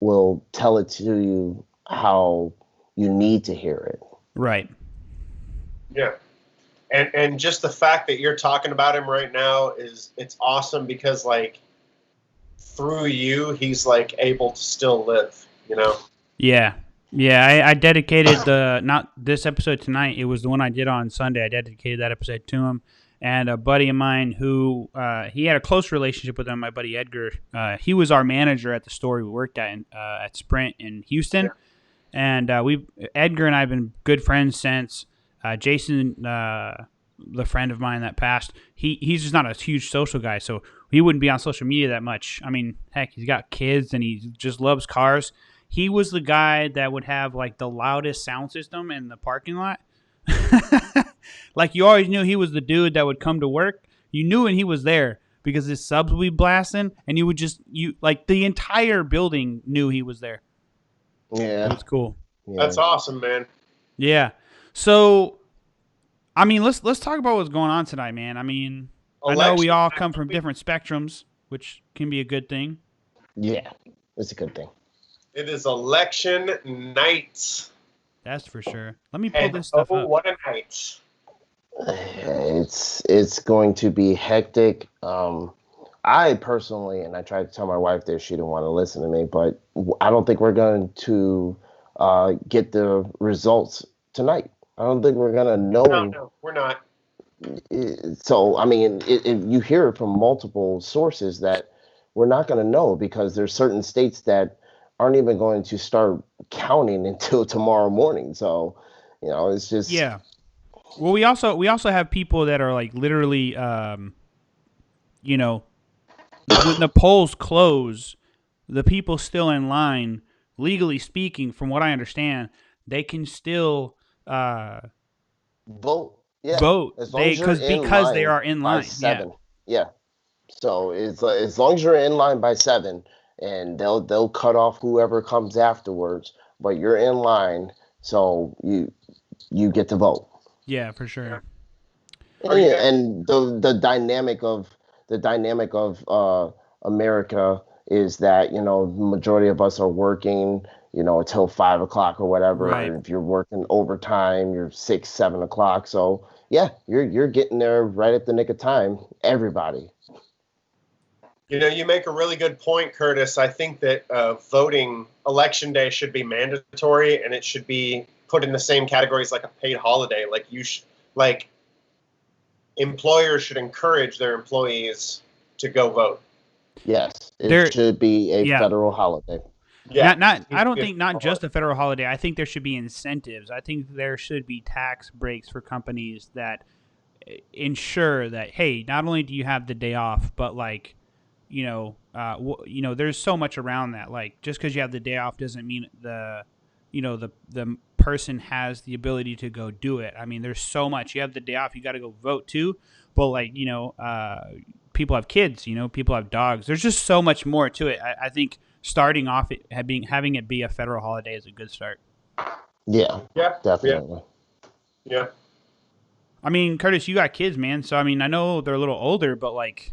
will tell it to you how you need to hear it. Right. Yeah. And just the fact that you're talking about him right now it's awesome because like through you he's like able to still live, you know? Yeah. Yeah, I dedicated not this episode tonight. It was the one I did on Sunday. I dedicated that episode to him. And a buddy of mine who he had a close relationship with him, my buddy Edgar. He was our manager at the store we worked at Sprint in Houston. Yeah. And Edgar and I have been good friends since. Jason, the friend of mine that passed, he's just not a huge social guy, so he wouldn't be on social media that much. I mean, heck, he's got kids and he just loves cars. He was the guy that would have like the loudest sound system in the parking lot. Like you always knew he was the dude that would come to work. You knew when he was there because his subs would be blasting, and you like the entire building knew he was there. Yeah, It was cool. yeah. That's awesome, man. Yeah. So, I mean, let's talk about what's going on tonight, man. I mean, I know we all come from different spectrums, which can be a good thing. Yeah, it's a good thing. It is election night. That's for sure. Let me pull And this stuff up. what a night. It's going to be hectic. I personally, and I tried to tell my wife this, she didn't want to listen to me, but I don't think we're going to get the results tonight. I don't think we're going to know. No, we're not. So, I mean, you hear it from multiple sources that we're not going to know because there's certain states that aren't even going to start counting until tomorrow morning. So, it's just Yeah. Well, we also have people that are like literally, when the polls close, the people still in line, legally speaking, from what I understand, they can still vote. Yeah, vote. as long as you're in Because they line are in by line. 7. Yeah. So it's as long as you're in line by 7, and they'll cut off whoever comes afterwards, but you're in line, so you get to vote. Yeah, for sure. And the dynamic of America is that the majority of us are working until 5 o'clock or whatever. Right. If you're working overtime, you're 6, 7 o'clock. So yeah, you're getting there right at the nick of time. Everybody. You make a really good point, Curtis. I think that voting election day should be mandatory, and it should be put in the same categories like a paid holiday. Like employers should encourage their employees to go vote. Yes, it should be a Yeah. federal holiday. Yeah. I don't think not just a federal holiday. I think there should be incentives. I think there should be tax breaks for companies that ensure that, hey, not only do you have the day off, but like, there's so much around that. Like, just because you have the day off doesn't mean the person has the ability to go do it. I mean, there's so much. You have the day off, you got to go vote too. But like, people have kids. People have dogs. There's just so much more to it. I think starting off having it be a federal holiday is a good start. Yeah. Definitely. Yeah. I mean, Curtis, you got kids, man. So I mean, I know they're a little older, but like,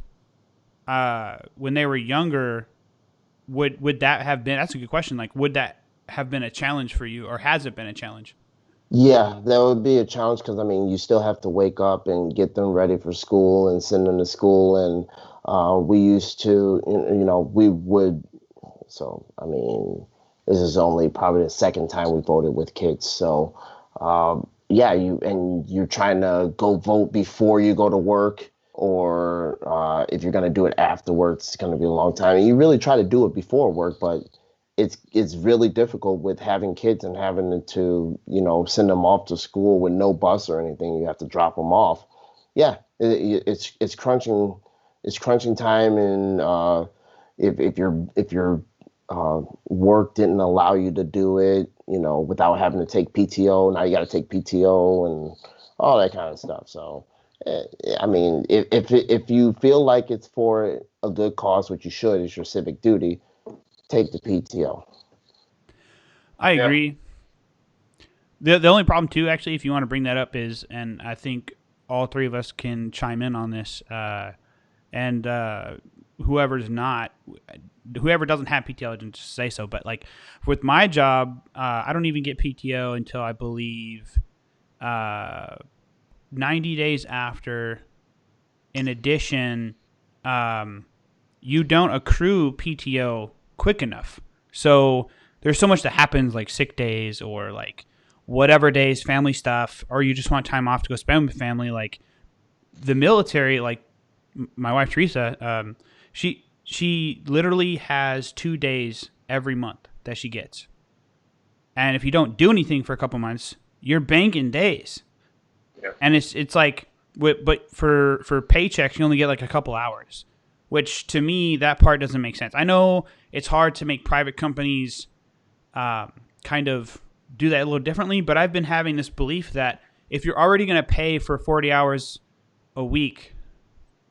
when they were younger, would that have been? That's a good question. Like, would that have been a challenge for you, or has it been a challenge? Yeah, that would be a challenge because I mean, you still have to wake up and get them ready for school and send them to school. And we used to, we would. So I mean, this is only probably the second time we voted with kids. So yeah, you're trying to go vote before you go to work, or if you're going to do it afterwards, it's going to be a long time. And you really try to do it before work, but it's really difficult with having kids and having to send them off to school with no bus or anything. You have to drop them off. Yeah, it's crunching time, and if your work didn't allow you to do it, without having to take PTO, now you got to take PTO and all that kind of stuff. So. I mean, if you feel like it's for a good cause, which you should, it's your civic duty, take the PTO. I agree. The only problem too, actually, if you want to bring that up, is, and I think all three of us can chime in on this, and whoever doesn't have PTO, just say so. But like with my job, I don't even get PTO until I believe 90 days after. In addition, you don't accrue PTO quick enough. So there's so much that happens, like sick days or like whatever days, family stuff, or you just want time off to go spend with family. Like the military, like my wife Teresa, she literally has 2 days every month that she gets, and if you don't do anything for a couple months, you're banking days. Yeah. And it's like, but for paychecks, you only get like a couple hours, which to me that part doesn't make sense. I know it's hard to make private companies kind of do that a little differently, but I've been having this belief that if you're already going to pay for 40 hours a week,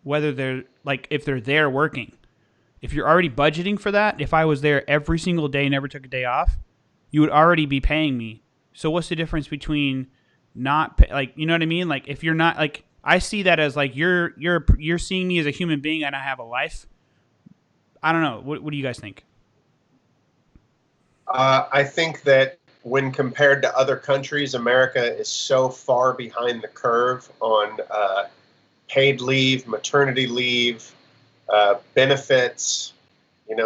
whether they're like if they're there working, if you're already budgeting for that, if I was there every single day, never took a day off, you would already be paying me. So what's the difference between not like, you know what I mean? Like if you're not like, I see that as like you're seeing me as a human being and I have a life. I don't know. What do you guys think? I think that when compared to other countries, America is so far behind the curve on paid leave, maternity leave, benefits,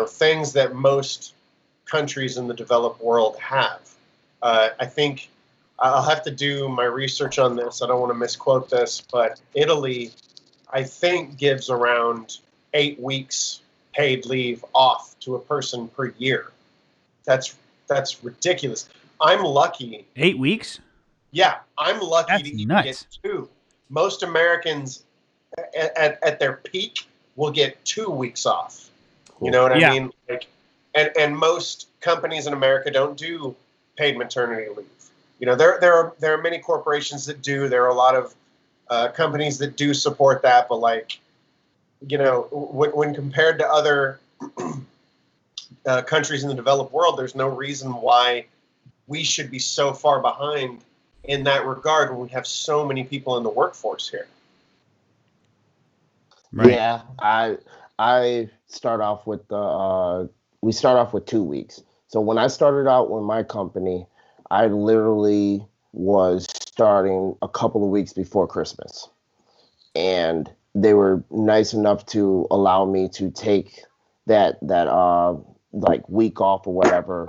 things that most countries in the developed world have. I think I'll have to do my research on this. I don't want to misquote this, but Italy, I think, gives around 8 weeks paid leave off to a person per year. That's ridiculous. I'm lucky. 8 weeks? Yeah, I'm lucky That's to even nuts. get 2. Most Americans at their peak will get 2 weeks off. You know what I mean? Like, and most companies in America don't do paid maternity leave. There are many corporations that do. There are a lot of companies that do support that, but like, when compared to other countries in the developed world, there's no reason why we should be so far behind in that regard when we have so many people in the workforce here. Right. Yeah, I start off with we start off with 2 weeks. So when I started out with my company, I literally was starting a couple of weeks before Christmas. And they were nice enough to allow me to take that like week off or whatever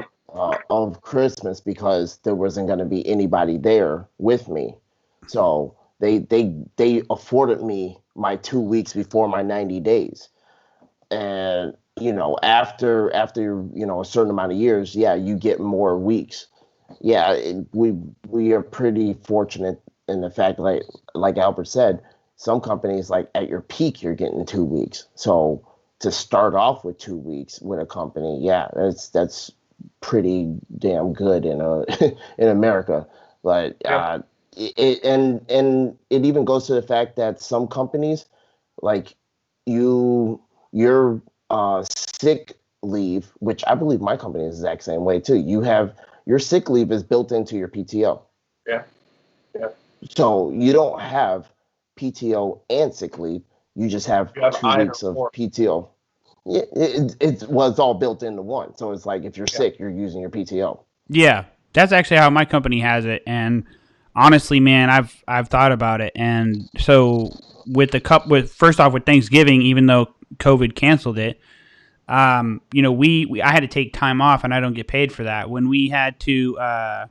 of Christmas because there wasn't going to be anybody there with me. So they afforded me my 2 weeks before my 90 days. And after a certain amount of years, yeah, you get more weeks. Yeah, we are pretty fortunate in the fact, like Albert said, some companies, like at your peak, you're getting 2 weeks. So to start off with 2 weeks with a company, yeah, that's pretty damn good in in America. But and it even goes to the fact that some companies, like your sick leave, which I believe my company is the exact same way too. You have your sick leave is built into your PTO. Yeah. Yeah. So you don't have PTO and sick leave. You just have 2 weeks of PTO. Yeah, it's all built into one. So it's like if you're sick, you're using your PTO. Yeah, that's actually how my company has it. And honestly, man, I've thought about it. And so with first off with Thanksgiving, even though COVID canceled it, I had to take time off, and I don't get paid for that. When we had to, I'm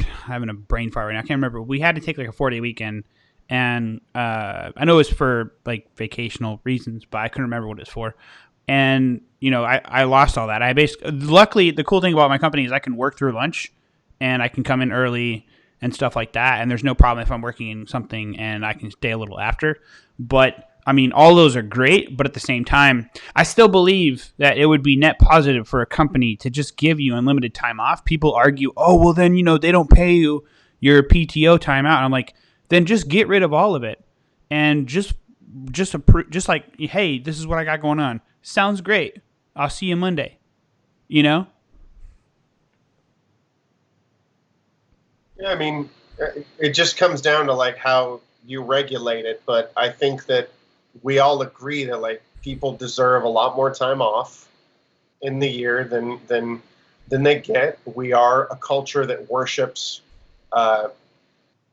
having a brain fart right now. I can't remember. We had to take like a 4-day weekend, and I know it was for like vacational reasons, but I couldn't remember what it's for. And I lost all that. Luckily, the cool thing about my company is I can work through lunch, and I can come in early and stuff like that. And there's no problem if I'm working in something and I can stay a little after. But I mean, all those are great, but at the same time, I still believe that it would be net positive for a company to just give you unlimited time off. People argue, oh, well, then, they don't pay you your PTO time out. And I'm like, then just get rid of all of it and just like, hey, this is what I got going on. Sounds great. I'll see you Monday. Yeah, I mean, it just comes down to like how you regulate it, but I think that we all agree that like people deserve a lot more time off in the year than they get. We are a culture that worships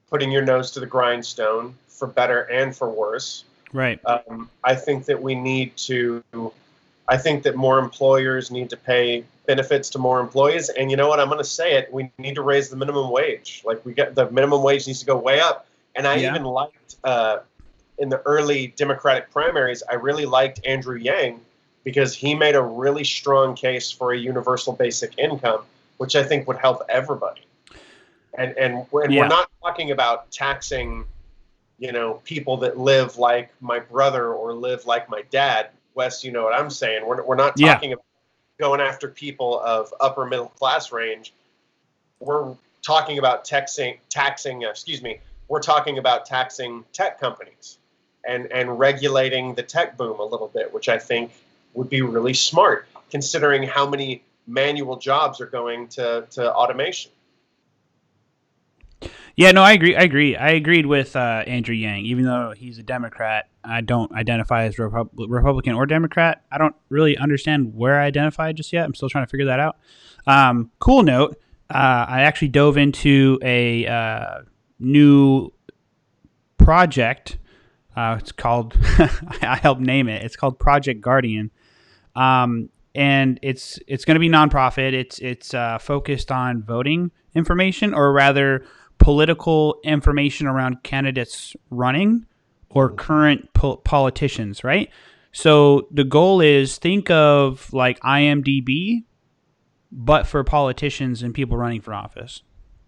putting your nose to the grindstone, for better and for worse. Right. I think that we need to. I think that more employers need to pay benefits to more employees. And you know what? I'm going to say it. We need to raise the minimum wage. Like, we got the minimum wage needs to go way up. And I even liked in the early Democratic primaries, I really liked Andrew Yang because he made a really strong case for a universal basic income, which I think would help everybody. And we're not talking about taxing, people that live like my brother or live like my dad. Wes, you know what I'm saying? We're not talking about going after people of upper middle class range. We're talking about taxing. We're talking about taxing tech companies and regulating the tech boom a little bit, which I think would be really smart, considering how many manual jobs are going to automation. Yeah, no, I agree. I agreed with Andrew Yang. Even though he's a Democrat, I don't identify as Republican or Democrat. I don't really understand where I identify just yet. I'm still trying to figure that out. Cool note. I actually dove into a new project. It's called, I helped name it. It's called Project Guardian. And it's going to be nonprofit. It's focused on voting information, or rather political information around candidates running or current politicians, right? So the goal is, think of like IMDb, but for politicians and people running for office.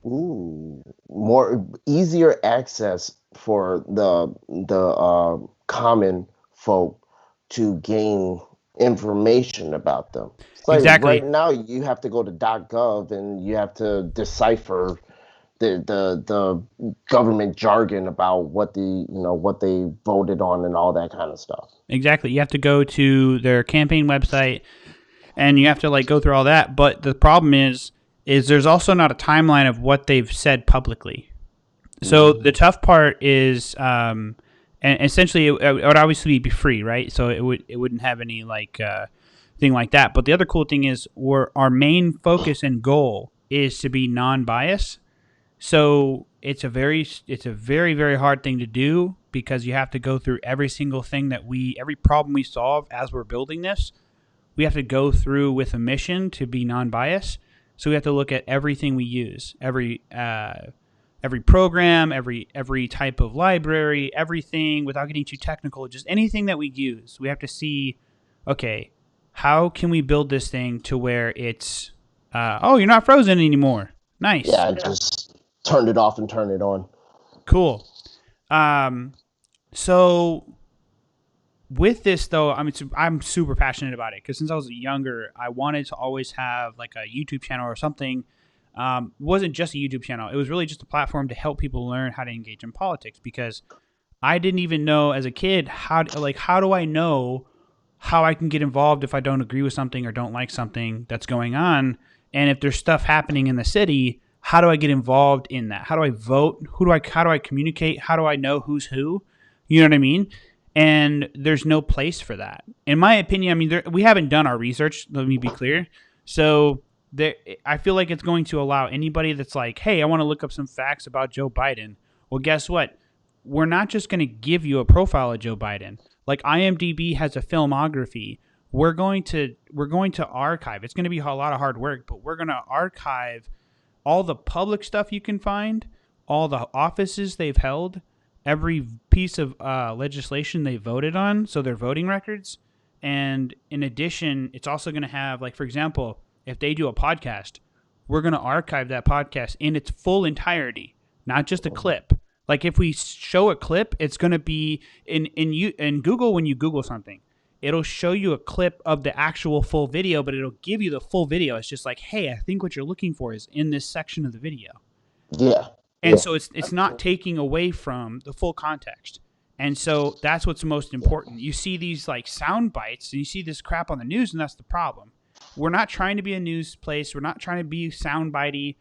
Ooh, more easier access for the common folk to gain information about them. It's like Exactly. right now you have to go to .gov and you have to decipher the government jargon about what what they voted on and all that kind of stuff. Exactly. You have to go to their campaign website and you have to go through all that. But the problem is there's also not a timeline of what they've said publicly. So the tough part is, and essentially it would obviously be free, right? So it wouldn't have any thing like that. But the other cool thing is, our main focus and goal is to be non-biased. So it's a very, very hard thing to do, because you have to go through every single thing every problem we solve as we're building this. We have to go through with a mission to be non-biased. So we have to look at everything we use, every program, every type of library, everything, without getting too technical, just anything that we use. We have to see, okay, how can we build this thing to where it's, you're not frozen anymore. Nice. Yeah, just turned it off and turned it on. Cool. So with this though, I'm super passionate about it, because since I was younger, I wanted to always have like a YouTube channel or something. It wasn't just a YouTube channel. It was really just a platform to help people learn how to engage in politics, because I didn't even know as a kid how do I know how I can get involved if I don't agree with something or don't like something that's going on, and if there's stuff happening in the city, how do I get involved in that? How do I vote? How do I communicate? How do I know who's who? You know what I mean? And there's no place for that, in my opinion. We haven't done our research. Let me be clear. So I feel like it's going to allow anybody that's like, hey, I want to look up some facts about Joe Biden. Well, guess what? We're not just going to give you a profile of Joe Biden. Like IMDb has a filmography. We're going to archive. It's going to be a lot of hard work, but we're going to archive all the public stuff you can find, all the offices they've held, every piece of legislation they voted on, so their voting records. And in addition, it's also going to have, for example, if they do a podcast, we're going to archive that podcast in its full entirety, not just a clip. Like if we show a clip, it's going to be in Google. When you Google something, it'll show you a clip of the actual full video, but it'll give you the full video. It's just like, hey, I think what you're looking for is in this section of the video. Yeah. And so it's not taking away from the full context. And so that's what's most important. You see these sound bites and you see this crap on the news, and that's the problem. We're not trying to be a news place. We're not trying to be sound bitey.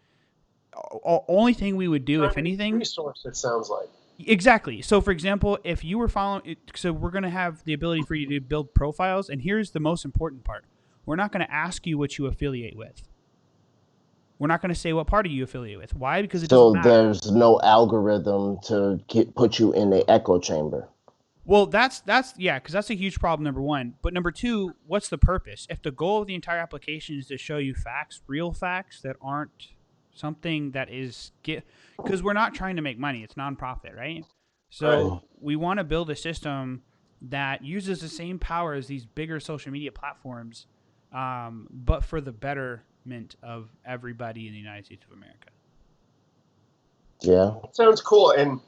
Only thing we would do, if anything, resource, it sounds like. Exactly. So, for example, if you were following, so we're going to have the ability for you to build profiles, and here's the most important part: we're not going to ask you what you affiliate with. We're not going to say what party you affiliate with. Why? Because it doesn't So matter. there's no algorithm to put you in the echo chamber. Well, that's yeah, because that's a huge problem. Number one, but number two, what's the purpose? If the goal of the entire application is to show you facts, real facts that aren't something that is because we're not trying to make money. It's nonprofit, right? Right. So we want to build a system that uses the same power as these bigger social media platforms, but for the betterment of everybody in the United States of America. Yeah. Sounds cool. And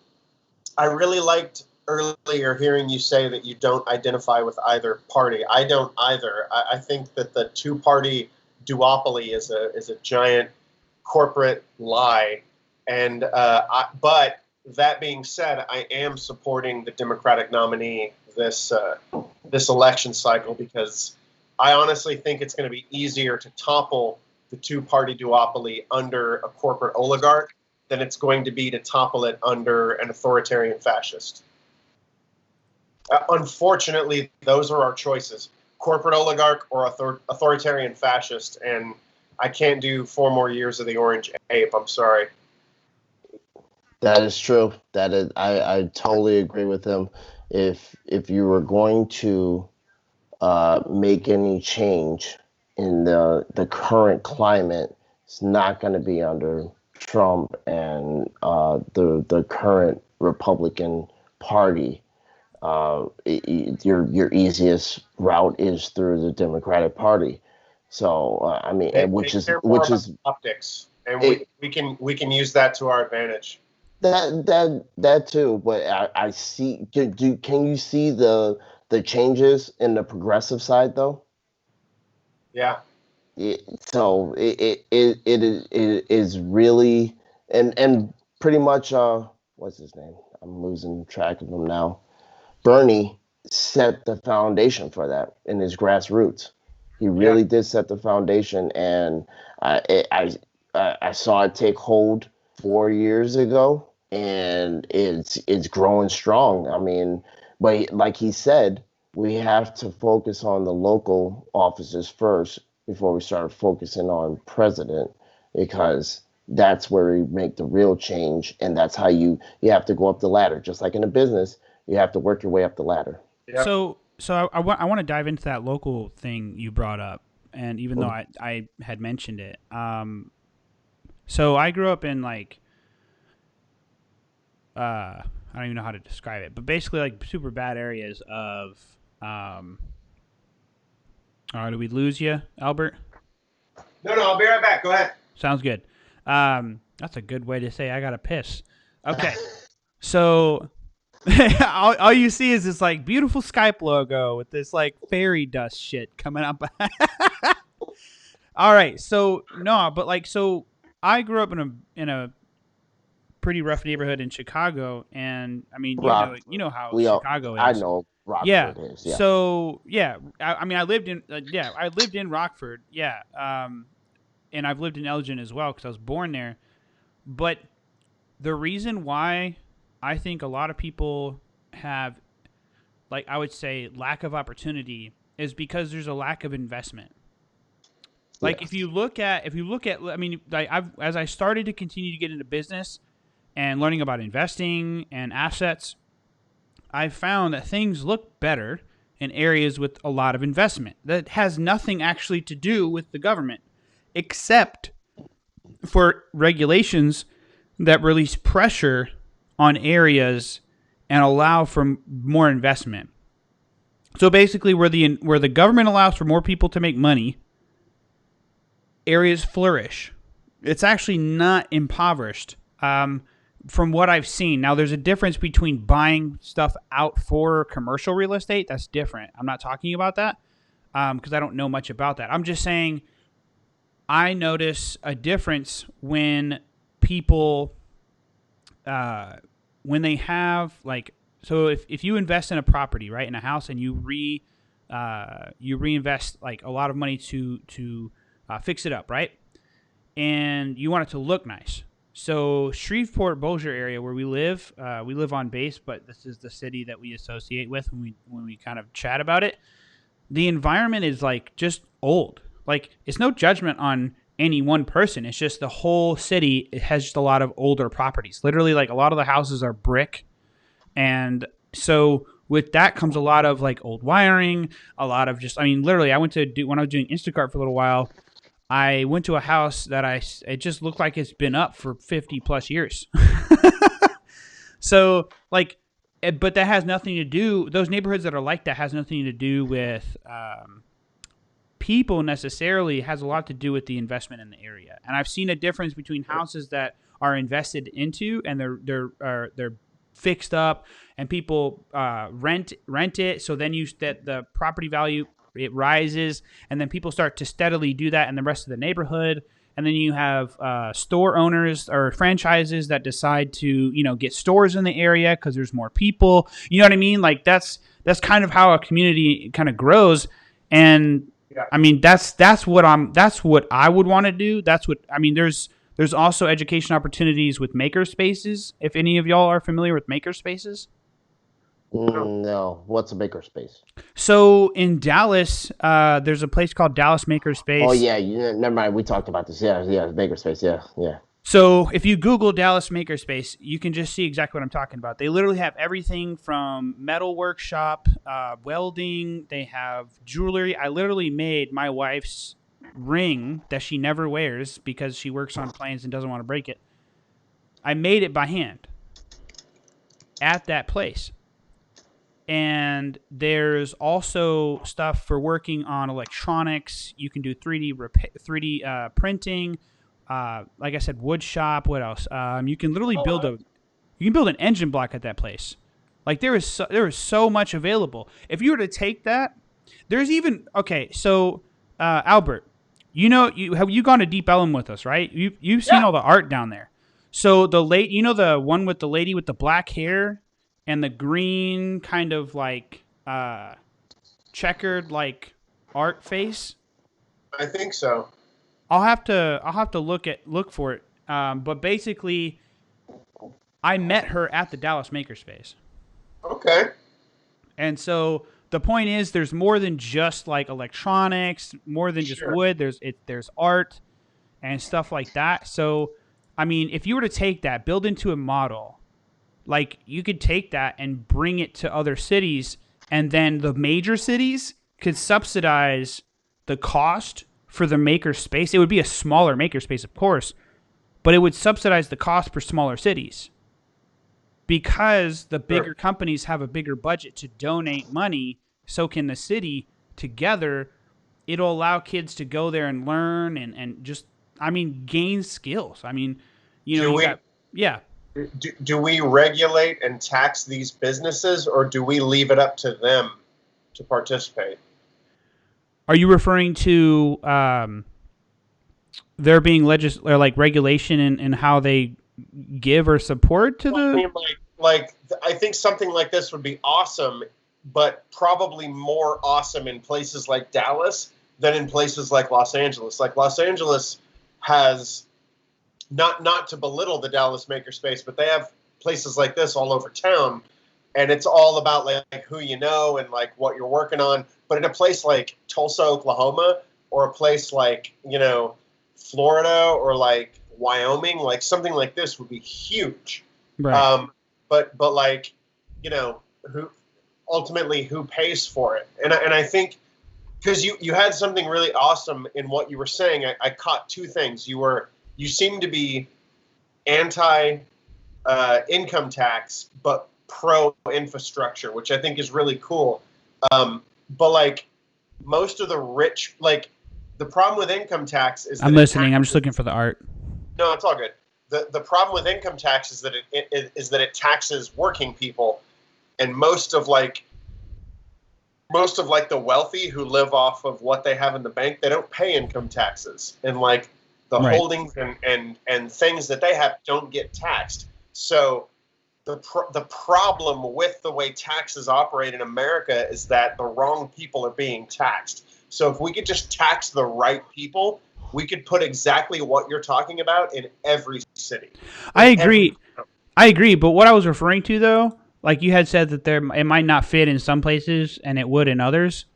I really liked earlier hearing you say that you don't identify with either party. I don't either. I think that the two-party duopoly is a giant corporate lie. And but that being said, I am supporting the Democratic nominee this election cycle because I honestly think it's going to be easier to topple the two-party duopoly under a corporate oligarch than it's going to be to topple it under an authoritarian fascist. Unfortunately, those are our choices: corporate oligarch or authoritarian fascist. And I can't do 4 more years of the orange ape. I'm sorry. That is true. That is, I totally agree with him. If you were going to make any change in the current climate, it's not going to be under Trump and the current Republican Party. Your easiest route is through the Democratic Party. So I mean, They care more which about is optics, and it, we can use that to our advantage. that too. But I see. Can you see the changes in the progressive side though? Yeah. So it is really and pretty much what's his name? I'm losing track of him now. Bernie set the foundation for that in his grassroots. He Yeah. really did set the foundation, and I saw it take hold 4 years ago, and it's growing strong. I mean, but like he said, we have to focus on the local offices first before we start focusing on president, because that's where we make the real change, and that's how you have to go up the ladder, just like in a business you have to work your way up the ladder. Yeah. So I want to dive into that local thing you brought up, and even though Mhm. I had mentioned it, so I grew up in like I don't even know how to describe it, but basically like super bad areas of did we lose you, Albert? No, I'll be right back. Go ahead. Sounds good. That's a good way to say I gotta piss. Okay, so all you see is this like beautiful Skype logo with this like fairy dust shit coming up. All right, so no, but like so I grew up in a pretty rough neighborhood in Chicago, and I mean you Rockford. know how We all, Chicago I is. know Yeah. Rockford is, yeah. So yeah, I mean I lived in I lived in Rockford. Yeah. And I've lived in Elgin as well because I was born there. But the reason why I think a lot of people have, like, I would say, lack of opportunity is because there's a lack of investment. Like, Yes. if you look at, I mean, like, as I started to continue to get into business and learning about investing and assets, I found that things look better in areas with a lot of investment. That has nothing actually to do with the government, except for regulations that release pressure on areas and allow for more investment. So basically, where the government allows for more people to make money, areas flourish. It's actually not impoverished. From what I've seen, now there's a difference between buying stuff out for commercial real estate. That's different. I'm not talking about that because I don't know much about that. I'm just saying I notice a difference when people when they have like so if you invest in a property, right, in a house, and you reinvest like a lot of money to fix it up, right, and you want it to look nice, So Shreveport Bossier area where we live on base, but this is the city that we associate with when we kind of chat about it. The environment is like just old. Like it's no judgment on any one person. It's just the whole city. It has just a lot of older properties. Literally, like a lot of the houses are brick, and so with that comes a lot of like old wiring. A lot of just, I mean, literally, I went to do when I was doing Instacart for a little while. I went to a house that it just looked like it's been up for 50 plus years. So like, but that has nothing to do. Those neighborhoods that are like that has nothing to do with people necessarily. It has a lot to do with the investment in the area. And I've seen a difference between houses that are invested into and they're fixed up, and people rent it. So then the property value, it rises, and then people start to steadily do that in the rest of the neighborhood. And then you have store owners or franchises that decide to, get stores in the area because there's more people. You know what I mean? Like that's kind of how a community kind of grows. And Yeah. I mean, that's what I would want to do. There's also education opportunities with maker spaces. If any of y'all are familiar with maker spaces. No. What's a makerspace? So in Dallas, there's a place called Dallas Makerspace. Oh yeah, never mind. We talked about this. Yeah, makerspace. Yeah. So if you Google Dallas Makerspace, you can just see exactly what I'm talking about. They literally have everything from metal workshop, welding. They have jewelry. I literally made my wife's ring that she never wears because she works on planes and doesn't want to break it. I made it by hand at that place. And there's also stuff for working on electronics. You can do 3D printing. Like I said, wood shop. What else? You can literally build an engine block at that place. Like there is so much available. If you were to take that, there's even So Albert, have you gone to Deep Ellum with us, right? You've seen all the art down there. So the one with the lady with the black hair and the green kind of like checkered like art face. I think so. I'll have to look for it. But basically, I met her at the Dallas Makerspace. Okay. And so the point is, there's more than just like electronics, more than just wood. There's art and stuff like that. So, I mean, if you were to take that, build into a model. Like, you could take that and bring it to other cities, and then the major cities could subsidize the cost for the maker space. It would be a smaller maker space, of course, but it would subsidize the cost for smaller cities because the bigger companies have a bigger budget to donate money. So can the city. Together, it'll allow kids to go there and learn and just, gain skills. Yeah. Do we regulate and tax these businesses, or do we leave it up to them to participate? Are you referring to there being regulation in how they give or support to the? I think something like this would be awesome, but probably more awesome in places like Dallas than in places like Los Angeles. Like Los Angeles has. Not to belittle the Dallas Makerspace, but they have places like this all over town, and it's all about like who you know and like what you're working on. But in a place like Tulsa, Oklahoma, or a place like Florida or like Wyoming, like something like this would be huge. Right. But like who pays for it? And I think because you had something really awesome in what you were saying. I caught two things. You seem to be anti income tax, but pro infrastructure, which I think is really cool. But like most of the rich, like the problem with income tax is. I'm listening. I'm just looking for the art. No, it's all good. The problem with income tax is that it taxes working people, and most of the wealthy who live off of what they have in the bank, they don't pay income taxes, and like. The holdings and things that they have don't get taxed. So the problem with the way taxes operate in America is that the wrong people are being taxed. So if we could just tax the right people, we could put exactly what you're talking about in every city. I agree. But what I was referring to, though, like you had said that it might not fit in some places and it would in others.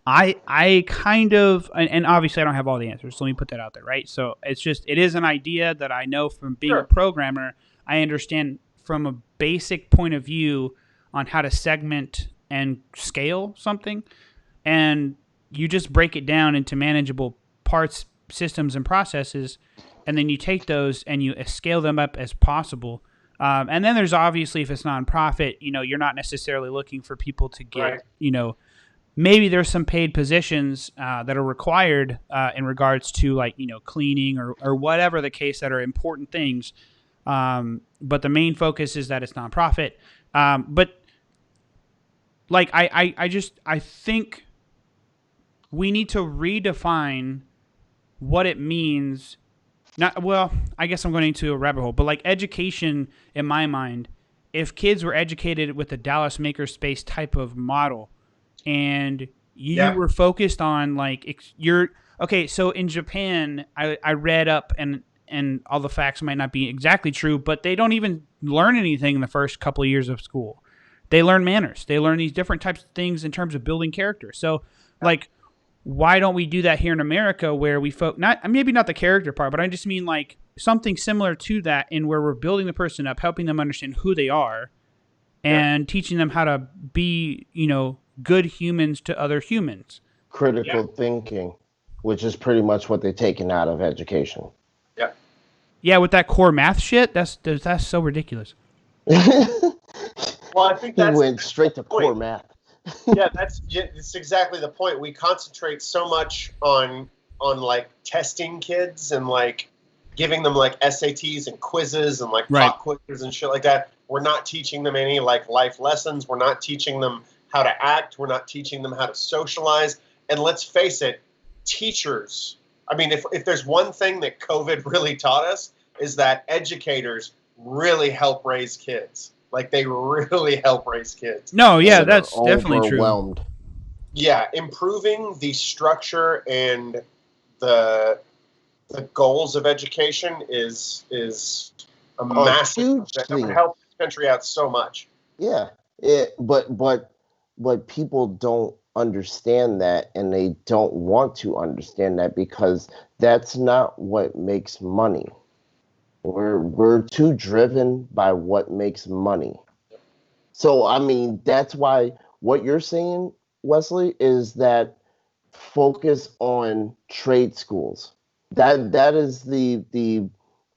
I kind of, and obviously I don't have all the answers, so let me put that out there, right? So it is an idea that I know from being a programmer. I understand from a basic point of view on how to segment and scale something, and you just break it down into manageable parts, systems, and processes, and then you take those and you scale them up as possible. And then there's obviously, if it's nonprofit, you're not necessarily looking for people to get, maybe there's some paid positions that are required in regards to like, cleaning or whatever the case that are important things. But the main focus is that it's nonprofit. But like, I think we need to redefine what it means. I guess I'm going into a rabbit hole, but like education in my mind, if kids were educated with the Dallas Makerspace type of model, and you were focused on like okay. So in Japan, I read up and all the facts might not be exactly true, but they don't even learn anything in the first couple of years of school. They learn manners. They learn these different types of things in terms of building character. So like, why don't we do that here in America where we maybe not the character part, but I just mean like something similar to that in where we're building the person up, helping them understand who they are and teaching them how to be, good humans to other humans. Critical thinking, which is pretty much what they're taking out of education. Yeah. Yeah, with that core math shit, that's so ridiculous. Well, I think he went straight to core math. It's exactly the point. We concentrate so much on like testing kids and like giving them like SATs and quizzes and like pop quizzes and shit like that. We're not teaching them any like life lessons. We're not teaching them how to act. We're not teaching them how to socialize. And let's face it, teachers, I mean, if there's one thing that COVID really taught us is that educators really help raise kids. Like they really help raise kids. No, yeah, that's definitely true. Yeah, improving the structure and the goals of education is a massive that would help this country out so much. Yeah, but people don't understand that, and they don't want to understand that because that's not what makes money. We're too driven by what makes money. So I mean, that's why what you're saying, Wesley, is that focus on trade schools. That is the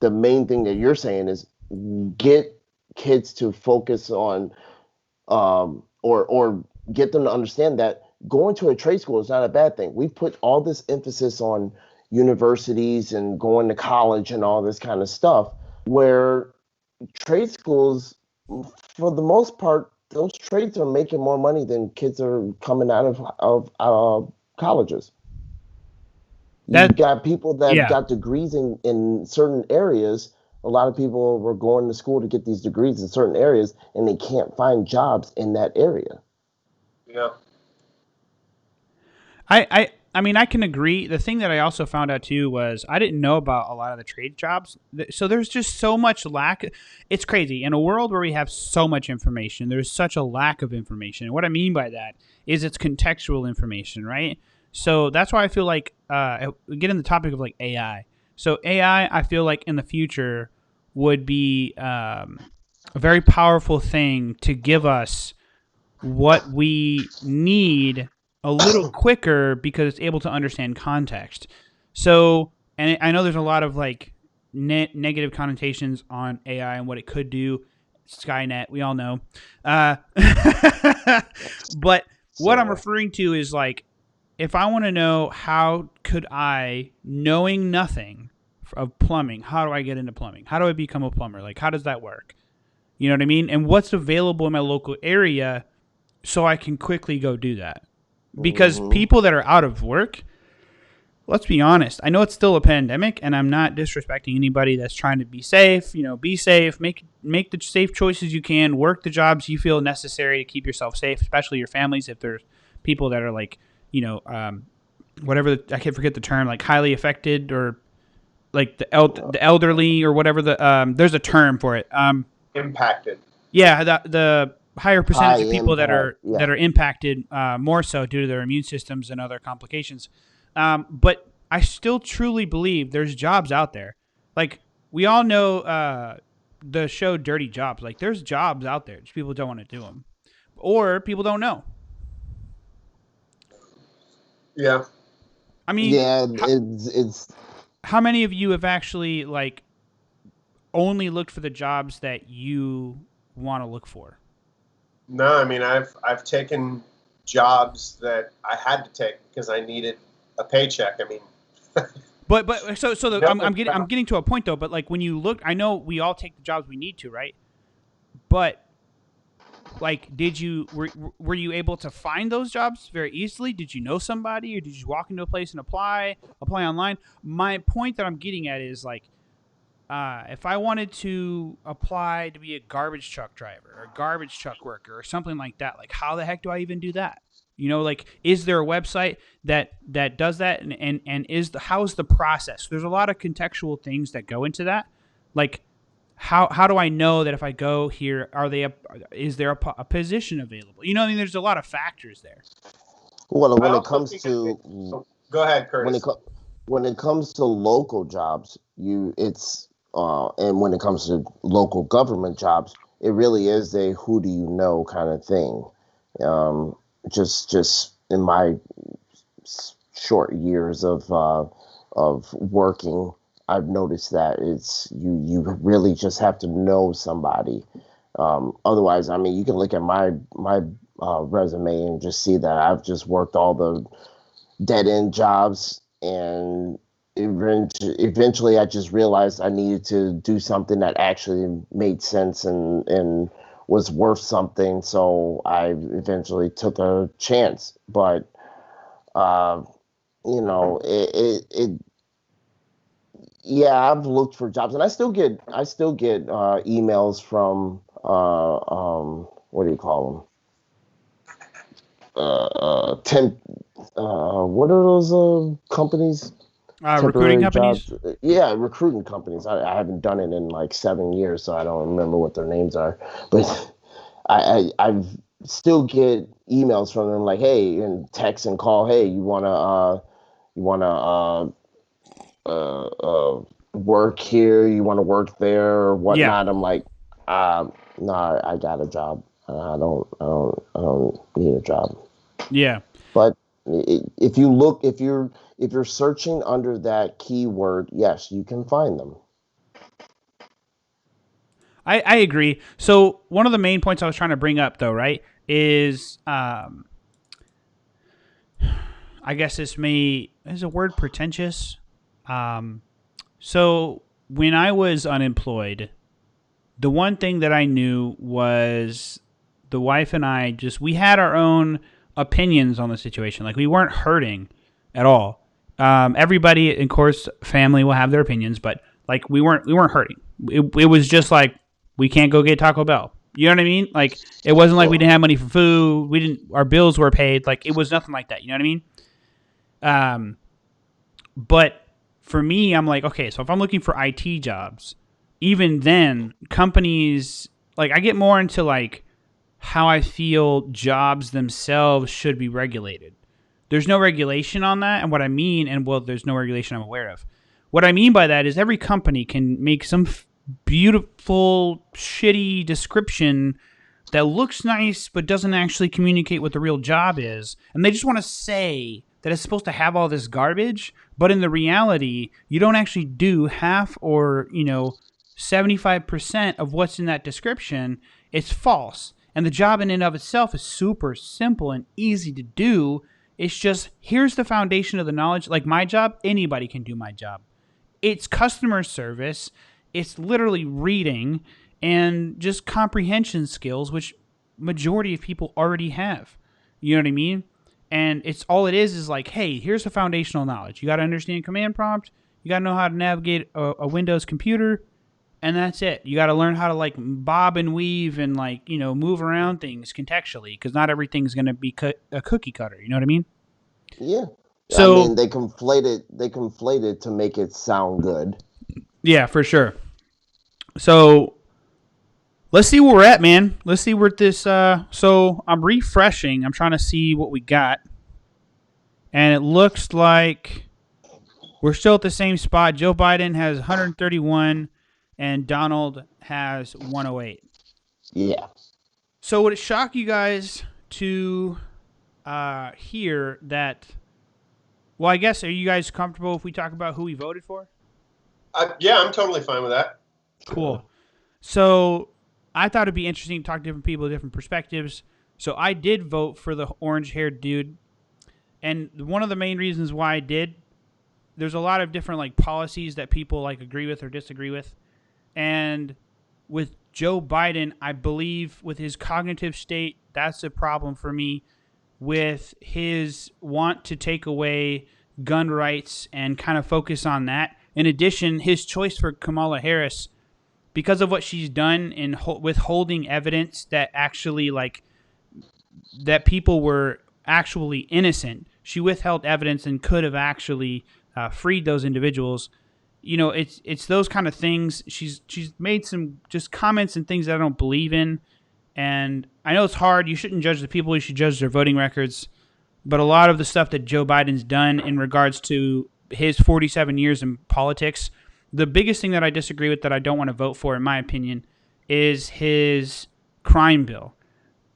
main thing that you're saying is get kids to focus on or get them to understand that going to a trade school is not a bad thing. We put all this emphasis on universities and going to college and all this kind of stuff, where trade schools, for the most part, those trades are making more money than kids are coming out of colleges. You've got people that got degrees in certain areas. A lot of people were going to school to get these degrees in certain areas, and they can't find jobs in that area. Yeah. I mean, I can agree. The thing that I also found out, too, was I didn't know about a lot of the trade jobs. So there's just so much lack. It's crazy. In a world where we have so much information, there's such a lack of information. And what I mean by that is it's contextual information, right? So that's why I feel like we get in the topic of like AI. So AI, I feel like in the future would be a very powerful thing to give us what we need a little quicker because it's able to understand context. So, and I know there's a lot of like negative connotations on AI and what it could do. Skynet, we all know. But what I'm referring to is like, if I want to know how could I, knowing nothing of plumbing, how do I get into plumbing? How do I become a plumber? Like, how does that work? You know what I mean? And what's available in my local area so I can quickly go do that. Because people that are out of work, let's be honest, I know it's still a pandemic, and I'm not disrespecting anybody that's trying to be safe. You know, be safe, make the safe choices you can, work the jobs you feel necessary to keep yourself safe, especially your families if there's people that are like, you know, whatever I can't forget the term, like highly affected or like the elderly or whatever there's a term for it. Impacted. Yeah, the higher High percentage of people that impact. are Yeah. impacted more so due to their immune systems and other complications. But I still truly believe there's jobs out there. Like we all know the show Dirty Jobs. Like there's jobs out there, just people don't want to do them, or people don't know. Yeah. I mean, Yeah, how, it's how many of you have actually like only looked for the jobs that you want to look for? No, I mean I've taken jobs that I had to take because I needed a paycheck. I mean, But no, I'm getting to a point though. But like when you look, I know we all take the jobs we need to, right? But like, were you able to find those jobs very easily? Did you know somebody, or did you walk into a place and apply online? My point that I'm getting at is like, if I wanted to apply to be a garbage truck driver or a garbage truck worker or something like that, like how the heck do I even do that? You know, like is there a website that does that, and how's the process? There's a lot of contextual things that go into that. Like how do I know that if I go here, is there a position available? You know, I mean, there's a lot of factors there. well I when it also comes think to go ahead, when it Curtis. co- when it comes to local jobs, and when it comes to local government jobs, it really is a who do you know kind of thing. Um, just in my short years of working, I've noticed that you really just have to know somebody. Otherwise, I mean, you can look at my resume and just see that I've just worked all the dead end jobs, and eventually I just realized I needed to do something that actually made sense and was worth something. So I eventually took a chance, but uh, it yeah, I've looked for jobs, and I still get emails from what do you call them? Temp. What are those companies? Recruiting Temporary companies. jobs. Yeah, recruiting companies. I haven't done it in like 7 years, so I don't remember what their names are. But I've still get emails from them like, hey, and text and call, hey, you wanna work here, you wanna work there or Yeah, whatnot. I'm like, nah, I got a job. I don't need a job. yeah. But if you look, if you're searching under that keyword, yes, you can find them. I agree. So one of the main points I was trying to bring up, though, right, is I guess is a word pretentious. Um, so when I was unemployed, the one thing that I knew was the wife and I we had our own opinions on the situation. Like we weren't hurting at all. Everybody, of course, family will have their opinions, but like we weren't hurting. It was just like we can't go get Taco Bell. You know what I mean? Like it wasn't like we didn't have money for food. We didn't. Our bills were paid. Like it was nothing like that. You know what I mean? Um, but for me, I'm like, okay, so if I'm looking for IT jobs, even then, companies like I get more into like how I feel jobs themselves should be regulated. There's no regulation on that, and what I mean, and well, there's no regulation I'm aware of. What I mean by that is every company can make some beautiful, shitty description that looks nice but doesn't actually communicate what the real job is. And they just want to say that it's supposed to have all this garbage, but in the reality, you don't actually do half or, 75% of what's in that description. It's false. And the job in and of itself is super simple and easy to do. It's just here's the foundation of the knowledge. Like my job, anybody can do my job. It's customer service. It's literally reading and just comprehension skills, which majority of people already have. You know what I mean? And it's all it is like, hey, here's the foundational knowledge. You got to understand command prompt. You got to know how to navigate a Windows computer, and that's it. You got to learn how to like bob and weave and like move around things contextually because not everything's going to be a cookie cutter. You know what I mean? Yeah. I So mean, they conflated to make it sound good. yeah, for sure. So let's see where we're at, man. Let's see where this. So I'm refreshing. I'm trying to see what we got, and it looks like we're still at the same spot. Joe Biden has 131, and Donald has 108. Yeah. So would it shock you guys to hear that? Well, I guess are you guys comfortable if we talk about who we voted for? Yeah, I'm totally fine with that. Cool. So I thought it'd be interesting to talk to different people, different perspectives. So I did vote for the orange-haired dude, and one of the main reasons why I did, there's a lot of different like policies that people like agree with or disagree with, and with Joe Biden, I believe with his cognitive state, that's a problem for me. With his want to take away gun rights and kind of focus on that. In addition, his choice for Kamala Harris, because of what she's done in withholding evidence that actually like that people were actually innocent. She withheld evidence and could have actually freed those individuals. You know, it's those kind of things. She's made some just comments and things that I don't believe in, and I know it's hard. You shouldn't judge the people; you should judge their voting records. But a lot of the stuff that Joe Biden's done in regards to his 47 years in politics, the biggest thing that I disagree with that I don't want to vote for, in my opinion, is his crime bill.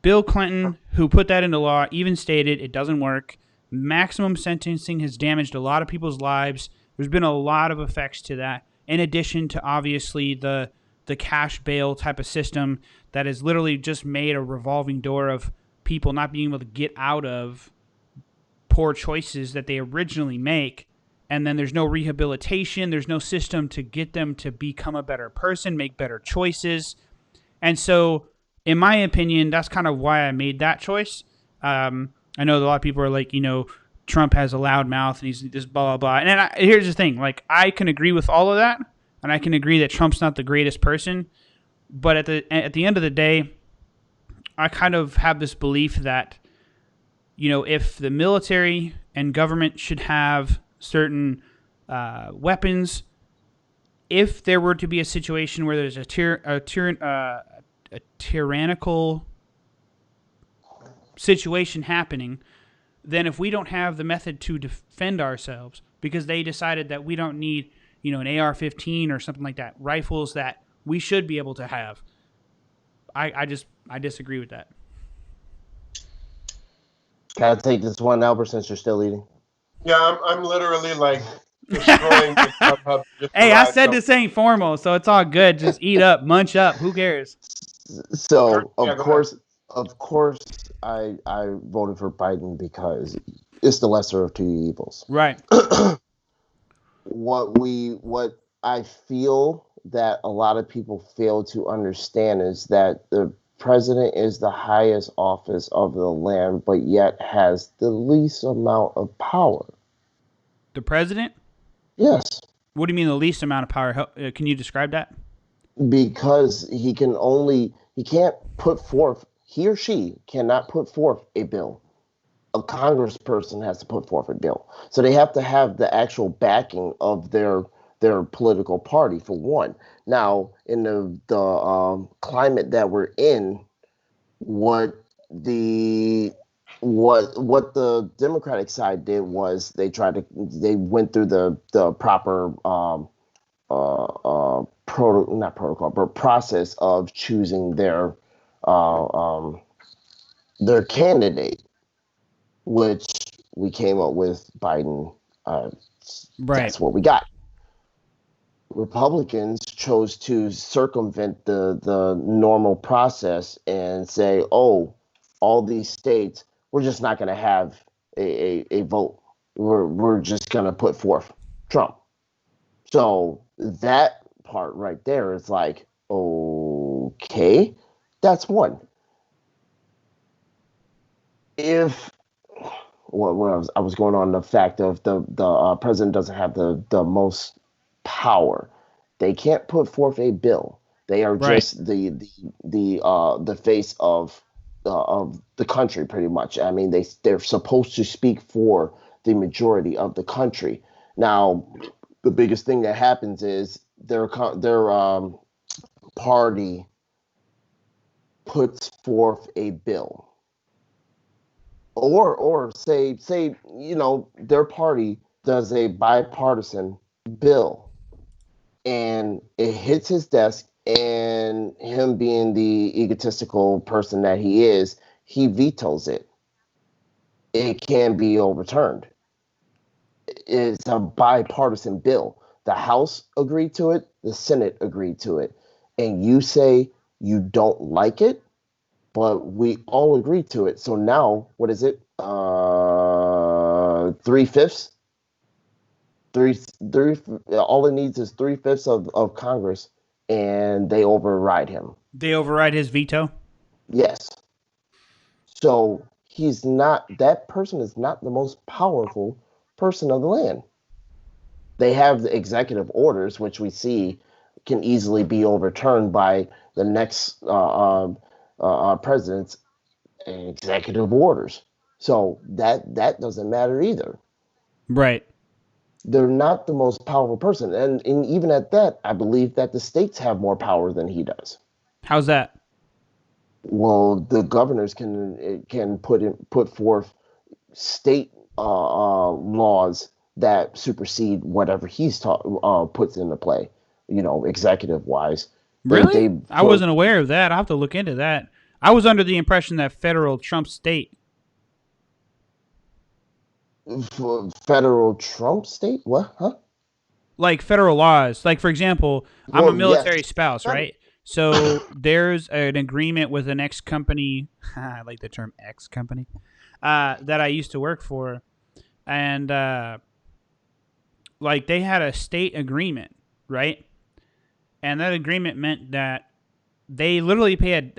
Bill Clinton, who put that into law, even stated it doesn't work. Maximum sentencing has damaged a lot of people's lives. There's been a lot of effects to that, in addition to obviously the cash bail type of system that has literally just made a revolving door of people not being able to get out of poor choices that they originally make. And then there's no rehabilitation. There's no system to get them to become a better person, make better choices. And so, in my opinion, that's kind of why I made that choice. I know a lot of people are like, Trump has a loud mouth and he's this blah, blah, blah. And then here's the thing. Like, I can agree with all of that. And I can agree that Trump's not the greatest person. But at the end of the day, I kind of have this belief that, if the military and government should have certain weapons, if there were to be a situation where there's a tyrannical situation happening, then if we don't have the method to defend ourselves because they decided that we don't need, an AR-15 or something like that, rifles that we should be able to have, I disagree with that. Can I take this one, Albert, since you're still eating? Yeah, I'm literally like destroying the StubHub. Hey, I said this ain't formal, so it's all good. Just eat up, munch up. Who cares? So of course, I voted for Biden because it's the lesser of two evils. Right. What I feel that a lot of people fail to understand is that the president is the highest office of the land, but yet has the least amount of power. The president? Yes. What do you mean the least amount of power? Can you describe that? Because he can't put forth, he or she cannot put forth a bill. A congressperson has to put forth a bill. So they have to have the actual backing of their political party, for one. Now, in the climate that we're in, what the Democratic side did was they went through the proper not protocol, but process of choosing their candidate, which we came up with Biden. Right. That's what we got. Republicans chose to circumvent the normal process and say, oh, all these states, we're just not going to have a vote. We're just going to put forth Trump. So that part right there is like, okay, that's one. If when I was going on the fact of the president doesn't have the most power, they can't put forth a bill. They are Right. just the face of the country, pretty much. I mean, they're supposed to speak for the majority of the country. Now, the biggest thing that happens is their party puts forth a bill, or say their party does a bipartisan bill, and it hits his desk, and him being the egotistical person that he is, he vetoes it. It can be overturned. It's a bipartisan bill. The House agreed to it, the Senate agreed to it, and you say you don't like it, but we all agreed to it. So now, what is it? 3/5. Three. All it needs is 3/5 of Congress, and they override him. They override his veto. Yes. So he's not. That person is not the most powerful person of the land. They have the executive orders, which we see can easily be overturned by the next president's executive orders. So that doesn't matter either. Right. They're not the most powerful person, and even at that, I believe that the states have more power than he does. How's that? Well, the governors can put forth state laws that supersede whatever puts into play. Executive wise. Really? I wasn't aware of that. I'll have to look into that. I was under the impression that federal trumps state. Federal Trump state? What? Huh? Like federal laws. Like, for example, I'm a military yes. spouse, right? So there's an agreement with an ex company. I like the term ex company that I used to work for, and like they had a state agreement, right? And that agreement meant that they literally paid.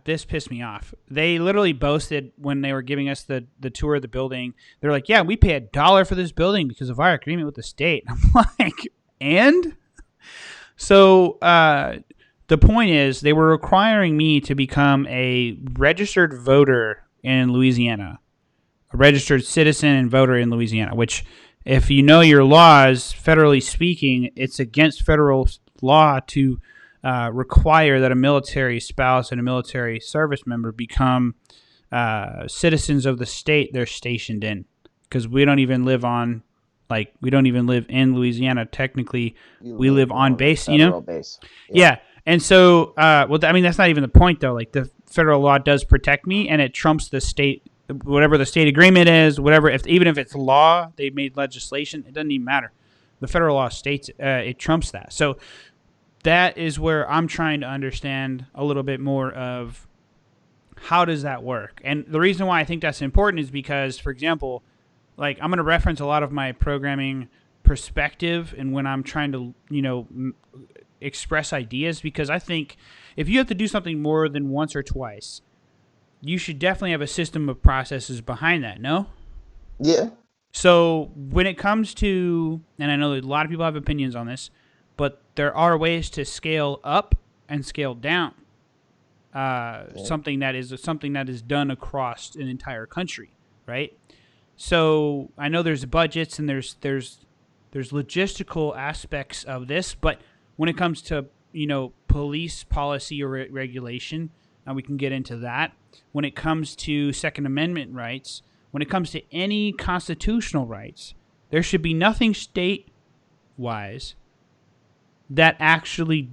This pissed me off. They literally boasted when they were giving us the tour of the building. They're like, "Yeah, we pay $1 for this building because of our agreement with the state." I'm like, and so the point is, they were requiring me to become a registered voter in Louisiana, a registered citizen and voter in Louisiana. Which, if you know your laws, federally speaking, it's against federal law to require that a military spouse and a military service member become citizens of the state they're stationed in, because we don't even live in Louisiana. Technically, we live on base, base. Yeah. And so, that's not even the point, though. Like, the federal law does protect me, and it trumps the state, whatever the state agreement is, whatever. Even if it's law, they made legislation, it doesn't even matter. The federal law states it trumps that. So that is where I'm trying to understand a little bit more of how does that work. And the reason why I think that's important is because, for example, like, I'm going to reference a lot of my programming perspective and when I'm trying to, express ideas, because I think if you have to do something more than once or twice, you should definitely have a system of processes behind that, no? Yeah. So when it comes to, and I know that a lot of people have opinions on this, but there are ways to scale up and scale down something that is done across an entire country, right? So I know there's budgets and there's logistical aspects of this, but when it comes to police policy or regulation, we can get into that. When it comes to Second Amendment rights, when it comes to any constitutional rights, there should be nothing state-wise that actually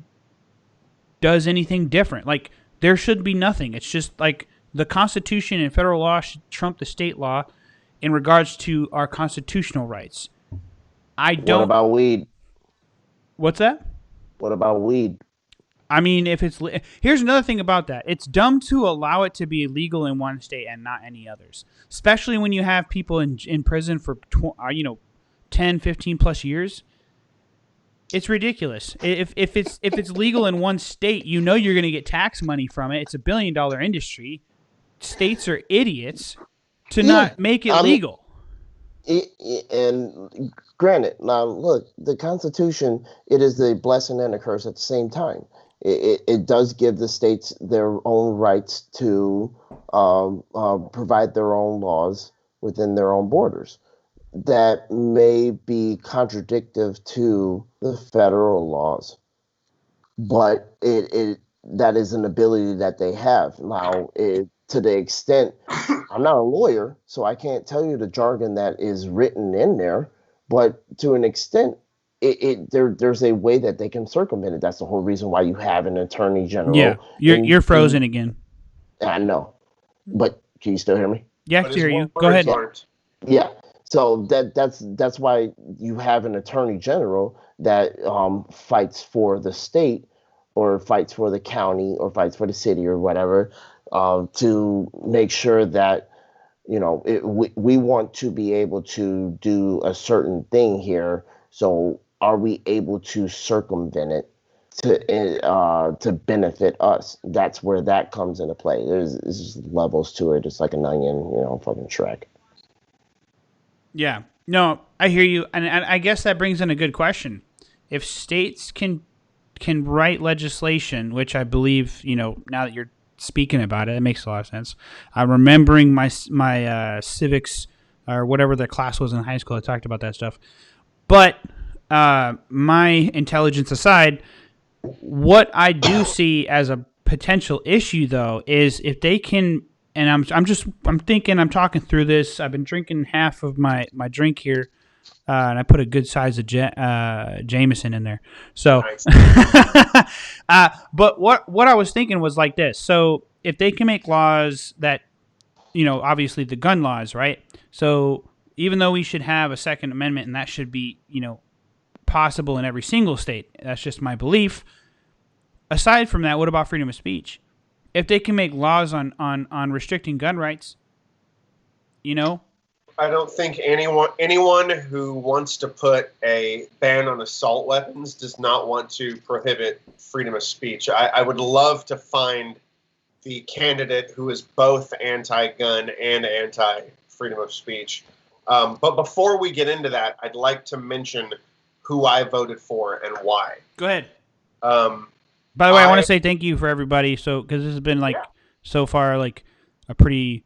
does anything different. Like, there should be nothing. It's just like the Constitution and federal law should trump the state law in regards to our constitutional rights. What about weed? What's that? What about weed? I mean, here's another thing about that. It's dumb to allow it to be illegal in one state and not any others, especially when you have people in prison for 10, 15 plus years. It's ridiculous. If it's legal in one state, you're going to get tax money from it. It's $1 billion industry. States are idiots to not make it legal. And granted, now look, the Constitution, it is a blessing and a curse at the same time. It does give the states their own rights to provide their own laws within their own borders. that may be contradictive to the federal laws, but it that is an ability that they have. Now, to the extent, I'm not a lawyer, so I can't tell you the jargon that is written in there, but to an extent, there's a way that they can circumvent it. That's the whole reason why you have an attorney Yeah, general you're frozen again. I know, but can you still hear me? Yeah, I But can his hear you. Go words ahead. aren't. Yeah. So that's why you have an attorney general that fights for the state or fights for the county or fights for the city or whatever, to make sure that we want to be able to do a certain thing here. So are we able to circumvent it to benefit us? That's where that comes into play. There's levels to it. It's like an onion, fucking Shrek. Yeah. No, I hear you, and I guess that brings in a good question. If states can write legislation, which I believe, now that you're speaking about it, it makes a lot of sense. I'm remembering my civics or whatever the class was in high school. I talked about that stuff. But my intelligence aside, what I do see as a potential issue, though, is if they can, and I'm talking through this. I've been drinking half of my drink here, and I put a good size of Jameson in there. So, Nice. but what I was thinking was like this. So if they can make laws that, obviously the gun laws, right? So even though we should have a Second Amendment and that should be, possible in every single state, that's just my belief. Aside from that, what about freedom of speech? If they can make laws on restricting gun rights, you know, I don't think anyone who wants to put a ban on assault weapons does not want to prohibit freedom of speech. I would love to find the candidate who is both anti-gun and anti-freedom of speech. But before we get into that, I'd like to mention who I voted for and why. go ahead. Um, By the way, I want I to say thank you for everybody. So, because this has been like Yeah. so far like a pretty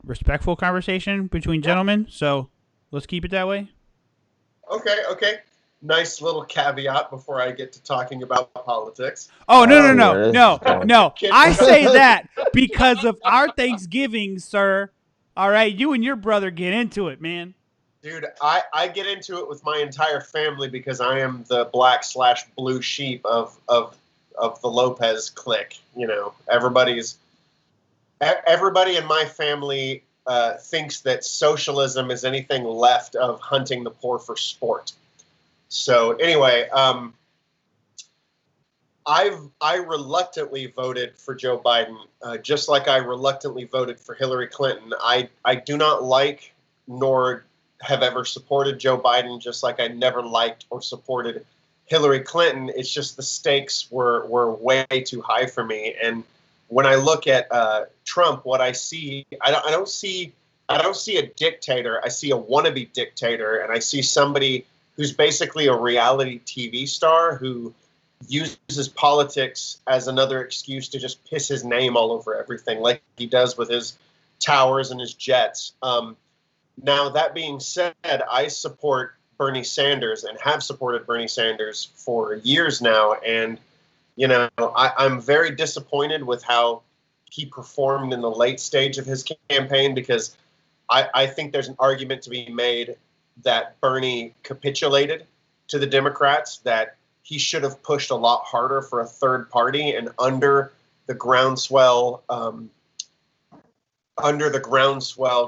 respectful conversation between gentlemen. So let's keep it that way. Okay. Nice little caveat before I get to talking about politics. Oh I see no where this is no going. no! Kid- I say that because of our Thanksgiving, sir. All right, you and your brother get into it, man. Dude, I get into it with my entire family because I am the black/blue sheep of the Lopez clique. Everybody in my family thinks that socialism is anything left of hunting the poor for sport. So anyway, I reluctantly voted for Joe Biden, just like I reluctantly voted for Hillary Clinton. I do not like nor have ever supported Joe Biden, just like I never liked or supported Hillary Clinton. It's just the stakes were way too high for me. And when I look at Trump, what I see, I don't see a dictator. I see a wannabe dictator, and I see somebody who's basically a reality TV star who uses politics as another excuse to just piss his name all over everything, like he does with his towers and his jets. Now, that being said, I support Bernie Sanders and have supported Bernie Sanders for years now. And, I'm very disappointed with how he performed in the late stage of his campaign because I think there's an argument to be made that Bernie capitulated to the Democrats, that he should have pushed a lot harder for a third party, and under the groundswell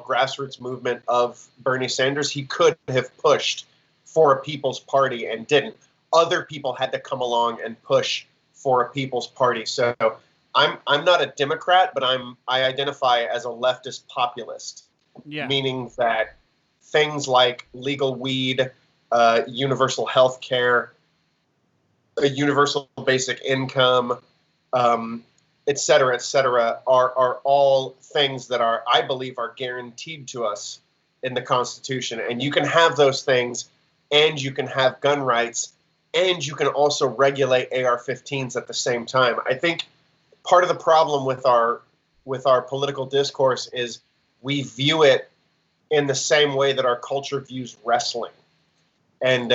grassroots movement of Bernie Sanders, he could have pushed for a People's Party and didn't. Other people had to come along and push for a People's Party. So I'm not a Democrat, but I identify as a leftist populist, Yeah. meaning that things like legal weed, universal health care, a universal basic income, et cetera, are all things that I believe are guaranteed to us in the Constitution. And you can have those things, and you can have gun rights, and you can also regulate AR-15s at the same time. I think part of the problem with our political discourse is we view it in the same way that our culture views wrestling. And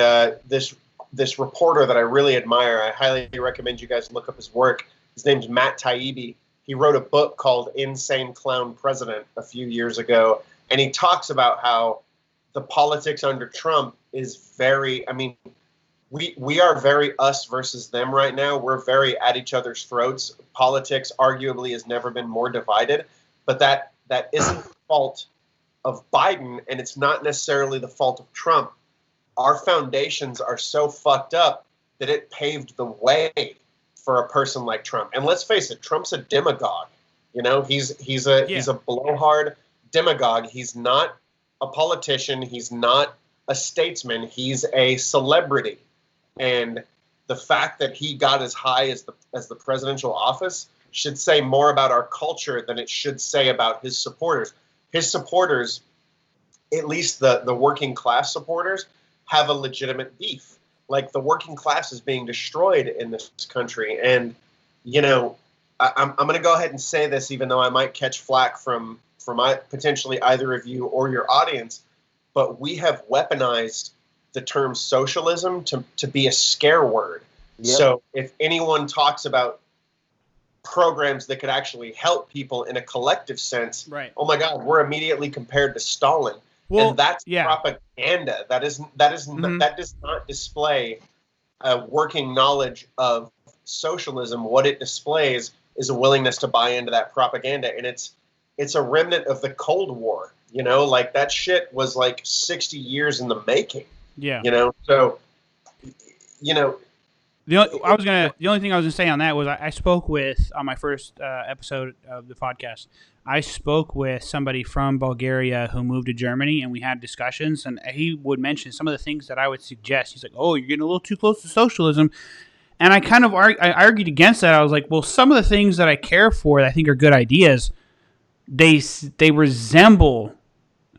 this reporter that I really admire, I highly recommend you guys look up his work. His name's Matt Taibbi. He wrote a book called Insane Clown President a few years ago, and he talks about how the politics under Trump is very, I mean, we are very us versus them right now. We're very at each other's throats. Politics arguably has never been more divided, but that isn't the fault of Biden, and it's not necessarily the fault of Trump. Our foundations are so fucked up that it paved the way for a person like Trump. And let's face it, Trump's a demagogue. You know, he's a blowhard demagogue. He's not a politician. He's not a statesman. He's a celebrity. And the fact that he got as high as the presidential office should say more about our culture than it should say about his supporters. His supporters, at least the working class supporters, have a legitimate beef. Like, the working class is being destroyed in this country. And, you know, I'm going to go ahead and say this, even though I might catch flack from potentially either of you or your audience, but we have weaponized the term socialism to be a scare word. Yep. So if anyone talks about programs that could actually help people in a collective sense, right, oh my God, we're immediately compared to Stalin. Well, and that's propaganda. That does not display a working knowledge of socialism. What it displays is a willingness to buy into that propaganda, and it's a remnant of the Cold War. You know, like, that shit was like 60 years in the making. Yeah. You know, so, you know. The only thing I was gonna say on that was I spoke with, on my first episode of the podcast, I spoke with somebody from Bulgaria who moved to Germany, and we had discussions, and he would mention some of the things that I would suggest. He's like, "Oh, you're getting a little too close to socialism," and I kind of I argued against that. I was like, "Well, some of the things that I care for, that I think are good ideas, they resemble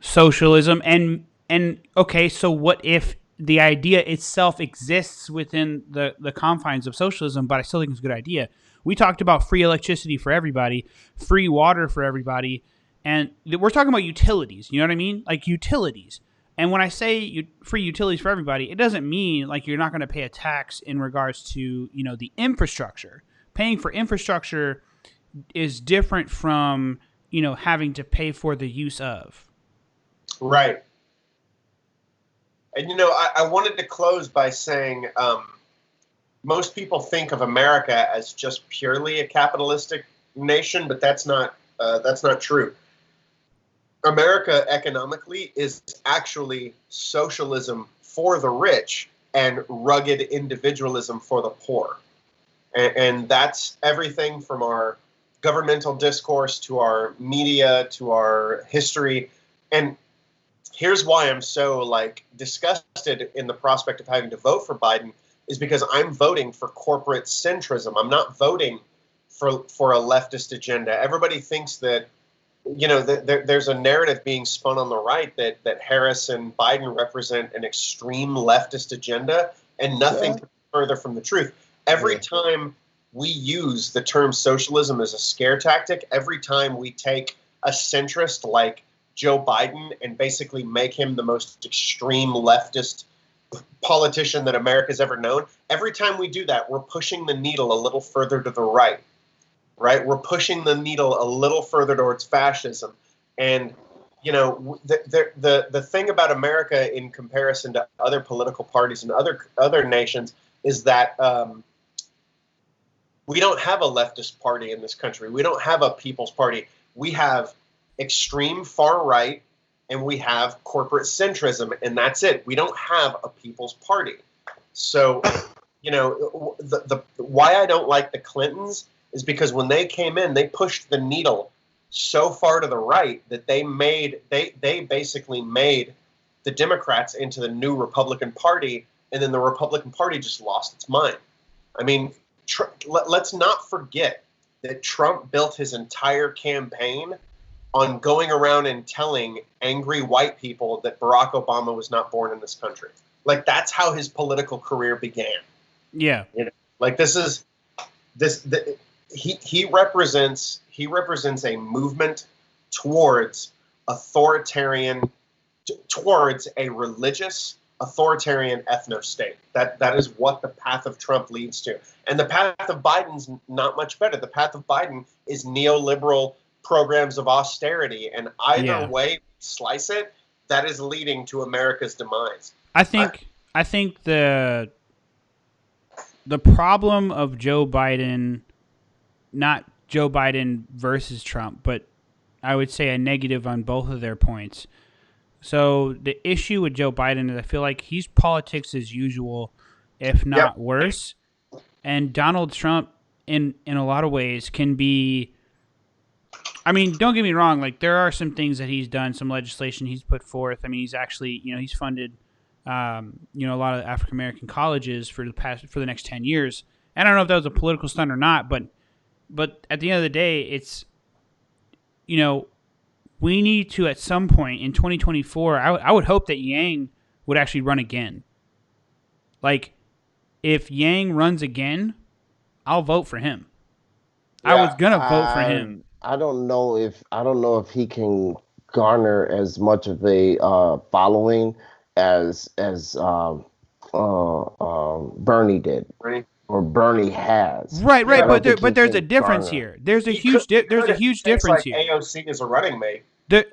socialism, and okay, so what if the idea itself exists within the confines of socialism, but I still think it's a good idea?" We talked about free electricity for everybody, free water for everybody, and we're talking about utilities. You know what I mean? Like, utilities. And when I say free utilities for everybody, it doesn't mean like you're not going to pay a tax in regards to, you know, the infrastructure. Paying for infrastructure is different from, you know, having to pay for the use of. Right. And, you know, I wanted to close by saying most people think of America as just purely a capitalistic nation, but that's not true. America economically is actually socialism for the rich and rugged individualism for the poor. And that's everything from our governmental discourse to our media to our history. And here's why I'm so, like, disgusted in the prospect of having to vote for Biden, is because I'm voting for corporate centrism. I'm not voting for a leftist agenda. Everybody thinks that, you know, there's a narrative being spun on the right that Harris and Biden represent an extreme leftist agenda, and nothing further from the truth. Every time we use the term socialism as a scare tactic, every time we take a centrist like Joe Biden and basically make him the most extreme leftist politician that America's ever known, every time we do that, we're pushing the needle a little further to the right, right? We're pushing the needle a little further towards fascism. And, you know, the thing about America in comparison to other political parties and other nations is that we don't have a leftist party in this country. We don't have a people's party. We have extreme far right, and we have corporate centrism, and that's it. We don't have a people's party. So, you know, the why I don't like the Clintons is because when they came in, they pushed the needle so far to the right that they basically made the Democrats into the new Republican Party, and then the Republican Party just lost its mind. I mean, let's not forget that Trump built his entire campaign on going around and telling angry white people that Barack Obama was not born in this country. Like, that's how his political career began. Yeah. You know, like, he represents a movement towards authoritarian towards a religious, authoritarian ethno-state. That is what the path of Trump leads to. And the path of Biden's not much better. The path of Biden is neoliberal programs of austerity, and either way you slice it, that is leading to America's demise. I think the problem of Joe Biden, not Joe Biden versus Trump, but I would say a negative on both of their points. So the issue with Joe Biden is I feel like he's politics as usual, if not worse. And Donald Trump, in a lot of ways, can be. I mean, don't get me wrong. Like there are some things that he's done, some legislation he's put forth. I mean, he's actually, he's funded, a lot of African American colleges for the next 10 years. And I don't know if that was a political stunt or not, but at the end of the day, it's, we need to, at some point in 2024, I would hope that Yang would actually run again. Like, if Yang runs again, I'll vote for him. I was gonna vote for him. I don't know if he can garner as much of a following as Bernie did. Bernie? Or Bernie has. Right, but there's a difference here. There's a huge difference here. AOC is a running mate.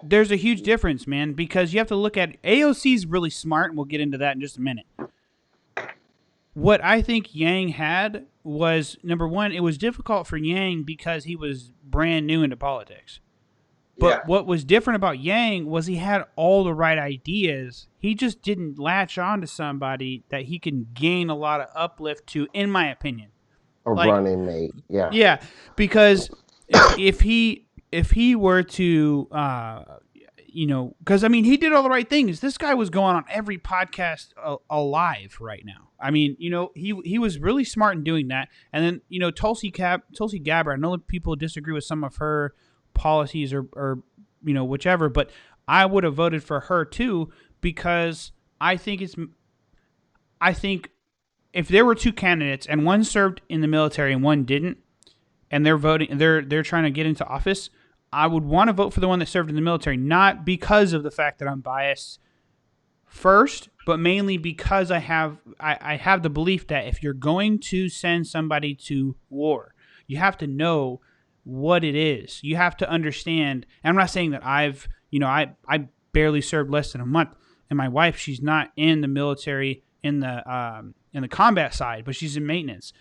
There's a huge difference, man, because you have to look at AOC's really smart, and we'll get into that in just a minute. What I think Yang had was, number one, it was difficult for Yang because he was brand new into politics. But what was different about Yang was he had all the right ideas. He just didn't latch on to somebody that he can gain a lot of uplift to, in my opinion. A running mate, yeah. Yeah, because if he were to, because, I mean, he did all the right things. This guy was going on every podcast alive right now. I mean, he was really smart in doing that. And then, Tulsi Gabbard, I know that people disagree with some of her policies or whichever, but I would have voted for her too, because I think if there were two candidates and one served in the military and one didn't, and they're trying to get into office, I would want to vote for the one that served in the military, not because of the fact that I'm biased first, but mainly because I have the belief that if you're going to send somebody to war, you have to know what it is. You have to understand. And I'm not saying that I barely served less than a month, and my wife, she's not in the military in the combat side, but she's in maintenance.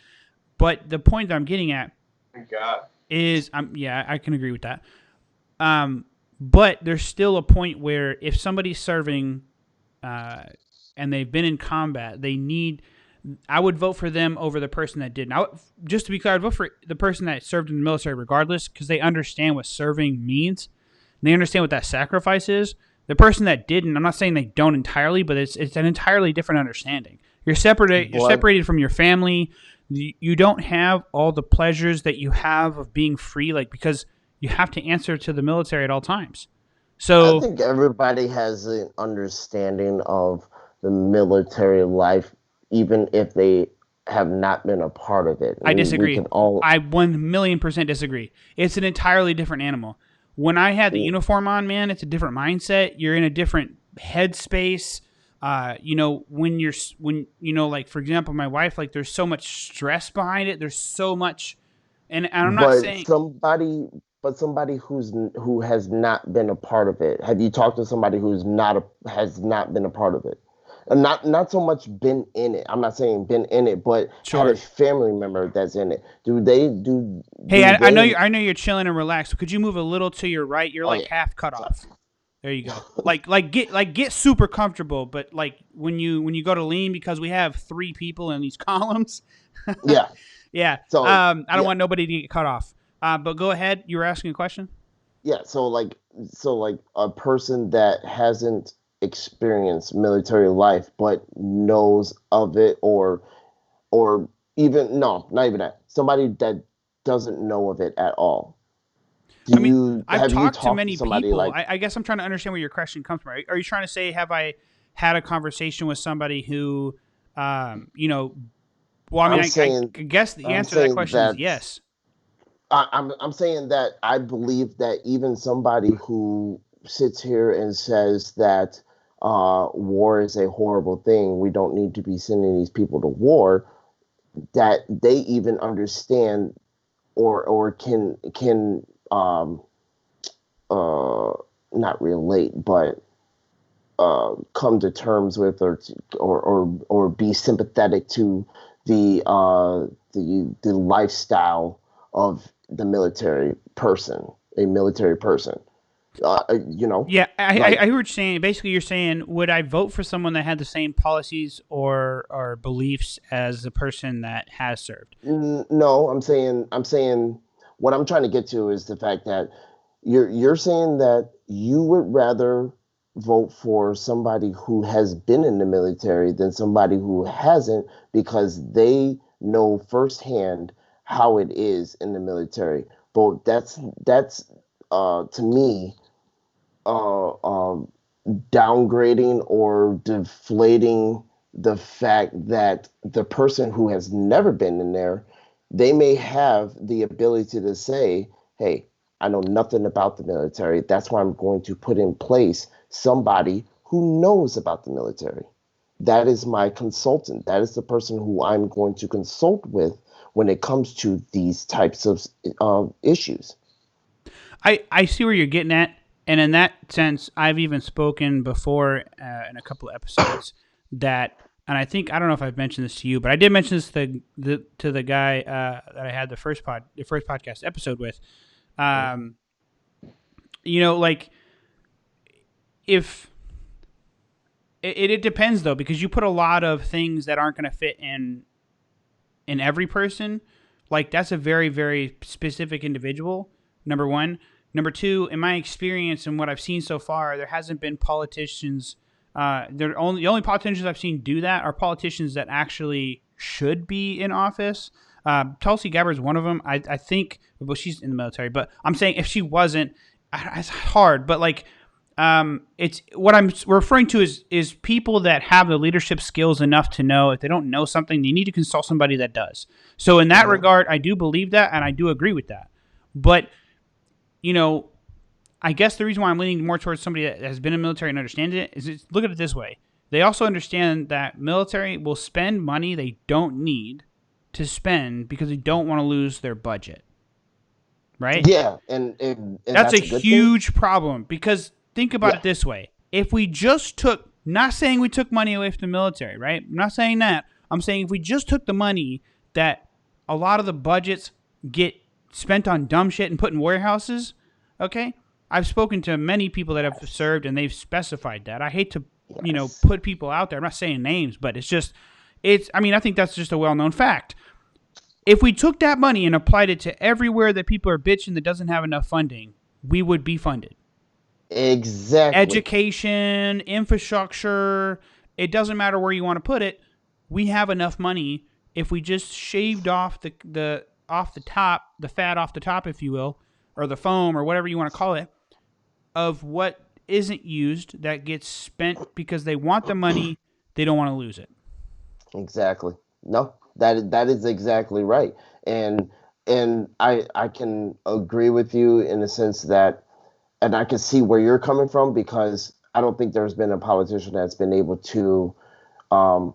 But the point that I'm getting at is, I can agree with that. But there's still a point where if somebody's serving and they've been in combat, I would vote for them over the person that didn't. Just to be clear, I'd vote for the person that served in the military regardless, because they understand what serving means. And they understand what that sacrifice is. The person that didn't, I'm not saying they don't entirely, but it's an entirely different understanding. You're separated from your family. You don't have all the pleasures that you have of being free, because you have to answer to the military at all times. So I think everybody has an understanding of the military life, even if they have not been a part of it. I disagree. I 1,000,000% disagree. It's an entirely different animal. When I had the uniform on, man, it's a different mindset. You're in a different headspace. Like, for example, my wife, there's so much stress behind it. There's so much, and I'm not saying somebody who has not been a part of it. Have you talked to somebody has not been a part of it? And not so much been in it. I'm not saying been in it, but had a family member that's in it. I know you're chilling and relaxed. Could you move a little to your right? You're half cut off. There you go. Get super comfortable, but when you go to lean, because we have 3 people in these columns. Yeah. Yeah. So I don't want nobody to get cut off. But go ahead. You were asking a question? Yeah. So a person that hasn't experienced military life but knows of it, or even not even that. Somebody that doesn't know of it at all. I've talked to many people. I guess I'm trying to understand where your question comes from. Are you trying to say, have I had a conversation with somebody who, I guess the answer to that question is yes. I'm saying that I believe that even somebody who sits here and says that war is a horrible thing. We don't need to be sending these people to war. That they even understand or can uh, not relate, but come to terms with or be sympathetic to the lifestyle of the military person. You know, Yeah, like I hear what you're saying. Basically, you're saying, would I vote for someone that had the same policies or beliefs as the person that has served? no, I'm saying what I'm trying to get to is the fact that you're saying that you would rather vote for somebody who has been in the military than somebody who hasn't because they know firsthand how it is in the military. But that's to me uh, downgrading or deflating the fact that the person who has never been in there, they may have the ability to say, hey, I know nothing about the military. That's why I'm going to put in place somebody who knows about the military. That is my consultant. That is the person who I'm going to consult with when it comes to these types of issues. I see where you're getting at, and in that sense, I've even spoken before in a couple of episodes that, and I don't know if I've mentioned this to you, but I did mention this to the guy that I had the first podcast episode with. Um, like if it depends though, because you put a lot of things that aren't going to fit in every person. Like that's a very very specific individual. Number one. Number two, in my experience and what I've seen so far, there hasn't been politicians. The only politicians I've seen do that are politicians that actually should be in office. Tulsi Gabbard is one of them. I think, well, she's in the military, but I'm saying if she wasn't, it's hard. But like, it's what I'm referring to is people that have the leadership skills enough to know if they don't know something, they need to consult somebody that does. So in that regard, I do believe that, and I do agree with that. But I guess the reason why I'm leaning more towards somebody that has been in the military and understands it is look at it this way. They also understand that military will spend money they don't need to spend because they don't want to lose their budget. Right? Yeah, and That's a that's a good thing. huge problem because think about Yeah. it this way. If we just took, not saying we took money away from the military, right? I'm not saying that. I'm saying if we just took the money that a lot of the budgets get spent on dumb shit and put in warehouses, okay? I've spoken to many people that have served and they've specified that. I hate to, Yes. put people out there. I'm not saying names, but I think that's just a well-known fact. If we took that money and applied it to everywhere that people are bitching that doesn't have enough funding, we would be funded. Exactly. Education, infrastructure, it doesn't matter where you want to put it. We have enough money if we just shaved off the off the top, the fat off the top, if you will, or the foam or whatever you want to call it, of what isn't used that gets spent because they want the money, they don't want to lose it. Exactly. No, that is exactly right. And I can agree with you in the sense that, and I can see where you're coming from because I don't think there's been a politician that's been able to um,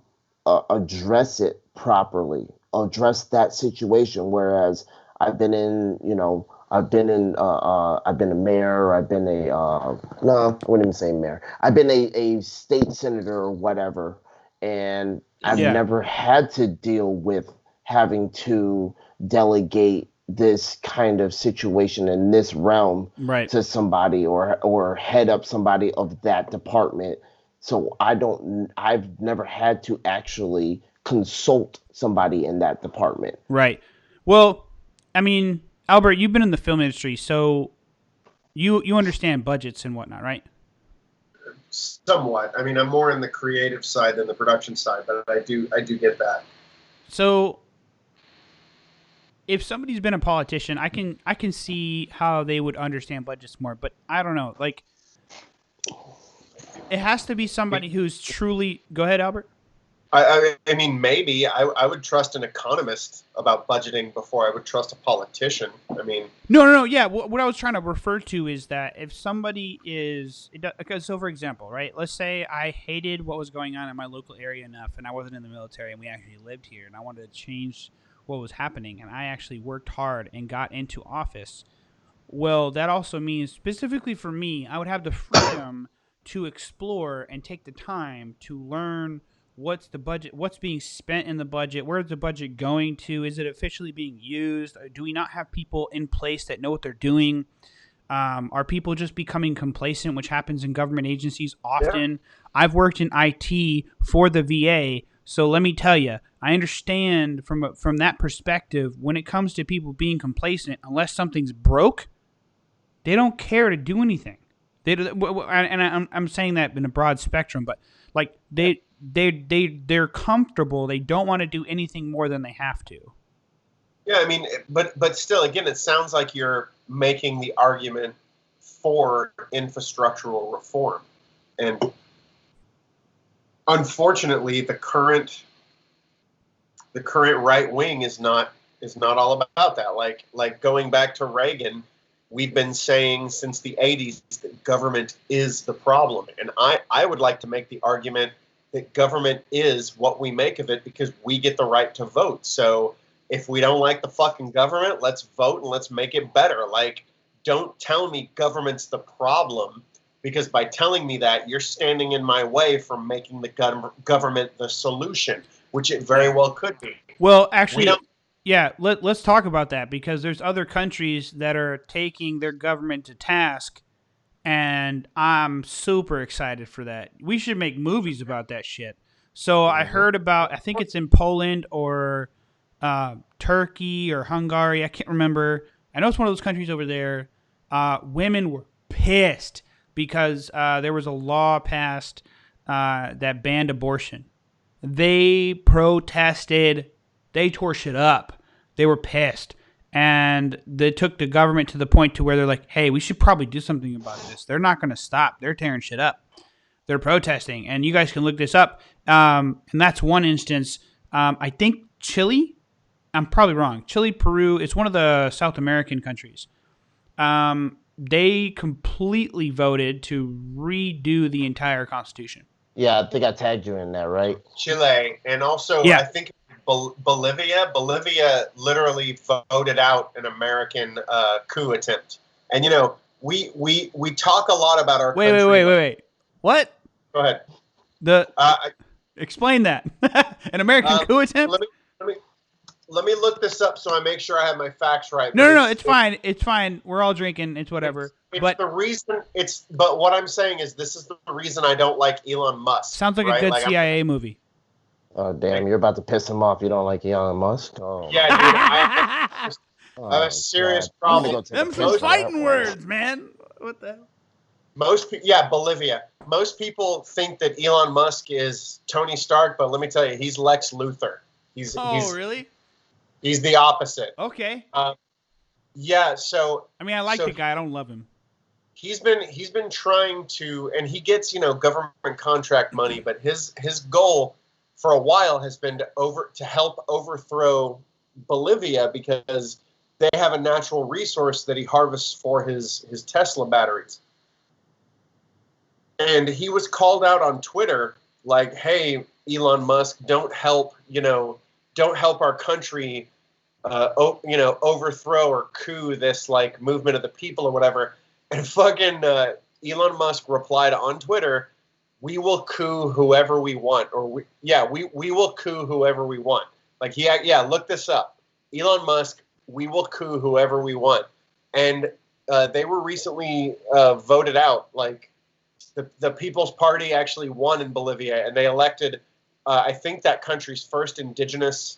address it properly, address that situation. Whereas I've been a mayor, I've been a, no, I wouldn't even say mayor. I've been a state senator or whatever, and I've Yeah. never had to deal with having to delegate this kind of situation in this realm Right. to somebody or head up somebody of that department. So I've never had to actually consult somebody in that department. Right. Well, I mean, Albert, you've been in the film industry, so you understand budgets and whatnot, right? Somewhat. I mean, I'm more in the creative side than the production side, but I do get that. So if somebody's been a politician, I can see how they would understand budgets more, but I don't know. Like it has to be somebody who's truly. Go ahead, Albert. I mean, maybe I would trust an economist about budgeting before I would trust a politician. I mean, No. Yeah, what I was trying to refer to is that if somebody is, because so for example, right? Let's say I hated what was going on in my local area enough, and I wasn't in the military, and we actually lived here, and I wanted to change what was happening, and I actually worked hard and got into office. Well, that also means specifically for me, I would have the freedom to explore and take the time to learn what's the budget, what's being spent in the budget, where's the budget going to, is it officially being used, do we not have people in place that know what they're doing? Are people just becoming complacent, which happens in government agencies yeah, often? I've worked in IT for the VA, so let me tell you, I understand from that perspective. When it comes to people being complacent, unless something's broke, they don't care to do anything. I'm saying that in a broad spectrum, but like yeah. they're comfortable. They don't want to do anything more than they have to. Yeah, I mean, but still, again, it sounds like you're making the argument for infrastructural reform, and unfortunately, the current right wing is not all about that. Like going back to Reagan, we've been saying since the 80s that government is the problem, and I would like to make the argument that government is what we make of it because we get the right to vote. So if we don't like the fucking government, let's vote and let's make it better. Like, don't tell me government's the problem, because by telling me that, you're standing in my way from making the government the solution, which it very well could be. Well, We don't. actually, yeah. Let's talk about that because there's other countries that are taking their government to task, and I'm super excited for that. We should make movies about that shit. So I Mhm. heard about, I think it's in Poland or Turkey or Hungary. I can't remember. I know it's one of those countries over there. Women were pissed because there was a law passed that banned abortion. They protested. They tore shit up. They were pissed. And they took the government to the point to where they're like, hey, we should probably do something about this. They're not going to stop. They're tearing shit up. They're protesting. And you guys can look this up. And that's one instance. I think Chile, I'm probably wrong. Chile, Peru, it's one of the South American countries. They completely voted to redo the entire constitution. Yeah, I think I tagged you in that, right? Chile, and also I Yeah. think Bolivia. Bolivia literally voted out an American coup attempt. And we talk a lot about our country. Wait. What? Go ahead. The Uh, Explain that. An American coup let attempt? me let me let me look this up so I make sure I have my facts right. No, But no, no. It's fine. It's fine. We're all drinking. It's whatever. it's But the reason it's. But what I'm saying is this is the reason I don't like Elon Musk. sounds like a right? good Like, CIA movie. Oh, damn, you're about to piss him off. You don't like Elon Musk? Oh, yeah, dude. I have oh, a serious God. I'm gonna problem. go take a Them piss some for that fighting one. words, man. What the hell? Bolivia. Most people think that Elon Musk is Tony Stark, but let me tell you, he's Lex Luthor. He's Oh, he's really? he's the opposite. Okay. Yeah, so I mean, I like so the guy. I don't love him. he's been trying to, and he gets government contract money, but his goal for a while has been to help overthrow Bolivia because they have a natural resource that he harvests for his Tesla batteries. And he was called out on Twitter like, "Hey, Elon Musk, don't help our country, overthrow or coup this like movement of the people or whatever." And fucking Elon Musk replied on Twitter, "We will coup whoever we want," or we will coup whoever we want. Like look this up. Elon Musk, we will coup whoever we want, and they were recently voted out. Like the People's Party actually won in Bolivia, and they elected, I think, that country's first indigenous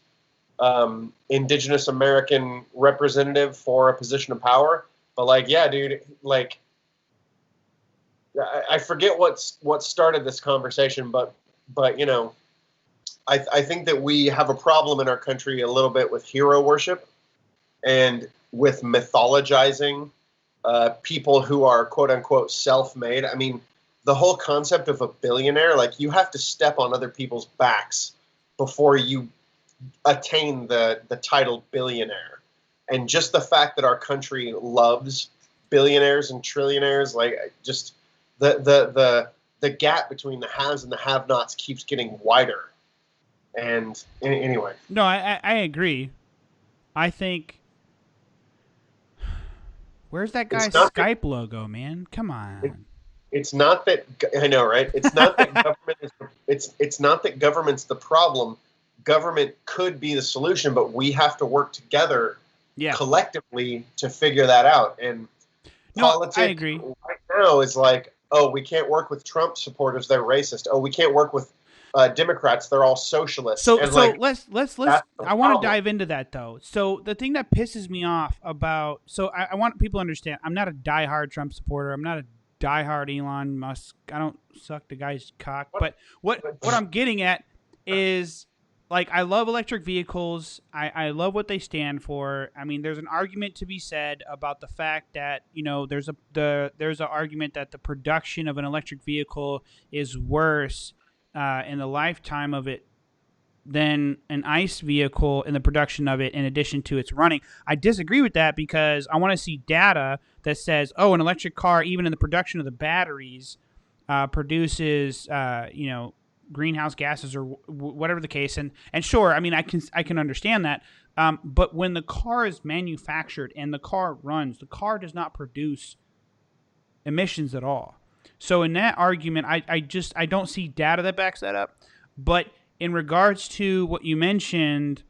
American representative for a position of power. But like, yeah, dude, like, I forget what started this conversation, but I think that we have a problem in our country a little bit with hero worship and with mythologizing people who are quote unquote self-made. I mean, the whole concept of a billionaire, like, you have to step on other people's backs before you attain the title billionaire. And just the fact that our country loves billionaires and trillionaires, like just the gap between the haves and the have-nots keeps getting wider. And anyway, No, I agree. I think. Where's that guy's Skype logo, man? Come on. It's not that I know, right? It's not that government is. It's not that government's the problem. Government could be the solution, but we have to work together, collectively, to figure that out. And politics, I agree. Right now is like, oh, we can't work with Trump supporters; they're racist. Oh, we can't work with Democrats; they're all socialists. So let's. I want to dive into that though. So the thing that pisses me off about, I want people to understand, I'm not a diehard Trump supporter. I'm not a diehard Elon Musk. I don't suck the guy's cock. But what I'm getting at is, like, I love electric vehicles. I love what they stand for. I mean, there's an argument to be said about the fact that, you know, there's an argument that the production of an electric vehicle is worse in the lifetime of it than an ICE vehicle in the production of it in addition to its running. I disagree with that because I want to see data that says, oh, an electric car, even in the production of the batteries, produces, greenhouse gases or whatever the case. And sure, I mean, I can understand that. But when the car is manufactured and the car runs, the car does not produce emissions at all. So in that argument, I don't see data that backs that up. But in regards to what you mentioned,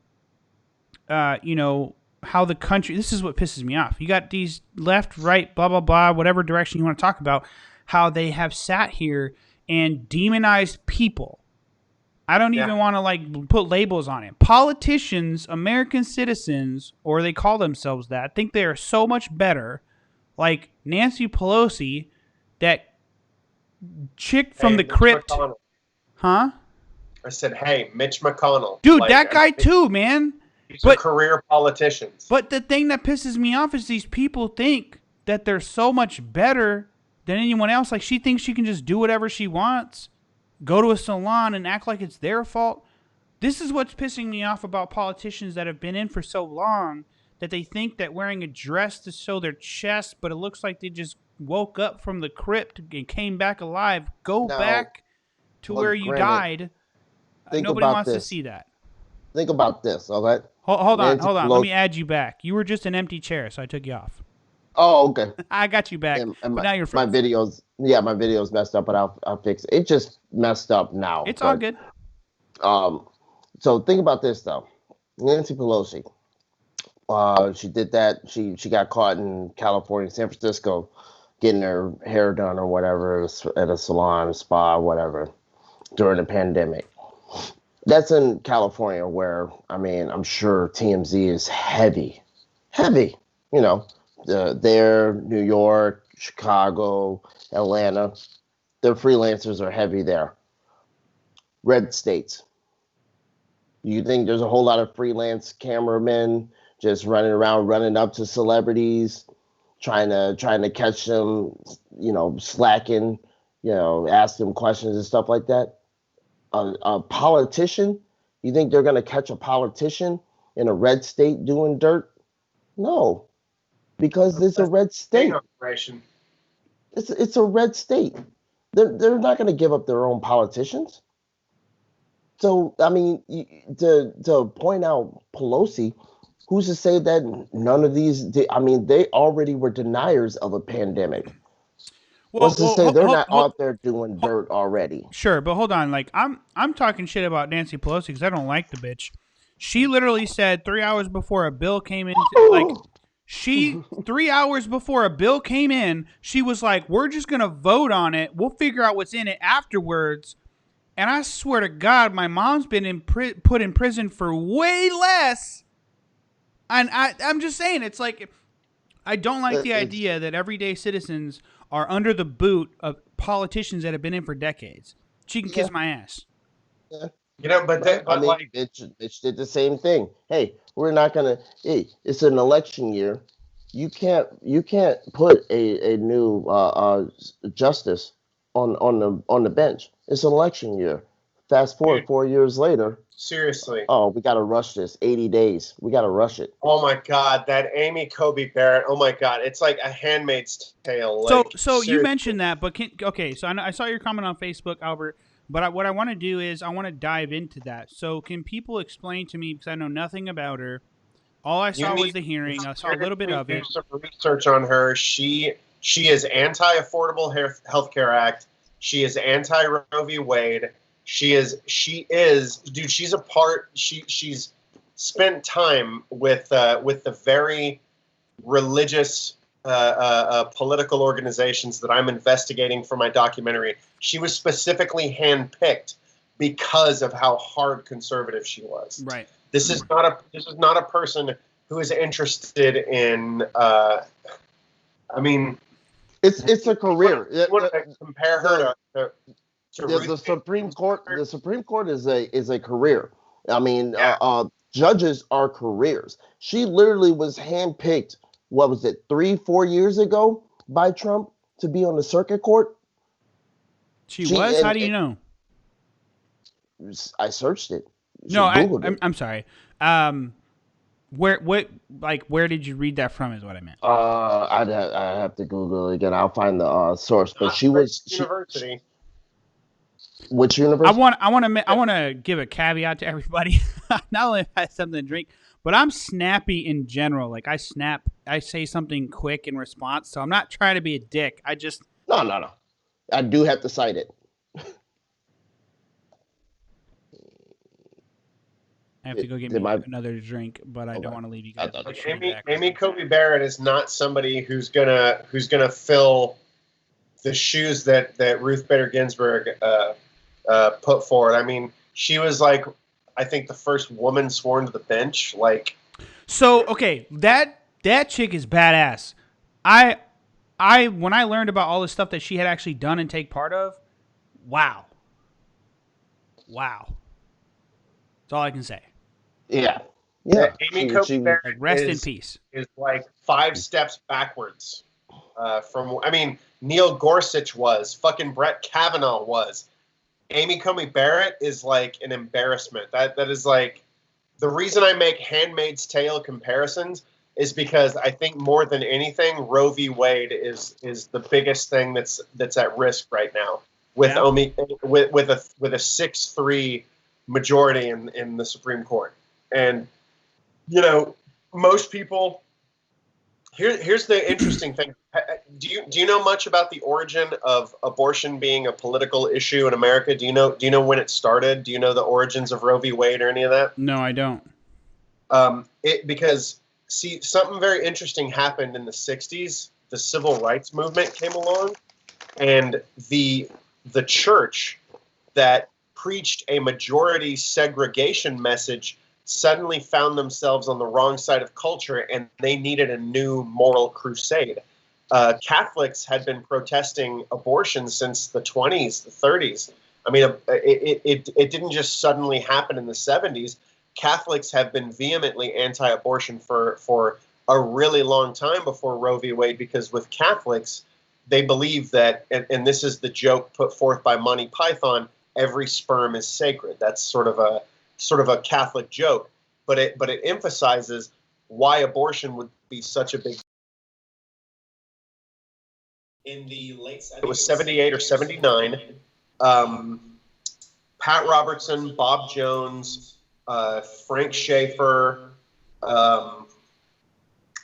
how the country, this is what pisses me off. You got these left, right, blah, blah, blah, whatever direction you want to talk about, how they have sat here and demonized people. I don't even want to put labels on it. Politicians, American citizens, or they call themselves that, think they are so much better. Like Nancy Pelosi, that chick from the crypt. McConnell. Huh? I said, hey, Mitch McConnell. Dude, that guy too, man. These are career politicians. But the thing that pisses me off is these people think that they're so much better than anyone else. Like, she thinks she can just do whatever she wants, go to a salon and act like it's their fault. This is what's pissing me off about politicians that have been in for so long, that they think that wearing a dress to show their chest, but it looks like they just woke up from the crypt and came back alive. Go back to where you died. Nobody wants to see that. Think about this, all right? Hold on. Let me add you back. You were just an empty chair, so I took you off. Oh, okay. I got you back. And but now you're my video's messed up, but I'll fix it. It just messed up now. It's all good. So think about this though. Nancy Pelosi. She did that. She got caught in California, San Francisco, getting her hair done or whatever at a salon, spa, whatever, during the pandemic. That's in California, where, I mean, I'm sure TMZ is heavy. You know, there, New York, Chicago, Atlanta, their freelancers are heavy there. Red states. You think there's a whole lot of freelance cameramen just running around, running up to celebrities, trying to catch them, slacking, ask them questions and stuff like that? A politician? You think they're going to catch a politician in a red state doing dirt? No, because it's a red state. It's a red state. They're not going to give up their own politicians. So, I mean, to point out Pelosi, who's to say that none of these, they already were deniers of a pandemic. What's to say they're not out there doing dirt already? Sure, but hold on. Like, I'm talking shit about Nancy Pelosi because I don't like the bitch. She literally said 3 hours before a bill came in, 3 hours before a bill came in, she was like, we're just going to vote on it. We'll figure out what's in it afterwards. And I swear to God, my mom's been put in prison for way less. And I'm just saying, it's like, I don't like the idea that everyday citizens are under the boot of politicians that have been in for decades. She can kiss my ass. Yeah. But Mitch did the same thing. Hey, we're not gonna. Hey, it's an election year. You can't put a new justice on the bench. It's an election year. Fast forward Dude, 4 years later. seriously. Oh, we got to rush this. 80 days. We got to rush it. Oh my God, that Amy Cobey Barrett. Oh my God, it's like a Handmaid's Tale. So, Like, so you seriously. mentioned that, but okay. So I saw your comment on Facebook, Albert. But what I want to do is I want to dive into that. So can people explain to me, because I know nothing about her. All I You saw was need the hearing. I saw a little bit of do it. some research on her. She is anti-Affordable Health Care Act. She is anti-Roe v. Wade. She is dude. She's a part. She's spent time with the very religious political organizations that I'm investigating for my documentary. She was specifically handpicked because of how hard conservative she was. Right. This is not a person who is interested in. I mean, It's a career. you want to compare her to Ruth The Supreme Court. Bader The Supreme Court is a career. I mean, Yeah. judges are careers. She literally was handpicked. What was it, 3-4 years ago by Trump to be on the circuit court? She was. How do you know? I searched it. No, Googled it. I'm sorry. Where did you read that from? Is what I meant. I'd have to Google it again. I'll find the source. But she was university. Which university? I want to give a caveat to everybody. Not only if I have something to drink, but I'm snappy in general. Like I say something quick in response. So I'm not trying to be a dick. I just No. I do have to cite it. I have to go get me another drink, but I don't want to leave you guys. Amy Cobey Barrett is not somebody who's gonna fill the shoes that Ruth Bader Ginsburg put forward. I mean, she was like, I think the first woman sworn to the bench. Like, so okay, that chick is badass. I when I learned about all the stuff that she had actually done and take part of, wow. That's all I can say. Yeah. Amy Cobey Barrett like rest in peace. Is like 5 steps backwards from. I mean, Neil Gorsuch was. Fucking Brett Kavanaugh was. Amy Coney Barrett is like an embarrassment. That is like the reason I make Handmaid's Tale comparisons is because I think more than anything, Roe v. Wade is the biggest thing that's at risk right now with with a 6-3 majority in the Supreme Court. And most people. Here's the interesting thing. Do you know much about the origin of abortion being a political issue in America? Do you know when it started? Do you know the origins of Roe v. Wade or any of that? No, I don't. Because something very interesting happened in the 60s. The civil rights movement came along, and the church that preached a majority segregation message suddenly found themselves on the wrong side of culture, and they needed a new moral crusade. Catholics had been protesting abortion since the 20s, the 30s. I mean, it didn't just suddenly happen in the 70s. Catholics have been vehemently anti-abortion for a really long time before Roe v. Wade, because with Catholics, they believe that, and this is the joke put forth by Monty Python, every sperm is sacred. That's sort of a Catholic joke, but it emphasizes why abortion would be such a big. In the late, it was 78 or 79. Pat Robertson, Bob Jones, Frank Schaeffer. I'm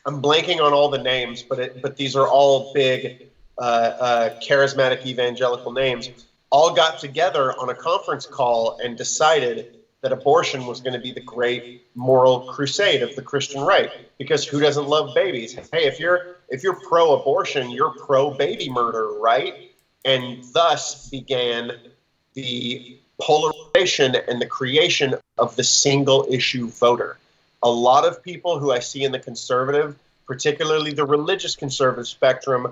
blanking on all the names, but these are all big, charismatic evangelical names. All got together on a conference call and decided that abortion was going to be the great moral crusade of the Christian right, because who doesn't love babies? Hey, if you're pro-abortion, you're pro-baby murder, right? And thus began the polarization and the creation of the single-issue voter. A lot of people who I see in the conservative, particularly the religious conservative spectrum,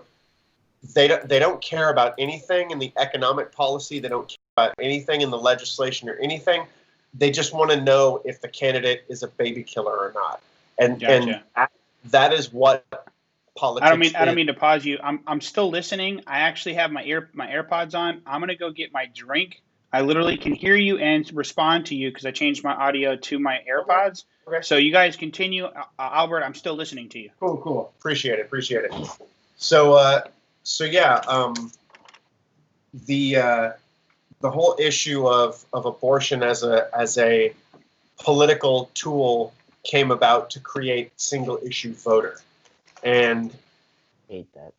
they don't care about anything in the economic policy. They don't care about anything in the legislation or anything. They just want to know if the candidate is a baby killer or not. And Gotcha. and that is what politics. I don't mean to pause you. I'm still listening. I actually have my AirPods on. I'm gonna go get my drink I literally can hear you and respond to you because I changed my audio to my Okay. AirPods. Okay. So you guys continue. Albert, I'm still listening to you. Cool. Appreciate it. So yeah, the whole issue of abortion as a political tool came about to create single issue voter, and Hate that.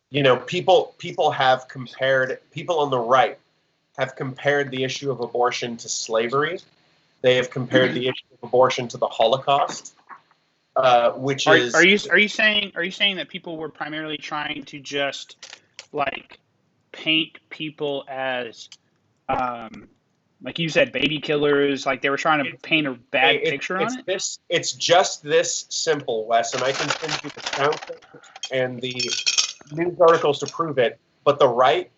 people have compared, people on the right have compared the issue of abortion to slavery. They have compared the issue of abortion to the Holocaust, which Are is are you saying that people were primarily trying to just like paint people as like you said, baby killers? Like they were trying to paint a bad picture on it. it's just this simple, Wes, and I can send you the sound clips and the news articles to prove it. But the right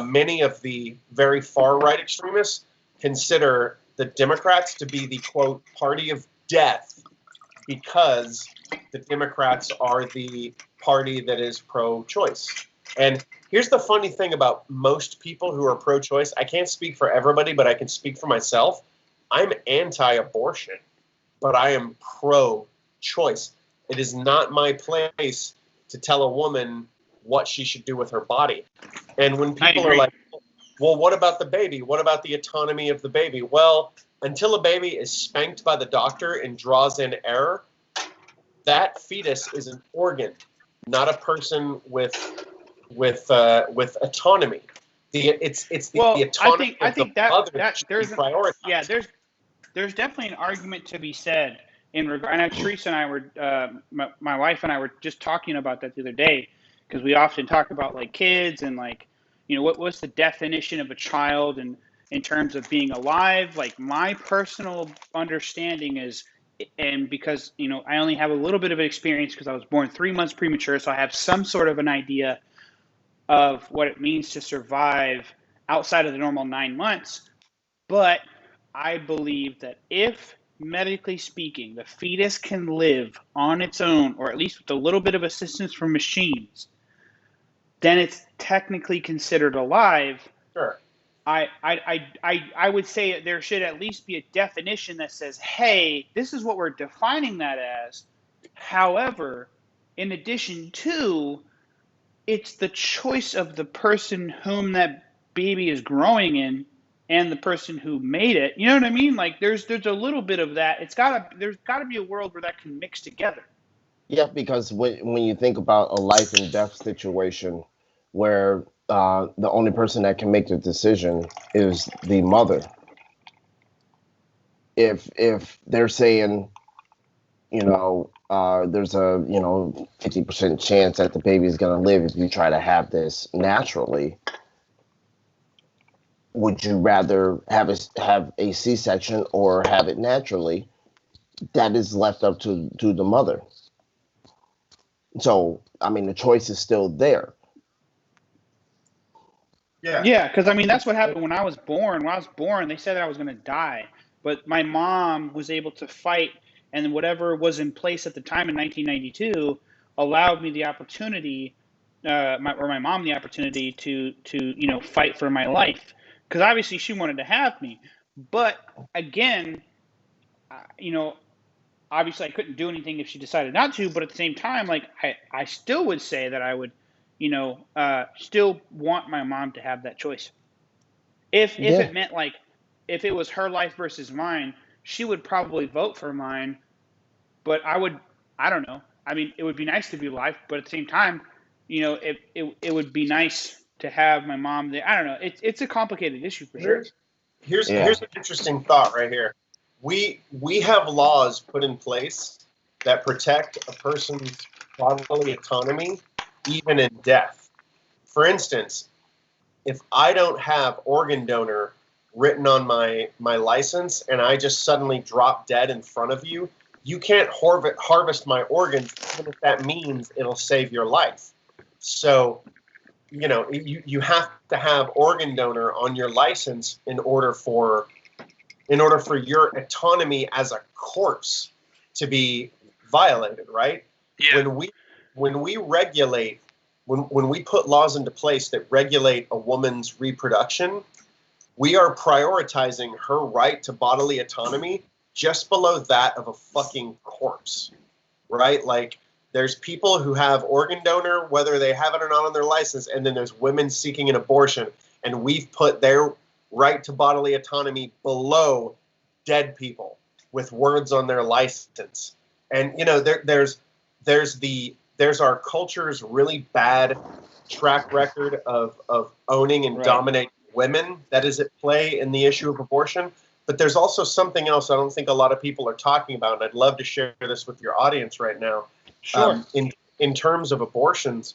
many of the very far right extremists consider the Democrats to be the quote party of death because the Democrats are the party that is pro-choice. And here's the funny thing about most people who are pro-choice. I can't speak for everybody, but I can speak for myself. I'm anti-abortion, but I am pro-choice. It is not my place to tell a woman what she should do with her body. And when people are like, well, what about the baby? What about the autonomy of the baby? Well, until a baby is spanked by the doctor and draws in error, that fetus is an organ, not a person with autonomy. It's the autonomy of the mother that should be prioritized. Yeah, there's definitely an argument to be said in regard. And Teresa and I were, my wife and I were just talking about that the other day because we often talk about like kids and like, what's the definition of a child and in terms of being alive. Like my personal understanding is, and because I only have a little bit of experience because I was born 3 months premature, so I have some sort of an idea of what it means to survive outside of the normal 9 months. But I believe that if, medically speaking, the fetus can live on its own, or at least with a little bit of assistance from machines, then it's technically considered alive. Sure. I would say there should at least be a definition that says, hey, this is what we're defining that as. However, in addition to, it's the choice of the person whom that baby is growing in and the person who made it. You know what I mean? Like there's a little bit of that. There's gotta be a world where that can mix together. Yeah, because when you think about a life and death situation where the only person that can make the decision is the mother. If they're saying, there's a 50% chance that the baby is going to live if you try to have this naturally, would you rather have a C-section or have it naturally? That is left up to the mother. So, I mean, the choice is still there. Yeah, because I mean that's what happened when I was born. When I was born, they said that I was going to die, but my mom was able to fight, and whatever was in place at the time in 1992 allowed me the opportunity, my mom the opportunity to fight for my life, because obviously she wanted to have me, but again, obviously I couldn't do anything if she decided not to, but at the same time, like I still would say that I would, still want my mom to have that choice. If Yeah, it meant like if it was her life versus mine, she would probably vote for mine, but I don't know. I mean, it would be nice to be alive, but at the same time, it would be nice to have my mom there. I don't know. It's a complicated issue for sure. Here's yeah, here's an interesting thought right here. We have laws put in place that protect a person's bodily autonomy even in death. For instance, if I don't have organ donor written on my license and I just suddenly drop dead in front of you, you can't harvest my organs even if that means it'll save your life. So you have to have organ donor on your license in order for your autonomy as a corpse to be violated, right? Yeah. When we regulate, when we put laws into place that regulate a woman's reproduction, we are prioritizing her right to bodily autonomy just below that of a fucking corpse, right? Like, there's people who have organ donor, whether they have it or not on their license, and then there's women seeking an abortion, and we've put their right to bodily autonomy below dead people with words on their license. And there's our culture's really bad track record of owning and dominating women that is at play in the issue of abortion. But there's also something else I don't think a lot of people are talking about, and I'd love to share this with your audience right now. Sure. In terms of abortions,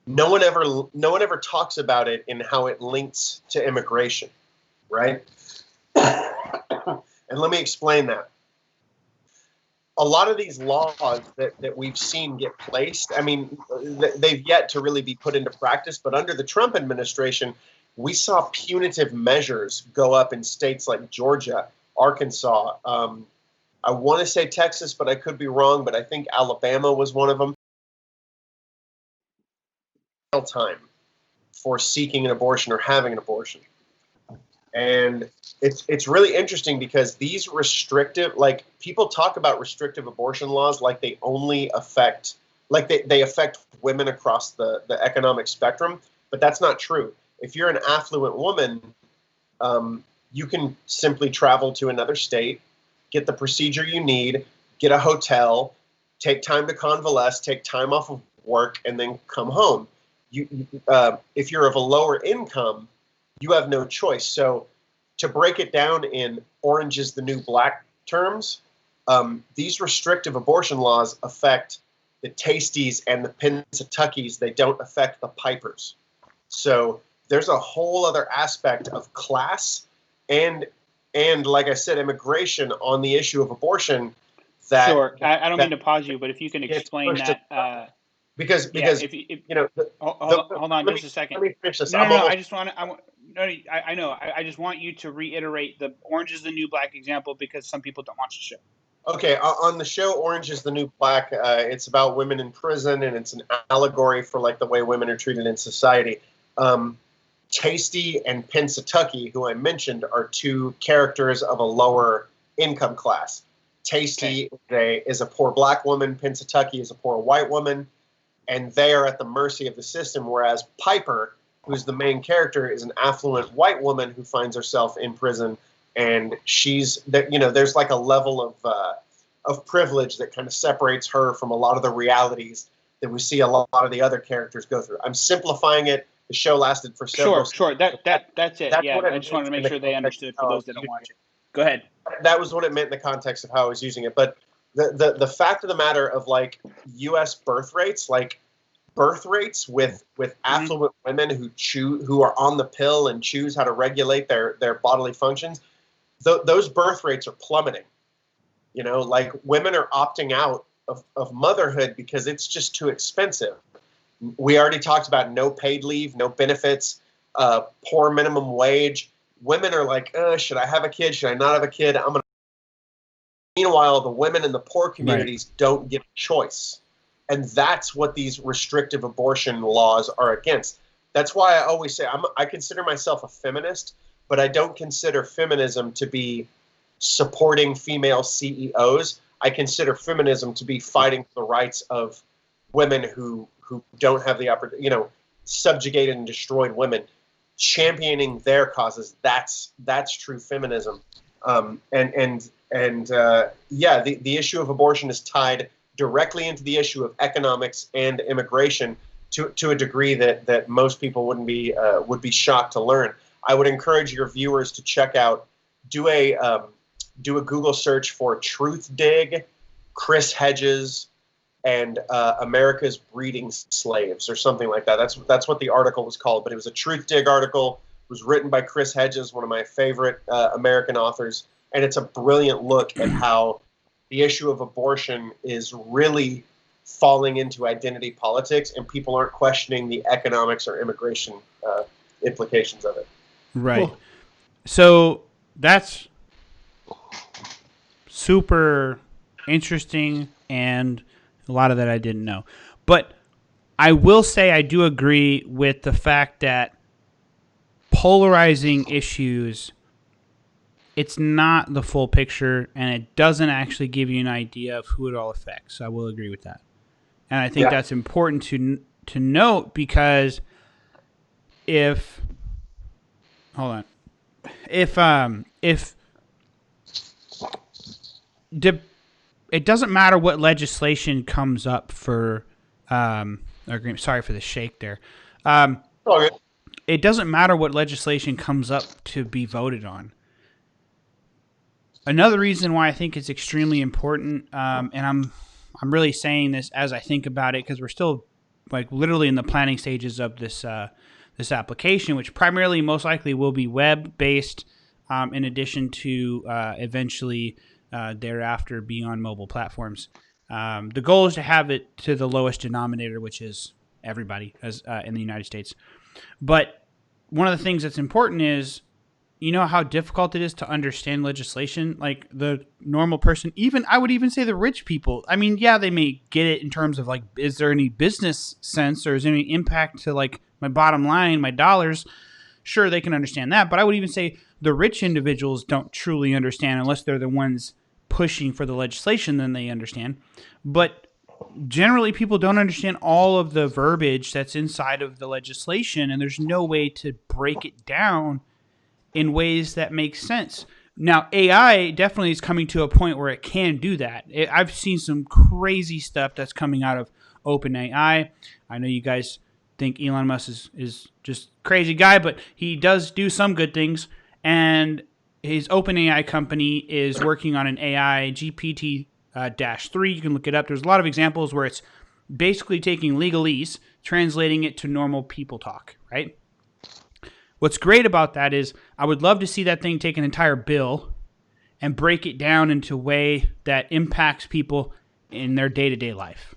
no one ever talks about it in how it links to immigration, right? And let me explain that. A lot of these laws that we've seen get placed, I mean, they've yet to really be put into practice, but under the Trump administration, we saw punitive measures go up in states like Georgia, Arkansas, I want to say Texas, but I could be wrong, but I think Alabama was one of them. Time for seeking an abortion or having an abortion. And it's really interesting because these restrictive, like, people talk about restrictive abortion laws like they only affect, like they affect women across the economic spectrum, but that's not true. If you're an affluent woman, you can simply travel to another state, get the procedure you need, get a hotel, take time to convalesce, take time off of work, and then come home. If you're of a lower income, you have no choice. So to break it down in Orange is the New Black terms, these restrictive abortion laws affect the Tasties and the Pennsatuckys. They don't affect the Pipers. So there's a whole other aspect of class and like I said, immigration on the issue of abortion. That sure. I don't mean to pause you, but if you can explain that. Because hold on just a second. Let me finish this. No, I just want to. I know. I just want you to reiterate the Orange is the New Black example because some people don't watch the show. Okay, on the show Orange is the New Black, it's about women in prison, and it's an allegory for like the way women are treated in society. Tasty and Pennsatucky, who I mentioned, are two characters of a lower income class. Tasty is a poor black woman. Pennsatucky is a poor white woman. And they are at the mercy of the system, whereas Piper, who's the main character, is an affluent white woman who finds herself in prison, and there's like a level of privilege that kind of separates her from a lot of the realities that we see a lot of the other characters go through. I'm simplifying it. The show lasted for several. Sure. That's it. That's I just wanted to make sure they understood for those that don't watch it. Go ahead. That was what it meant in the context of how I was using it. But the fact of the matter of like U.S. birth rates with affluent women who are on the pill and choose how to regulate their bodily functions, those birth rates are plummeting. Like women are opting out of motherhood because it's just too expensive. We already talked about no paid leave, no benefits, poor minimum wage. Women are like, should I have a kid? Should I not have a kid? Meanwhile, the women in the poor communities don't get a choice. And that's what these restrictive abortion laws are against. That's why I always say I consider myself a feminist, but I don't consider feminism to be supporting female CEOs. I consider feminism to be fighting for the rights of women who don't have the opportunity, subjugated and destroyed women, championing their causes. That's true feminism. The issue of abortion is tied directly into the issue of economics and immigration to a degree that most people would be shocked to learn. I would encourage your viewers to check out, do a Google search for Truth Dig, Chris Hedges, and America's Breeding Slaves or something like that. That's what the article was called, but it was a Truth Dig article. It was written by Chris Hedges, one of my favorite American authors, and it's a brilliant look at how the issue of abortion is really falling into identity politics, and people aren't questioning the economics or immigration implications of it. Right. Cool. So that's super interesting, and a lot of that I didn't know. But I will say I do agree with the fact that polarizing issues, it's not the full picture, and it doesn't actually give you an idea of who it all affects. I will agree with that. And I think that's important to note, because if it doesn't matter what legislation comes up for agreement. Sorry for the shake there. It doesn't matter what legislation comes up to be voted on. Another reason why I think it's extremely important, and I'm really saying this as I think about it, because we're still like literally in the planning stages of this application, which primarily most likely will be web based, in addition to eventually thereafter be on mobile platforms. The goal is to have it to the lowest denominator, which is everybody as in the United States. But one of the things that's important is, you know how difficult it is to understand legislation? Like the normal person, I would even say the rich people. I mean, yeah, they may get it in terms of like, is there any business sense, or is there any impact to like my bottom line, my dollars? Sure, they can understand that. But I would even say the rich individuals don't truly understand, unless they're the ones pushing for the legislation, then they understand. But generally, people don't understand all of the verbiage that's inside of the legislation, and there's no way to break it down in ways that make sense. Now, AI definitely is coming to a point where it can do that. I've seen some crazy stuff that's coming out of OpenAI. I know you guys think Elon Musk is just a crazy guy, but he does do some good things. And his OpenAI company is working on an AI GPT -3. You can look it up. There's a lot of examples where it's basically taking legalese, translating it to normal people talk, right? What's great about that is I would love to see that thing take an entire bill and break it down into a way that impacts people in their day-to-day life.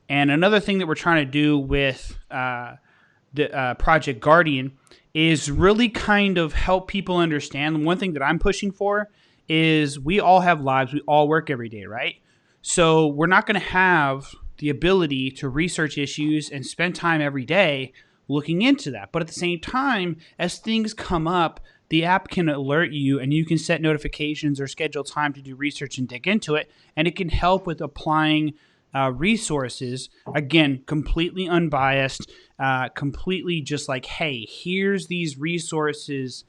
And another thing that we're trying to do with the Project Guardian is really kind of help people understand. One thing that I'm pushing for is we all have lives. We all work every day, right? So we're not going to have the ability to research issues and spend time every day looking into that. But at the same time, as things come up, the app can alert you, and you can set notifications or schedule time to do research and dig into it. And it can help with applying resources, again, completely unbiased, completely just like, hey, here's these resources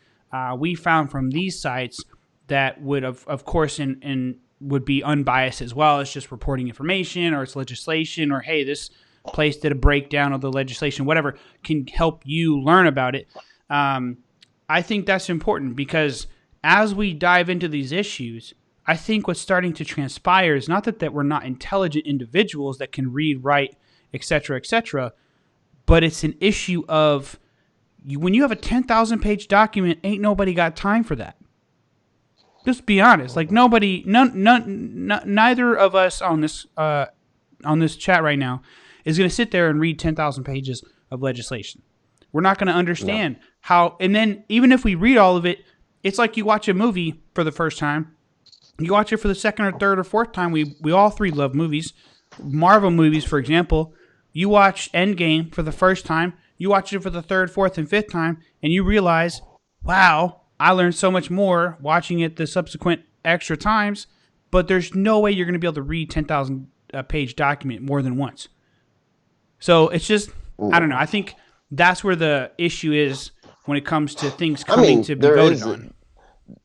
we found from these sites that would, of course, and would be unbiased as well as just reporting information or it's legislation, or, hey, this place did a breakdown of the legislation, whatever, can help you learn about it. I think that's important, because as we dive into these issues, I think what's starting to transpire is not that we're not intelligent individuals that can read, write, etc., but it's an issue of when you have a 10,000-page document, ain't nobody got time for that. Just be honest. Like neither of us on this chat right now is going to sit there and read 10,000 pages of legislation. We're not going to understand how, and then even if we read all of it, it's like you watch a movie for the first time. You watch it for the second or third or fourth time. We all three love movies. Marvel movies, for example. You watch Endgame for the first time. You watch it for the third, fourth, and fifth time, and you realize, wow, I learned so much more watching it the subsequent extra times, but there's no way you're going to be able to read 10,000 page document more than once. So it's just, I don't know. I think that's where the issue is when it comes to things coming to be voted on.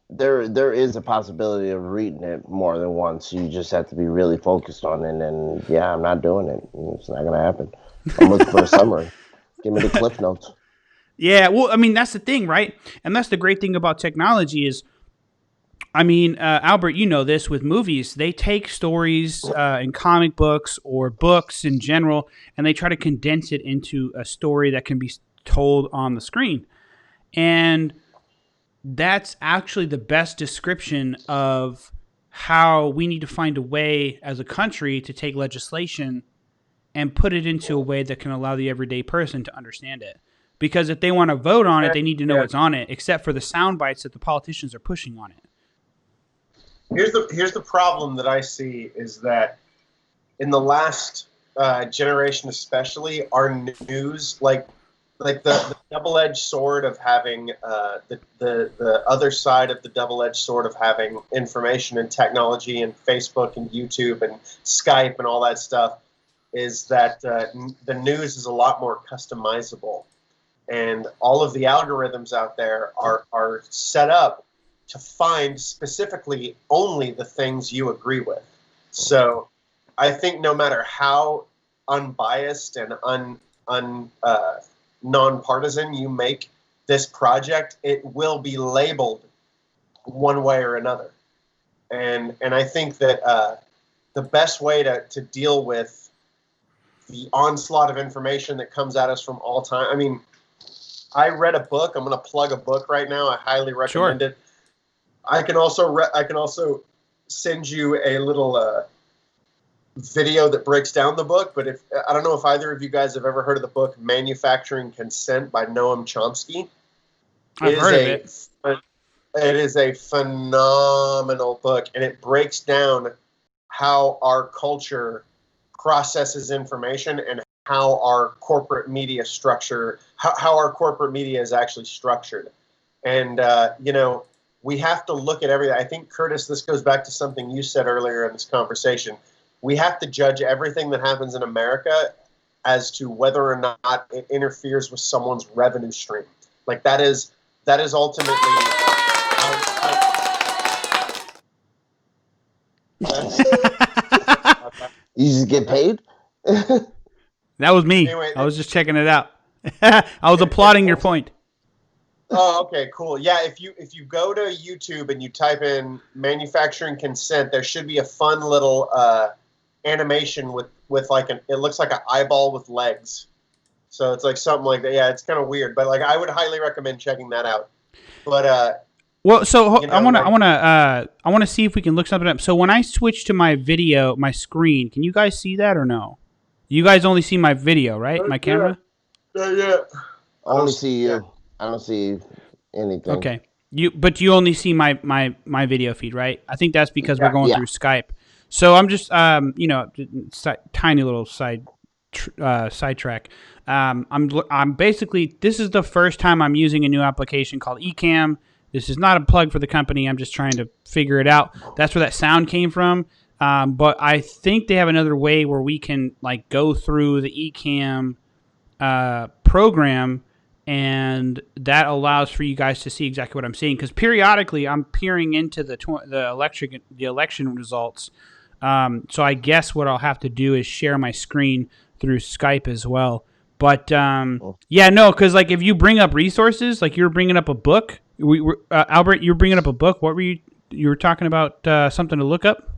There is a possibility of reading it more than once. You just have to be really focused on it. And yeah, I'm not doing it. It's not going to happen. I'm looking for a summary. Give me the Cliff Notes. Yeah, well, I mean, that's the thing, right? And that's the great thing about technology is, I mean, Albert, you know this with movies. They take stories in comic books or books in general, and they try to condense it into a story that can be told on the screen. And that's actually the best description of how we need to find a way as a country to take legislation and put it into a way that can allow the everyday person to understand it. Because if they want to vote on it, they need to know what's on it, except for the sound bites that the politicians are pushing on it. Here's the problem that I see is that in the last generation especially, our news, like the double-edged sword of having the other side of the double-edged sword of having information and technology and Facebook and YouTube and Skype and all that stuff is that the news is a lot more customizable, and all of the algorithms out there are set up to find specifically only the things you agree with. So I think no matter how unbiased and nonpartisan you make this project, it will be labeled one way or another. And I think that the best way to deal with the onslaught of information that comes at us from all time. I mean, I read a book. I'm going to plug a book right now. I highly recommend it. I can also send you a little video that breaks down the book. But I don't know if either of you guys have ever heard of the book Manufacturing Consent by Noam Chomsky. I've heard of it. It is a phenomenal book, and it breaks down how our culture processes information and how our corporate media structure, how our corporate media is actually structured. And, we have to look at everything. I think, Curtis, this goes back to something you said earlier in this conversation. We have to judge everything that happens in America as to whether or not it interferes with someone's revenue stream. Like that is ultimately. You just get paid? That was me. Anyway, I was just checking it out. I was applauding your point. Oh, okay, cool. Yeah, if you go to YouTube and you type in manufacturing consent, there should be a fun little animation with like it looks like an eyeball with legs. So it's like something like that. Yeah, it's kind of weird, but like I would highly recommend checking that out. But well, so I want to see if we can look something up. So when I switch to my video, my screen, can you guys see that or no? You guys only see my video, right? My camera? Yeah. I only see you. Yeah. I don't see anything. Okay. But you only see my video feed, right? I think that's because we're going through Skype. So I'm just tiny little sidetrack. I'm basically, this is the first time I'm using a new application called Ecamm. This is not a plug for the company. I'm just trying to figure it out. That's where that sound came from. But I think they have another way where we can like go through the Ecamm program, and that allows for you guys to see exactly what I'm seeing. Because periodically I'm peering into the election results. So I guess what I'll have to do is share my screen through Skype as well. But because like if you bring up resources, like you're bringing up a book, Albert, you're bringing up a book. What were you were talking about? Something to look up?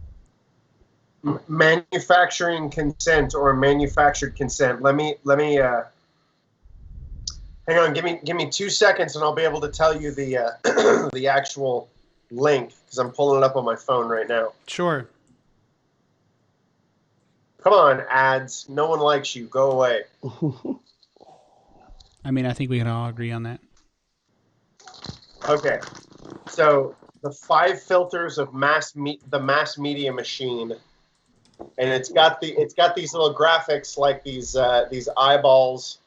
Manufacturing consent or manufactured consent. Let me hang on. Give me 2 seconds, and I'll be able to tell you the the actual link because I'm pulling it up on my phone right now. Sure. Come on, ads. No one likes you. Go away. I mean, I think we can all agree on that. Okay. So the 5 filters of the mass media machine, and it's got these little graphics like these eyeballs,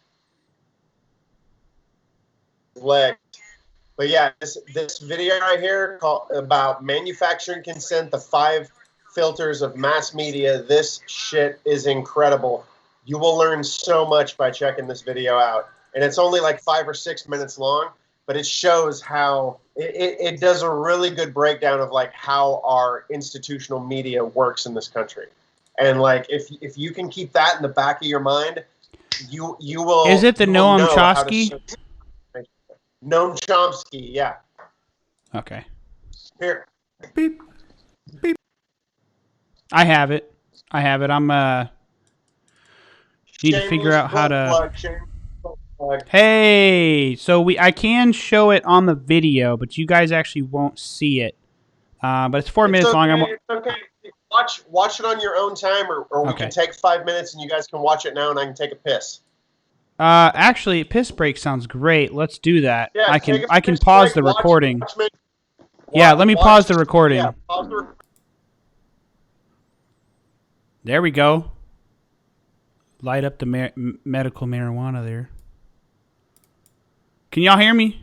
legs. But yeah, this video right here about manufacturing consent, the 5 filters of mass media. This shit is incredible. You will learn so much by checking this video out. And it's only like 5 or 6 minutes long, but it shows how it does a really good breakdown of like how our institutional media works in this country. And like if you can keep that in the back of your mind, you will. Is it the Noam Chomsky? Noam Chomsky, yeah. Okay. Here. Beep. Beep. I have it. I'm need to figure out how to. Hey, so I can show it on the video, but you guys actually won't see it. But it's 4 minutes long. It's okay. Watch it on your own time, or we can take 5 minutes and you guys can watch it now, and I can take a piss. Actually, piss break sounds great. Let's do that. Yeah, I can pause the recording. Yeah, let me pause the recording. Yeah, pause the recording. There we go. Light up the medical marijuana there. Can y'all hear me?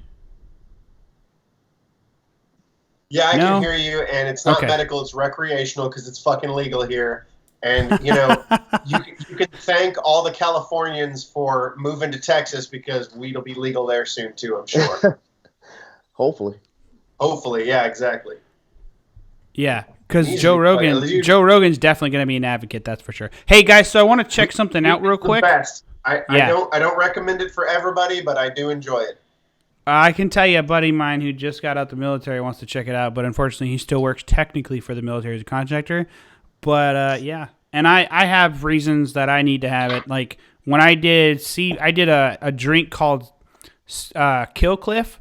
Yeah, I No? can hear you, and it's not Okay. medical; it's recreational because it's fucking legal here. And you know, you can thank all the Californians for moving to Texas because weed will be legal there soon too. I'm sure. Hopefully. Hopefully, yeah, exactly. Yeah, because Needs to Joe be Rogan, dude, Joe Rogan's definitely going to be an advocate. That's for sure. Hey guys, so I want to check something out real it's the quick. best. I Yeah. don't recommend it for everybody, but I do enjoy it. I can tell you a buddy of mine who just got out the military wants to check it out, but unfortunately he still works technically for the military as a contractor. But yeah, and I have reasons that I need to have it. Like when I did a drink called Kill Cliff,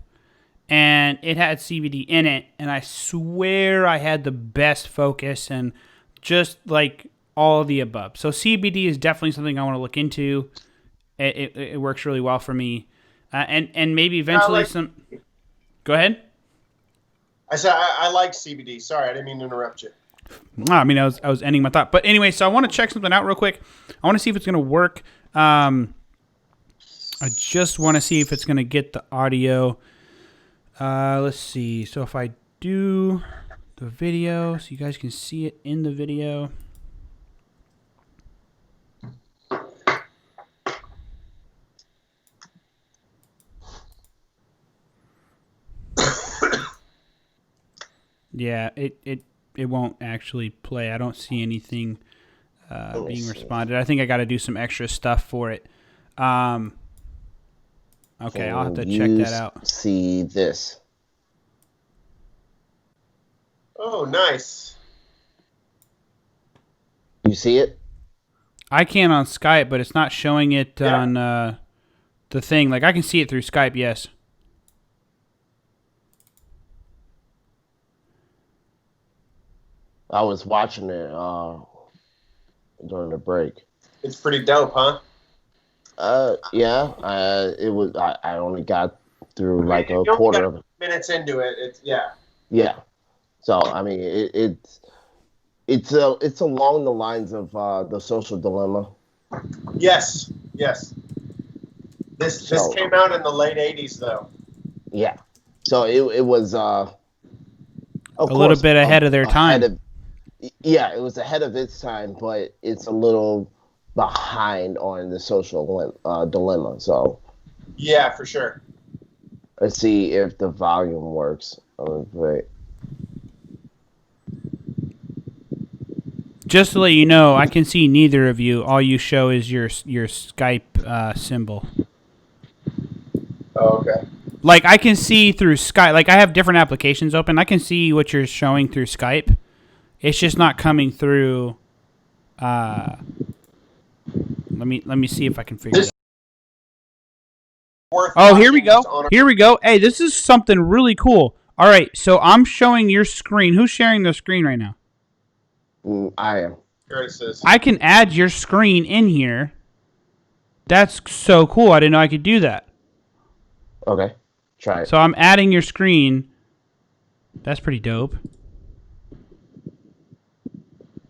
and it had CBD in it, and I swear I had the best focus and just like all of the above. So CBD is definitely something I want to look into. It works really well for me, and maybe eventually some. Go ahead. I said I like CBD. Sorry, I didn't mean to interrupt you. I mean, I was ending my thought, but anyway, so I want to check something out real quick. I want to see if it's going to work. I just want to see if it's going to get the audio. Let's see. So if I do the video, so you guys can see it in the video. Yeah, it won't actually play. I don't see anything being responded. I think I got to do some extra stuff for it. Okay, I'll have to check that out. See this. Oh, nice. You see it? I can on Skype, but it's not showing it on the thing. Like I can see it through Skype, yes. I was watching it during the break. It's pretty dope, huh? Yeah. It was. I only got through like a You only quarter got of it. minutes into it. It's yeah. Yeah. So I mean, it's along the lines of the social dilemma. Yes. This So, came out in the late '80s, though. Yeah. So it was A little bit ahead of their time. Yeah, it was ahead of its time, but it's a little behind on the social dilemma. So Yeah, for sure. let's see if the volume works. Wait. Just to let you know, I can see neither of you. All you show is your Skype symbol. Oh, okay. Like I can see through Skype. Like I have different applications open. I can see what you're showing through Skype. It's just not coming through. Let me see if I can figure it out. Oh, here we go. Here we go. Hey, this is something really cool. All right, so I'm showing your screen. Who's sharing the screen right now? I am. Curtis is. I can add your screen in here. That's so cool. I didn't know I could do that. Okay. Try it. So I'm adding your screen. That's pretty dope.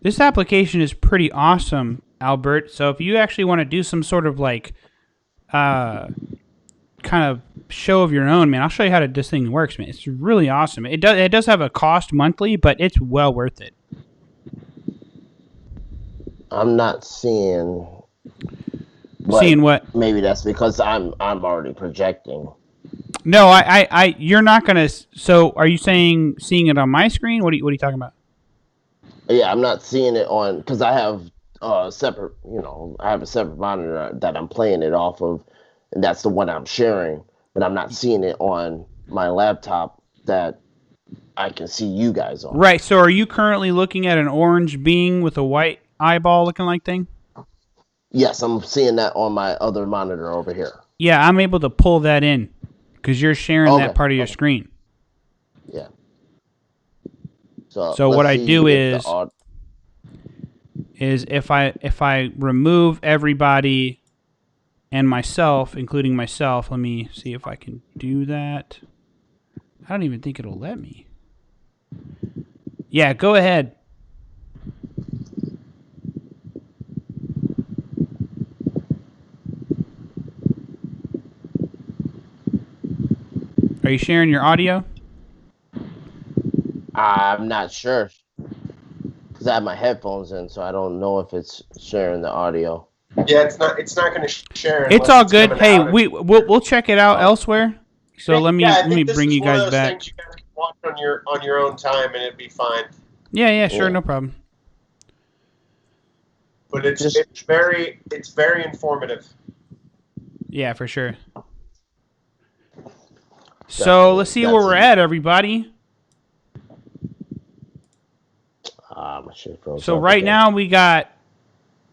This application is pretty awesome, Albert. So if you actually want to do some sort of like kind of show of your own, man, I'll show you how this thing works, man. It's really awesome. It does have a cost monthly, but it's well worth it. I'm not seeing. Seeing what? Maybe that's because I'm already projecting. No, I you're not gonna. So are you seeing it on my screen? What are you talking about? Yeah, I'm not seeing it on because I have separate. I have a separate monitor that I'm playing it off of, and that's the one I'm sharing. But I'm not seeing it on my laptop that I can see you guys on. Right. So are you currently looking at an orange being with a white eyeball looking like thing? Yes, I'm seeing that on my other monitor over here. Yeah, I'm able to pull that in because you're sharing that part of your screen. Yeah. So what I do is if I remove everybody and myself, including myself, let me see if I can do that. I don't even think it'll let me. Yeah, go ahead. Are you sharing your audio? I'm not sure because I have my headphones in, so I don't know if it's sharing the audio. Yeah, it's not. It's not going to share It's unless all it's good. coming Hey, out. we'll check it out Oh, elsewhere. So let Yeah, me I let me think this bring is you one of guys those back. things you guys can watch on your own time, and it'd be fine. Yeah, sure, yeah. no problem. But it's Just it's very informative. Yeah, for sure. So definitely. let's see where That's we're a. at, everybody. My shit froze So up right again. now we got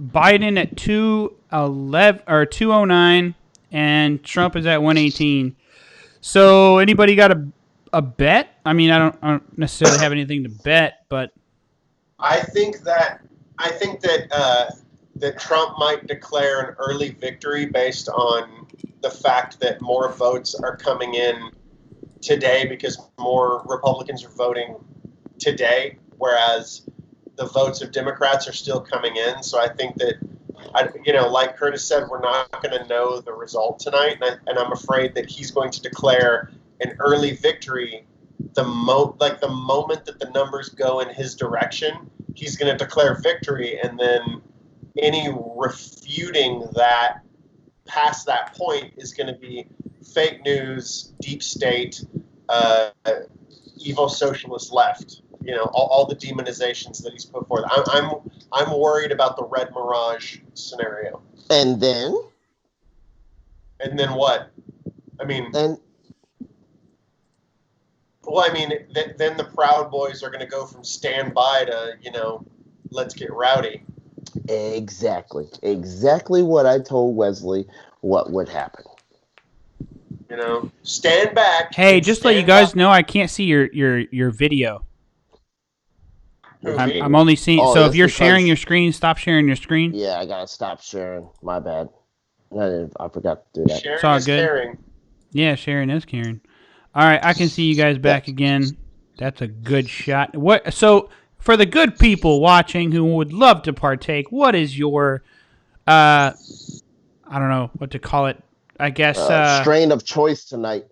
Biden at 211 or 209, and Trump is at 118. So anybody got a bet? I mean, I don't necessarily have anything to bet, but I think that that Trump might declare an early victory based on the fact that more votes are coming in today because more Republicans are voting today, whereas the votes of Democrats are still coming in. So I think that, like Curtis said, we're not going to know the result tonight, and I'm afraid that he's going to declare an early victory the moment that the numbers go in his direction. He's going to declare victory, and then any refuting that past that point is going to be fake news, deep state, uh, evil socialist left. All the demonizations that he's put forth. I'm worried about the red mirage scenario. And then. And then what? I mean, And then the Proud Boys are going to go from stand by to let's get rowdy. exactly what I told Wesley what would happen. Stand back. hey, just to let you stand guys by. know, I can't see your video. Who, I'm me? I'm only seeing. Oh, So if that's you're sharing because your screen, stop sharing your screen. yeah, I gotta stop sharing. My bad. I forgot to do that. It's Sharing all is good. caring. Yeah, sharing is caring. All right, I can see you guys Yeah. back again. That's a good shot. What? So for the good people watching who would love to partake, what is your I don't know what to call it. I guess Strain of choice tonight.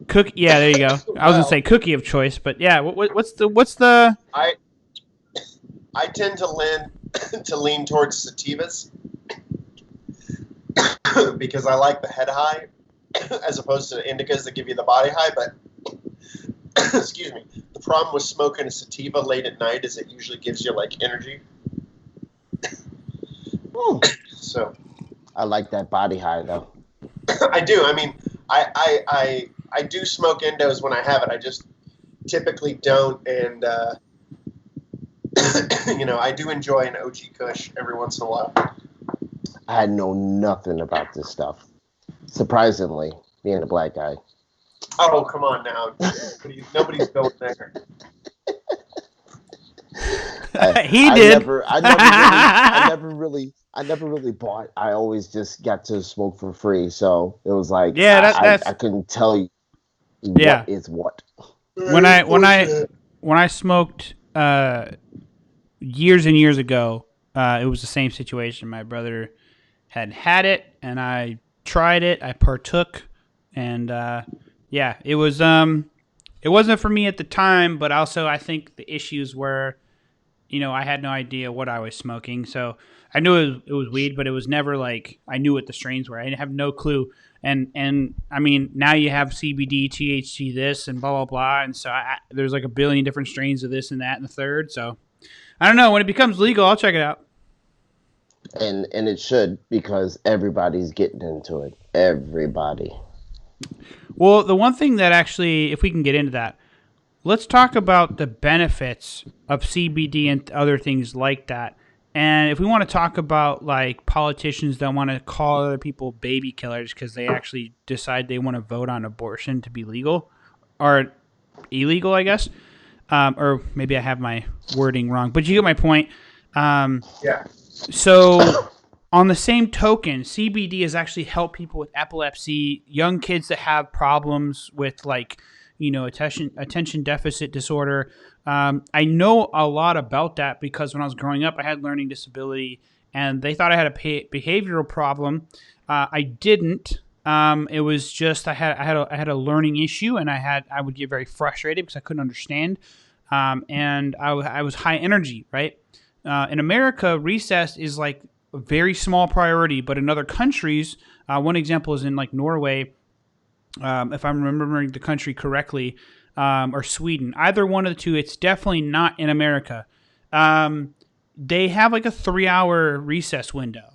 cookie. Yeah, there you go. I was gonna say Well, cookie of choice, but yeah, what's the? I I tend to lean towards sativas because I like the head high as opposed to indicas that give you the body high. But excuse me, the problem with smoking a sativa late at night is it usually gives you like energy. So I like that body high though. I do. I mean, I do smoke Indos when I have it. I just typically don't, and I do enjoy an OG Kush every once in a while. I know nothing about this stuff. Surprisingly, being a black guy. Oh, come on now. Nobody's going there. He I did. never really bought. I always just got to smoke for free. So it was like Yeah, that's I couldn't tell you yeah. what is what. When I smoked years and years ago, it was the same situation. My brother had it, and I tried it. I partook, and yeah, it was it wasn't for me at the time, but also I think the issues were, I had no idea what I was smoking, so I knew it was weed, but it was never like I knew what the strains were. I have no clue. And I mean, now you have CBD, THC, this, and blah blah blah, and so there's like a billion different strains of this and that and the third. So I don't know. When it becomes legal, I'll check it out. And it should because everybody's getting into it. Everybody. Well, the one thing that actually, if we can get into that, let's talk about the benefits of CBD and other things like that. And if we want to talk about like politicians that want to call other people baby killers because they actually decide they want to vote on abortion to be legal or illegal, I guess. Or maybe I have my wording wrong, but you get my point. Yeah. So, on the same token, CBD has actually helped people with epilepsy, young kids that have problems with like, attention deficit disorder. I know a lot about that because when I was growing up, I had learning disability, and they thought I had a behavioral problem. I didn't. It was just I had a learning issue, and I would get very frustrated because I couldn't understand, and I was high energy, right? In America, recess is like a very small priority, but in other countries, one example is in like Norway, if I'm remembering the country correctly, or Sweden. Either one of the two. It's definitely not in America. They have like a 3 hour recess window,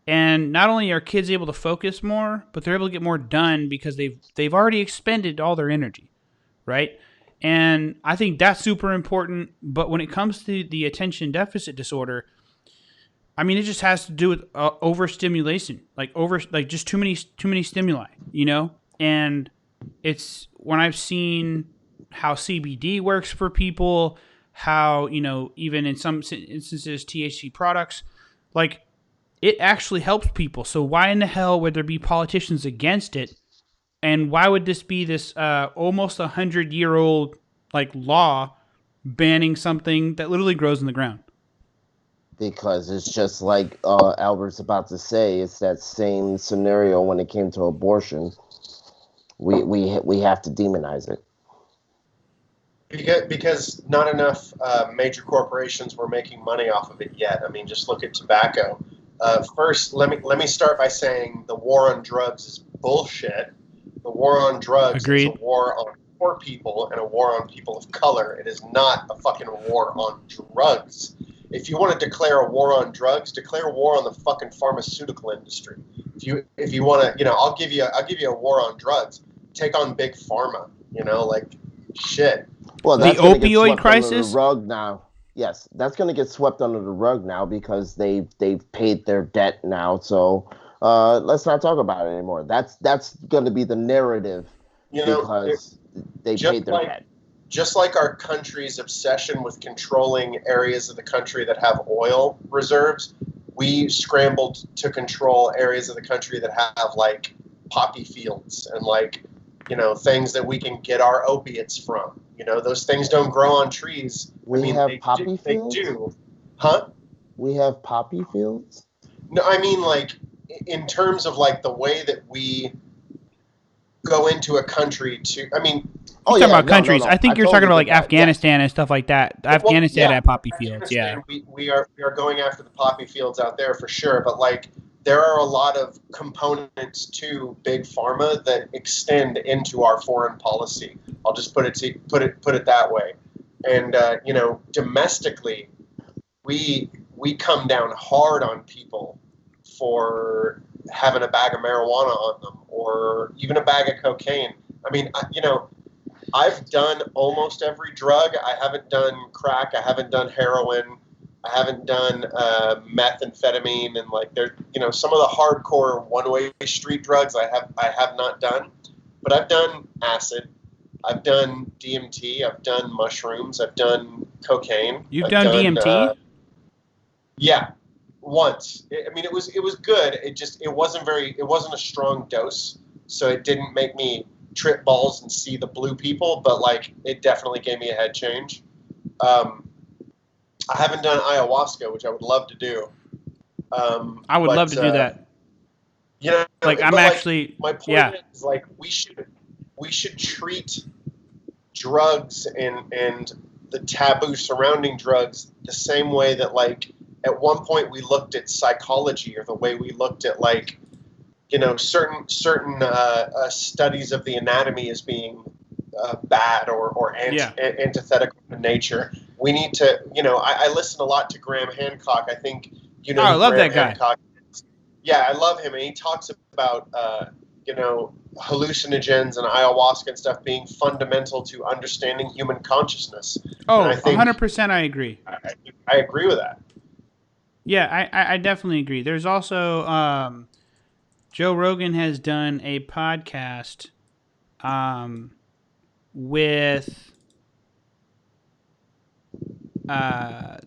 and not only are kids able to focus more, but they're able to get more done because they've already expended all their energy, right? And I think that's super important. But when it comes to the attention deficit disorder, I mean, it just has to do with overstimulation, like just too many stimuli, you know. And it's when I've seen how CBD works for people, how even in some instances THC products, like it actually helps people. So why in the hell would there be politicians against it? And why would this be this almost 100-year-old like law banning something that literally grows in the ground? Because it's just like Albert's about to say. It's that same scenario when it came to abortion. We have to demonize it. Because not enough major corporations were making money off of it yet. I mean, just look at tobacco. First, let me start by saying the war on drugs is bullshit. The war on drugs Agreed. is a war on poor people and a war on people of color. It is not a fucking war on drugs. If you want to declare a war on drugs, declare war on the fucking pharmaceutical industry. If you want to, I'll give you a war on drugs. Take on big pharma. Like shit. Well, the that's gonna get opioid swept crisis under the rug now. Yes, that's going to get swept under the rug now because they've paid their debt now. So let's not talk about it anymore. That's going to be the narrative because they paid their debt. Just like our country's obsession with controlling areas of the country that have oil reserves, we scrambled to control areas of the country that have like poppy fields and like things that we can get our opiates from. Those things don't grow on trees. We have poppy fields? They do. Huh? We have poppy fields? No, I mean, like, in terms of, like, the way that we go into a country to, I mean... You're talking about countries. No. I think you're talking about, like, Afghanistan and stuff like that. Afghanistan had poppy fields, yeah. We are going after the poppy fields out there for sure, but, like, there are a lot of components to big pharma that extend into our foreign policy. I'll just put it that way. And domestically, we come down hard on people for having a bag of marijuana on them or even a bag of cocaine. I mean, I've done almost every drug. I haven't done crack. I haven't done heroin. I haven't done methamphetamine and like some of the hardcore one-way street drugs I have not done, but I've done acid, I've done DMT, I've done mushrooms, I've done cocaine. You've done DMT? Yeah, once. I mean, it was good. It wasn't a strong dose, so it didn't make me trip balls and see the blue people, but like it definitely gave me a head change. I haven't done ayahuasca, which I would love to do. I would love to do that. My point is like we should treat drugs and the taboo surrounding drugs the same way that like at one point we looked at psychology or the way we looked at like certain studies of the anatomy as being bad or antithetical to nature. We need to, I listen a lot to Graham Hancock. I think, I love Graham that guy. Hancock is. Yeah, I love him. And he talks about, hallucinogens and ayahuasca and stuff being fundamental to understanding human consciousness. Oh, 100% I agree. I agree with that. Yeah, I definitely agree. There's also, Joe Rogan has done a podcast with...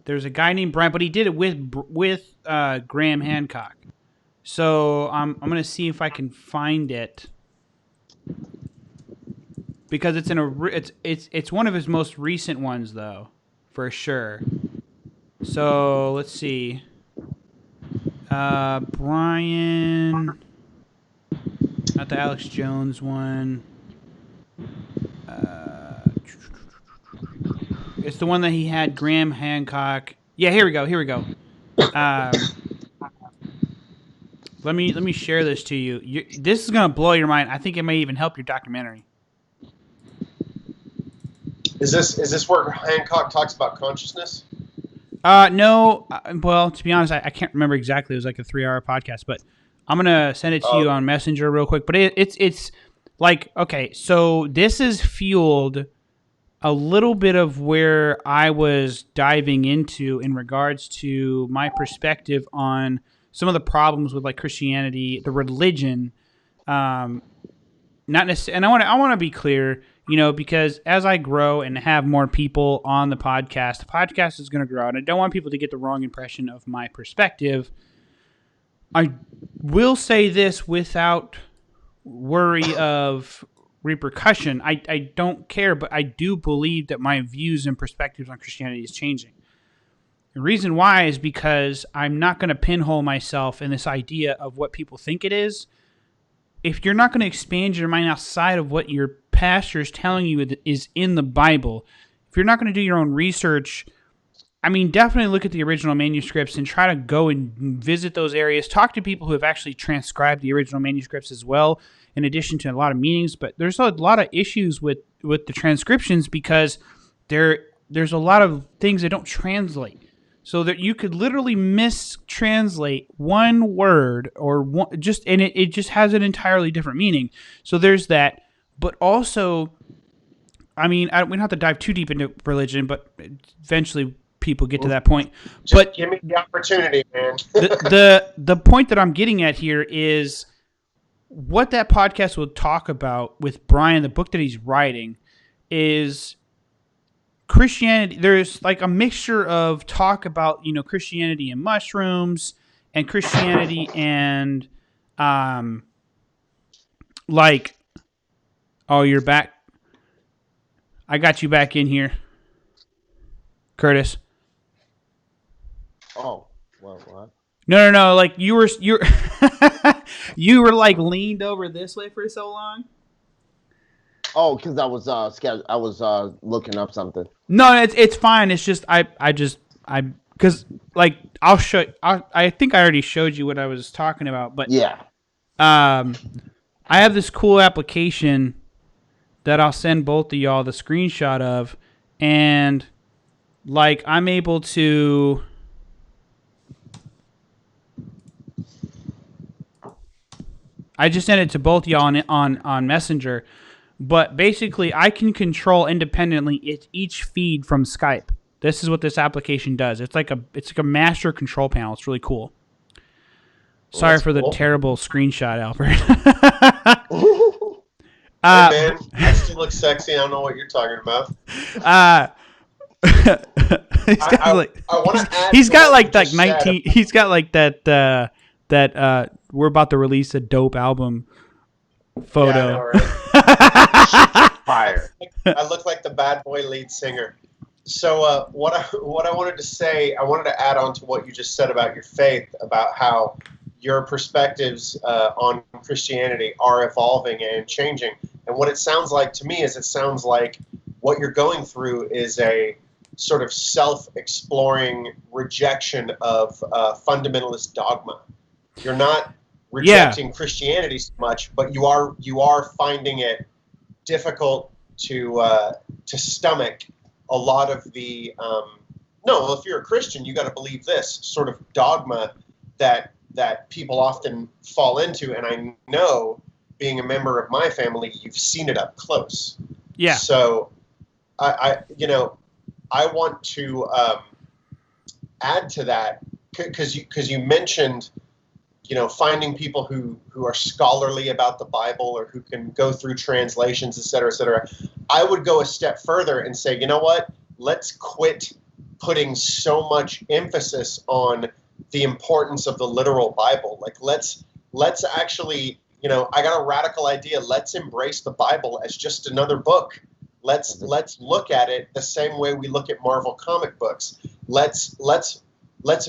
there's a guy named Brian, but he did it with Graham Hancock. So I'm gonna see if I can find it because it's one of his most recent ones though, for sure. So let's see, Brian. Not the Alex Jones one. It's the one that he had Graham Hancock. Yeah, here we go. Here we go. Let me share this to you. This is gonna blow your mind. I think it may even help your documentary. Is this where Hancock talks about consciousness? No. Well, to be honest, I can't remember exactly. It was like a 3-hour podcast, but I'm gonna send it to you on Messenger real quick. But it's like, okay, so this is fueled a little bit of where I was diving into in regards to my perspective on some of the problems with like Christianity, the religion. Not necessarily, and I want to be clear, because as I grow and have more people on the podcast is going to grow, and I don't want people to get the wrong impression of my perspective. I will say this without worry of repercussion. I don't care, but I do believe that my views and perspectives on Christianity is changing. The reason why is because I'm not going to pinhole myself in this idea of what people think it is. If you're not going to expand your mind outside of what your pastor is telling you is in the Bible, if you're not going to do your own research, I mean, definitely look at the original manuscripts and try to go and visit those areas. Talk to people who have actually transcribed the original manuscripts as well, in addition to a lot of meanings. But there's a lot of issues with the transcriptions because there's a lot of things that don't translate. So that you could literally mistranslate one word or and it just has an entirely different meaning. So there's that. But also, I mean, we don't have to dive too deep into religion, but eventually people get to that point. Just give me the opportunity, man. the point that I'm getting at here is what that podcast will talk about with Brian, the book that he's writing, is Christianity. There's like a mixture of talk about, Christianity and mushrooms and Christianity and like, oh, you're back. I got you back in here, Curtis. Oh, well, what? No. Like you were you were like leaned over this way for so long. Oh, because I was looking up something. No, it's fine. It's just I because like I'll show. I think I already showed you what I was talking about, but yeah. I have this cool application that I'll send both of y'all the screenshot of, and like I'm able to. I just sent it to both y'all on Messenger. But basically, I can control independently each feed from Skype. This is what this application does. It's like a master control panel. It's really cool. Well, sorry for the terrible screenshot, Albert. Hey man, I still look sexy. I don't know what you're talking about. He's got like 19. He's got like that we're about to release a dope album photo. Yeah, I know, right? Fire. I look like the bad boy lead singer. So what I wanted to say, I wanted to add on to what you just said about your faith, about how your perspectives on Christianity are evolving and changing. And what it sounds like to me is it sounds like what you're going through is a sort of self-exploring rejection of fundamentalist dogma. You're not rejecting Christianity so much, but you are finding it difficult to stomach a lot of the no. If you're a Christian, you got to believe this sort of dogma that people often fall into, and I know, being a member of my family, you've seen it up close. Yeah. So, I want to add to that because you mentioned, finding people who are scholarly about the Bible or who can go through translations, et cetera, et cetera. I would go a step further and say, you know what? Let's quit putting so much emphasis on the importance of the literal Bible. Like, let's actually, I got a radical idea. Let's embrace the Bible as just another book. Let's look at it the same way we look at Marvel comic books. Let's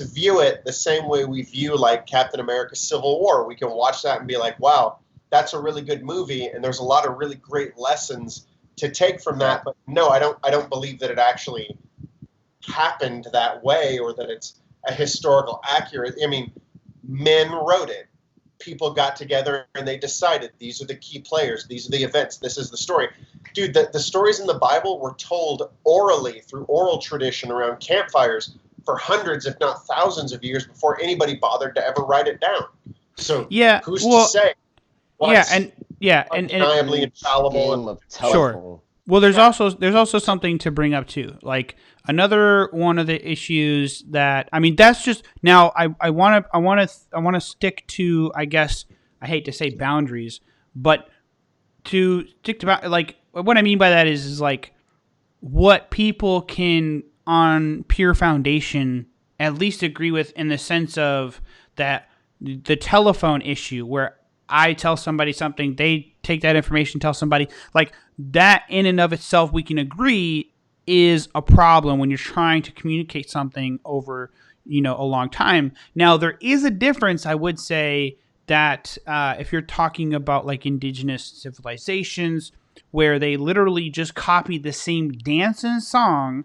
view it the same way we view like Captain America: Civil War. We can watch that and be like, wow, that's a really good movie, and there's a lot of really great lessons to take from that. But no, I don't believe that it actually happened that way, or that it's a historical accurate. I mean, men wrote it. People got together and they decided these are the key players, these are the events, this is the story. Dude, the stories in the Bible were told orally through oral tradition around campfires for hundreds, if not thousands of years before anybody bothered to ever write it down. So Yeah, who's well, to say what's undeniably infallible? Game of Sure. telephone. Well, there's also something to bring up too. Like another one of the issues that, I mean, that's just now I want to stick to, I guess, I hate to say boundaries, but to stick to, like, what I mean by that is like what people can on pure foundation at least agree with, in the sense of that the telephone issue where I tell somebody something, they take that information, tell somebody, like that in and of itself, we can agree is a problem when you're trying to communicate something over, a long time. Now, there is a difference, I would say, that if you're talking about like indigenous civilizations where they literally just copy the same dance and song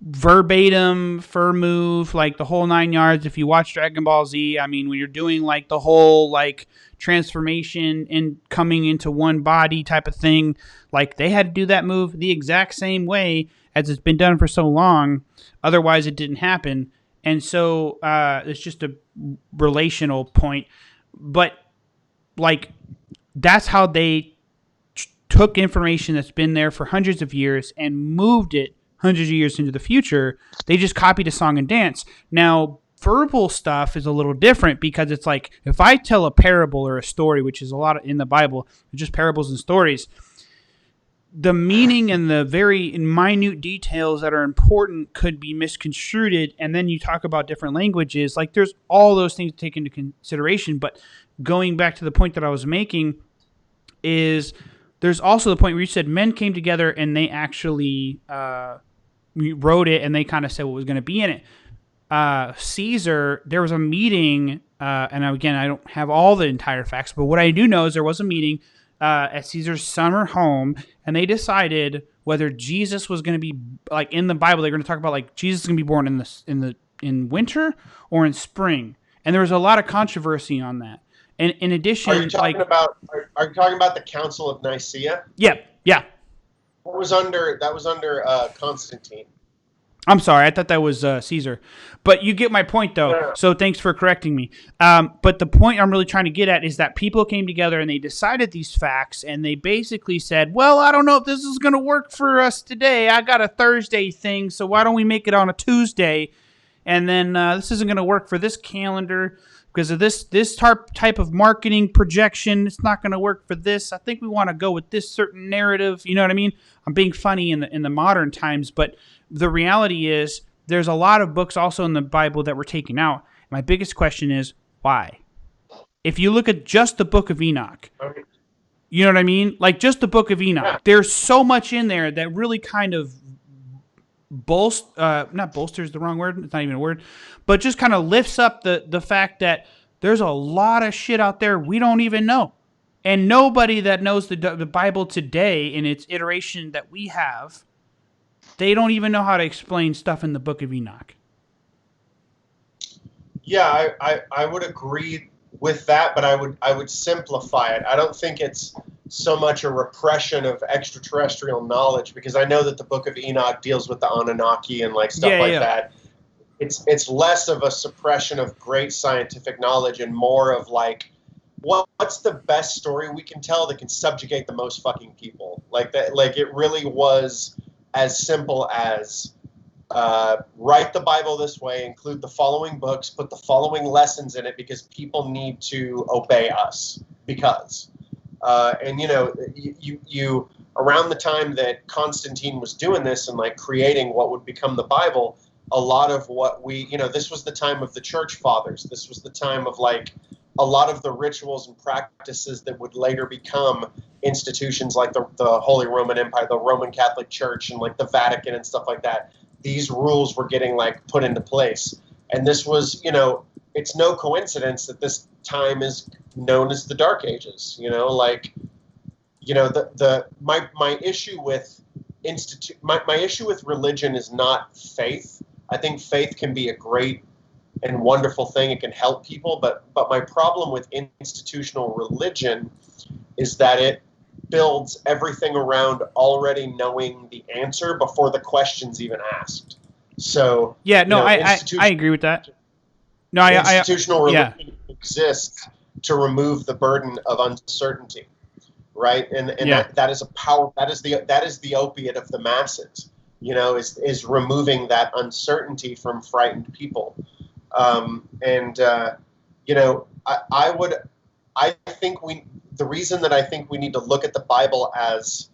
verbatim, fur move, like the whole 9 yards. If you watch Dragon Ball Z, I mean, when you're doing like the whole like transformation and coming into one body type of thing, like they had to do that move the exact same way as it's been done for so long. Otherwise, it didn't happen. And so it's just a relational point. But like that's how they took information that's been there for hundreds of years and moved it hundreds of years into the future. They just copied a song and dance. Now, verbal stuff is a little different because it's like if I tell a parable or a story, which is a lot in the Bible, just parables and stories, the meaning and the very minute details that are important could be misconstrued. And then you talk about different languages. Like there's all those things to take into consideration. But going back to the point that I was making is there's also the point where you said men came together and they actually wrote it and they kind of said what was going to be in it. Caesar, there was a meeting, and again, I don't have all the entire facts, but what I do know is there was a meeting at Caesar's summer home, and they decided whether Jesus was going to be, like in the Bible, they're going to talk about like Jesus is going to be born in winter or in spring, and there was a lot of controversy on that. And in addition, are you talking about the Council of Nicaea? Yeah. That was under Constantine. I'm sorry, I thought that was Caesar. But you get my point, though, yeah. So thanks for correcting me. But the point I'm really trying to get at is that people came together and they decided these facts, and they basically said, well, I don't know if this is going to work for us today. I got a Thursday thing, so why don't we make it on a Tuesday? And then this isn't going to work for this calendar because of this type of marketing projection. It's not going to work for this. I think we want to go with this certain narrative. You know what I mean? I'm being funny in the modern times, but the reality is there's a lot of books also in the Bible that were taken out. My biggest question is why? If you look at just the book of Enoch, you know what I mean? Like just the book of Enoch, yeah. There's so much in there that really kind of not bolsters the wrong word. It's not even a word, but just kind of lifts up the fact that there's a lot of shit out there we don't even know. And nobody that knows the Bible today in its iteration that we have, they don't even know how to explain stuff in the book of Enoch. Yeah, I would agree with that, but I would simplify it. I don't think it's so much a repression of extraterrestrial knowledge, because I know that the book of Enoch deals with the Anunnaki and like stuff that. It's less of a suppression of great scientific knowledge and more of like, what's the best story we can tell that can subjugate the most fucking people? Like that. Like it really was as simple as write the Bible this way, include the following books, put the following lessons in it because people need to obey us. Because, and you around the time that Constantine was doing this and like creating what would become the Bible, a lot of what this was the time of the church fathers. This was the time of like a lot of the rituals and practices that would later become institutions like the Holy Roman Empire, the Roman Catholic Church, and like the Vatican and stuff like that. These rules were getting like put into place. And this was, in it's no coincidence that this time is known as the Dark Ages. My issue with my issue with religion is not faith. I think faith can be a great and wonderful thing. It can help people, but my problem with institutional religion is that it builds everything around already knowing the answer before the question's even asked. So yeah, no, I agree with that. No, institutional religion exists to remove the burden of uncertainty, right? And that is a power. That is the opiate of the masses. Is removing that uncertainty from frightened people. The reason that I think we need to look at the Bible as,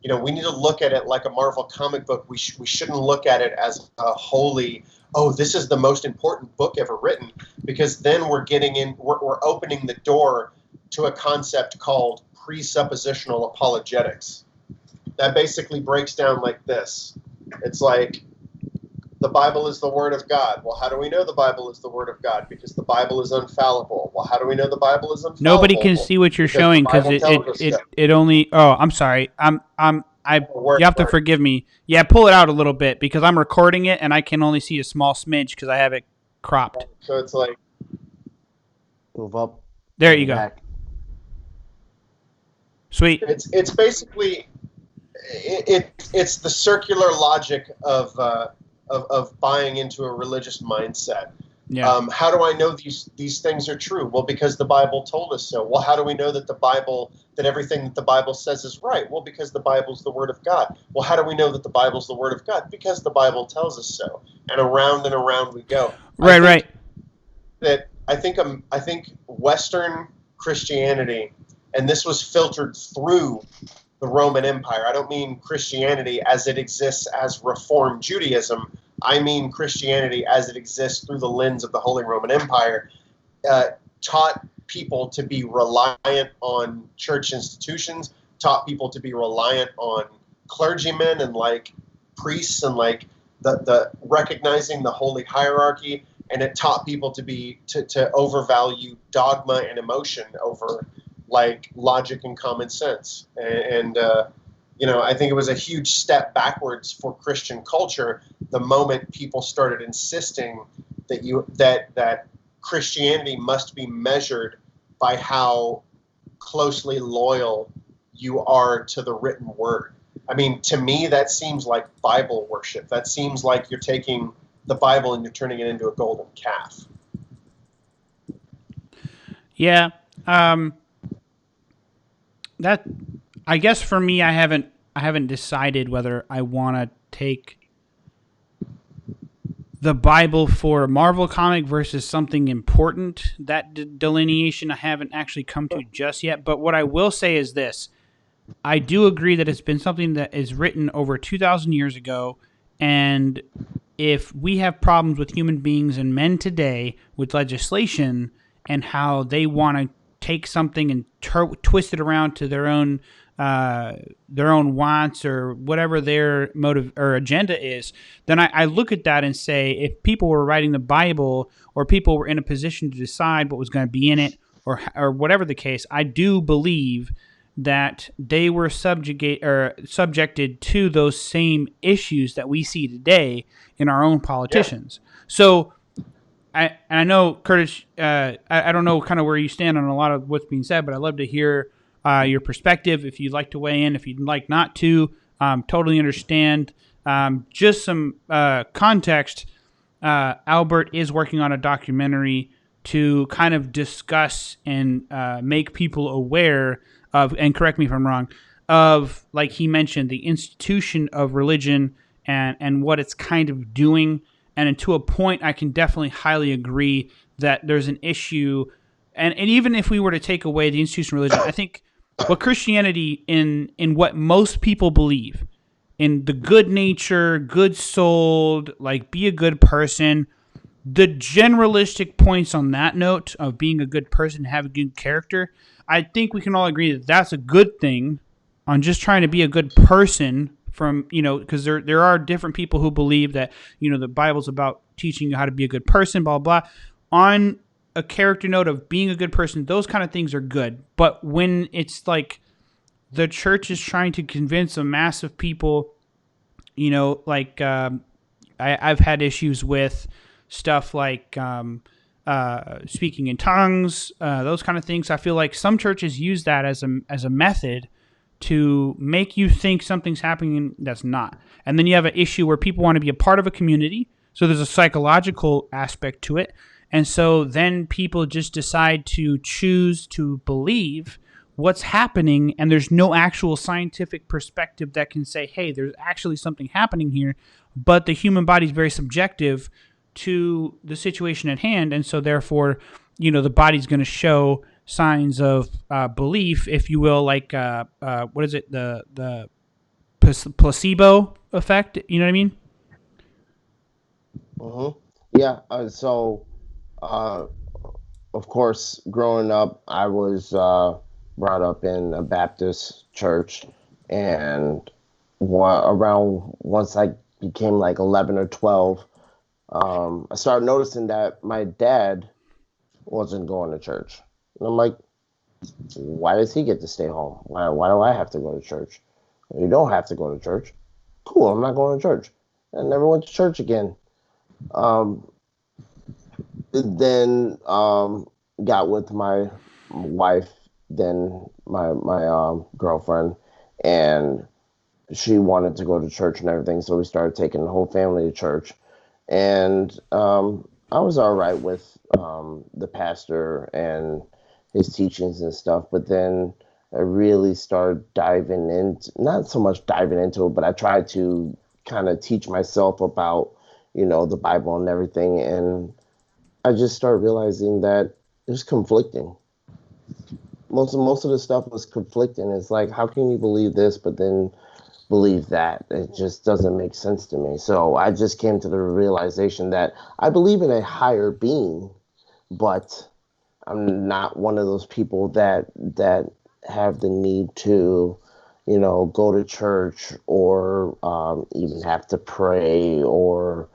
we need to look at it like a Marvel comic book. We shouldn't look at it as a holy, this is the most important book ever written, because then we're opening the door to a concept called presuppositional apologetics. That basically breaks down like this. It's like, the Bible is the Word of God. Well, how do we know the Bible is the Word of God? Because the Bible is infallible. Well, how do we know the Bible is infallible? Nobody can see what you're showing because it only. Oh, I'm sorry. You have to forgive me. Yeah, pull it out a little bit because I'm recording it and I can only see a small smidge because I have it cropped. So it's like, move up. There you go. Back. Sweet. It's basically it's the circular logic of buying into a religious mindset. Yeah. How do I know these things are true? Well, because the Bible told us so. Well, how do we know that that everything that the Bible says is right? Well, because the Bible's the Word of God. Well, how do we know that the Bible's the Word of God? Because the Bible tells us so. And around we go. Right. I think Western Christianity, and this was filtered through the Roman Empire. I don't mean Christianity as it exists as Reformed Judaism. I mean Christianity as it exists through the lens of the Holy Roman Empire, taught people to be reliant on church institutions, taught people to be reliant on clergymen and like priests and like the recognizing the holy hierarchy, and it taught people to overvalue dogma and emotion over like logic and common sense. I think it was a huge step backwards for Christian culture the moment people started insisting that Christianity must be measured by how closely loyal you are to the written word. I mean, to me, that seems like Bible worship. That seems like you're taking the Bible and you're turning it into a golden calf. Yeah. That, I guess for me, I haven't decided whether I want to take the Bible for a Marvel comic versus something important. That delineation I haven't actually come to just yet. But what I will say is this. I do agree that it's been something that is written over 2,000 years ago. And if we have problems with human beings and men today with legislation and how they want to take something and twist it around to their own wants or whatever their motive or agenda is, then I look at that and say, if people were writing the Bible or people were in a position to decide what was going to be in it or whatever the case, I do believe that they were subjected to those same issues that we see today in our own politicians. Yeah. So I know, Curtis, I don't know kind of where you stand on a lot of what's being said, but I'd love to hear your perspective. If you'd like to weigh in, if you'd like not to, totally understand. Just some context, Albert is working on a documentary to kind of discuss and make people aware of, and correct me if I'm wrong, of, like he mentioned, the institution of religion and what it's kind of doing. And to a point, I can definitely highly agree that there's an issue. And even if we were to take away the institution of religion, I think what Christianity, in what most people believe, in the good nature, good souled, like be a good person, the generalistic points on that note of being a good person, have a good character, I think we can all agree that that's a good thing on just trying to be a good person. From, because there are different people who believe that, the Bible's about teaching you how to be a good person, blah, blah. On a character note of being a good person, those kind of things are good. But when it's like the church is trying to convince a mass of people, like I've had issues with stuff like speaking in tongues, those kind of things. I feel like some churches use that as a method to make you think something's happening that's not. And then you have an issue where people want to be a part of a community, so there's a psychological aspect to it. And so then people just decide to choose to believe what's happening, and there's no actual scientific perspective that can say, hey, there's actually something happening here. But the human body is very subjective to the situation at hand, and so therefore, the body's going to show signs of belief, if you will, like what is it, the placebo effect? You know what I mean? Yeah. So, uh, of course, growing up, I was brought up in a Baptist church, and around once I became like 11 or 12, I started noticing that my dad wasn't going to church. And I'm like, why does he get to stay home? Why do I have to go to church? You don't have to go to church. Cool, I'm not going to church. I never went to church again. Um, then got with my wife, then my girlfriend, and she wanted to go to church and everything, so we started taking the whole family to church. And I was all right with the pastor and his teachings and stuff, but then I really started diving into, not so much diving into it, but I tried to kind of teach myself about, the Bible and everything, and I just started realizing that it was conflicting. Most of the stuff was conflicting. It's like, how can you believe this, but then believe that? It just doesn't make sense to me. So I just came to the realization that I believe in a higher being, but I'm not one of those people that have the need to, go to church or even have to pray. Or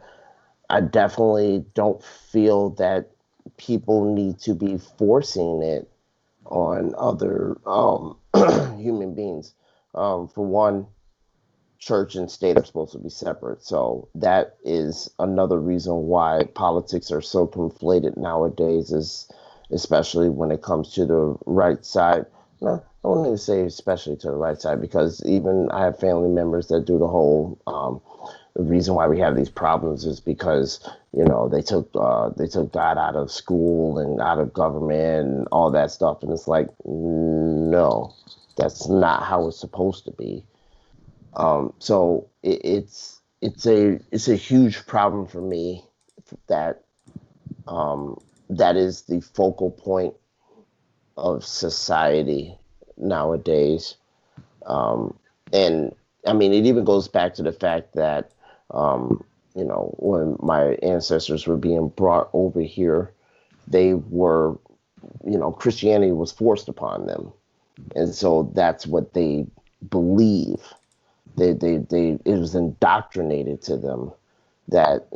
I definitely don't feel that people need to be forcing it on other human beings. For one, church and state are supposed to be separate. So that is another reason why politics are so conflated nowadays, is especially when it comes to the right side. No, I wouldn't even say especially to the right side, because even I have family members that do the whole the reason why we have these problems is because they took God out of school and out of government and all that stuff, and it's like, no, that's not how it's supposed to be. So it's a huge problem for me that that is the focal point of society nowadays. And I mean, it even goes back to the fact that when my ancestors were being brought over here, they were, Christianity was forced upon them, and so that's what they believe. It was indoctrinated to them that,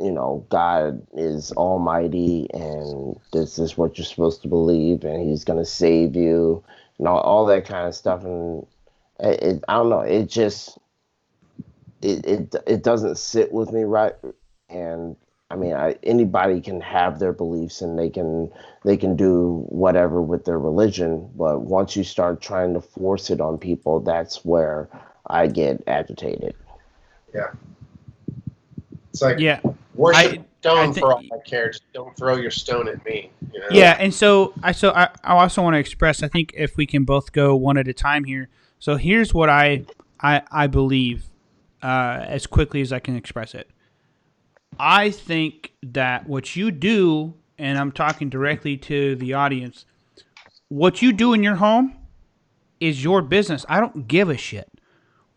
God is almighty and this is what you're supposed to believe, and he's going to save you, and all that kind of stuff. And I don't know, it just, it doesn't sit with me right. And I mean, anybody can have their beliefs and they can do whatever with their religion, but once you start trying to force it on people, that's where I get agitated. Yeah. It's like, Yeah. worship stone for all I care. Just don't throw your stone at me. Yeah, and so I also want to express, I think if we can both go one at a time here. So here's what I believe, as quickly as I can express it. I think that what you do, and I'm talking directly to the audience, what you do in your home is your business. I don't give a shit.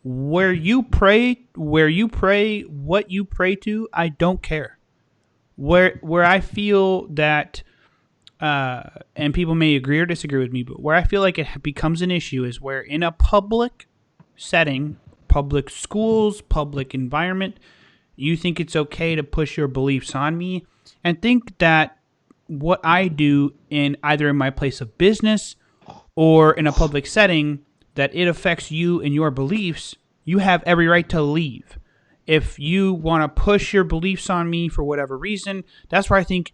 Where you pray, what you pray to, I don't care. Where I feel that, and people may agree or disagree with me, but where I feel like it becomes an issue is where in a public setting, public schools, public environment, you think it's okay to push your beliefs on me and think that what I do in either in my place of business or in a public setting, that it affects you and your beliefs, you have every right to leave. If you want to push your beliefs on me for whatever reason, that's where I think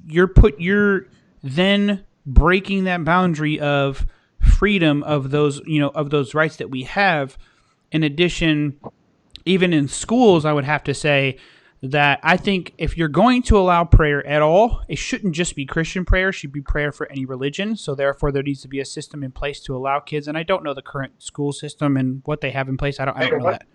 you're then breaking that boundary of freedom of those, of those rights that we have. In addition, even in schools, I would have to say that I think if you're going to allow prayer at all, it shouldn't just be Christian prayer. It should be prayer for any religion. So therefore, there needs to be a system in place to allow kids. And I don't know the current school system and what they have in place. I don't know that.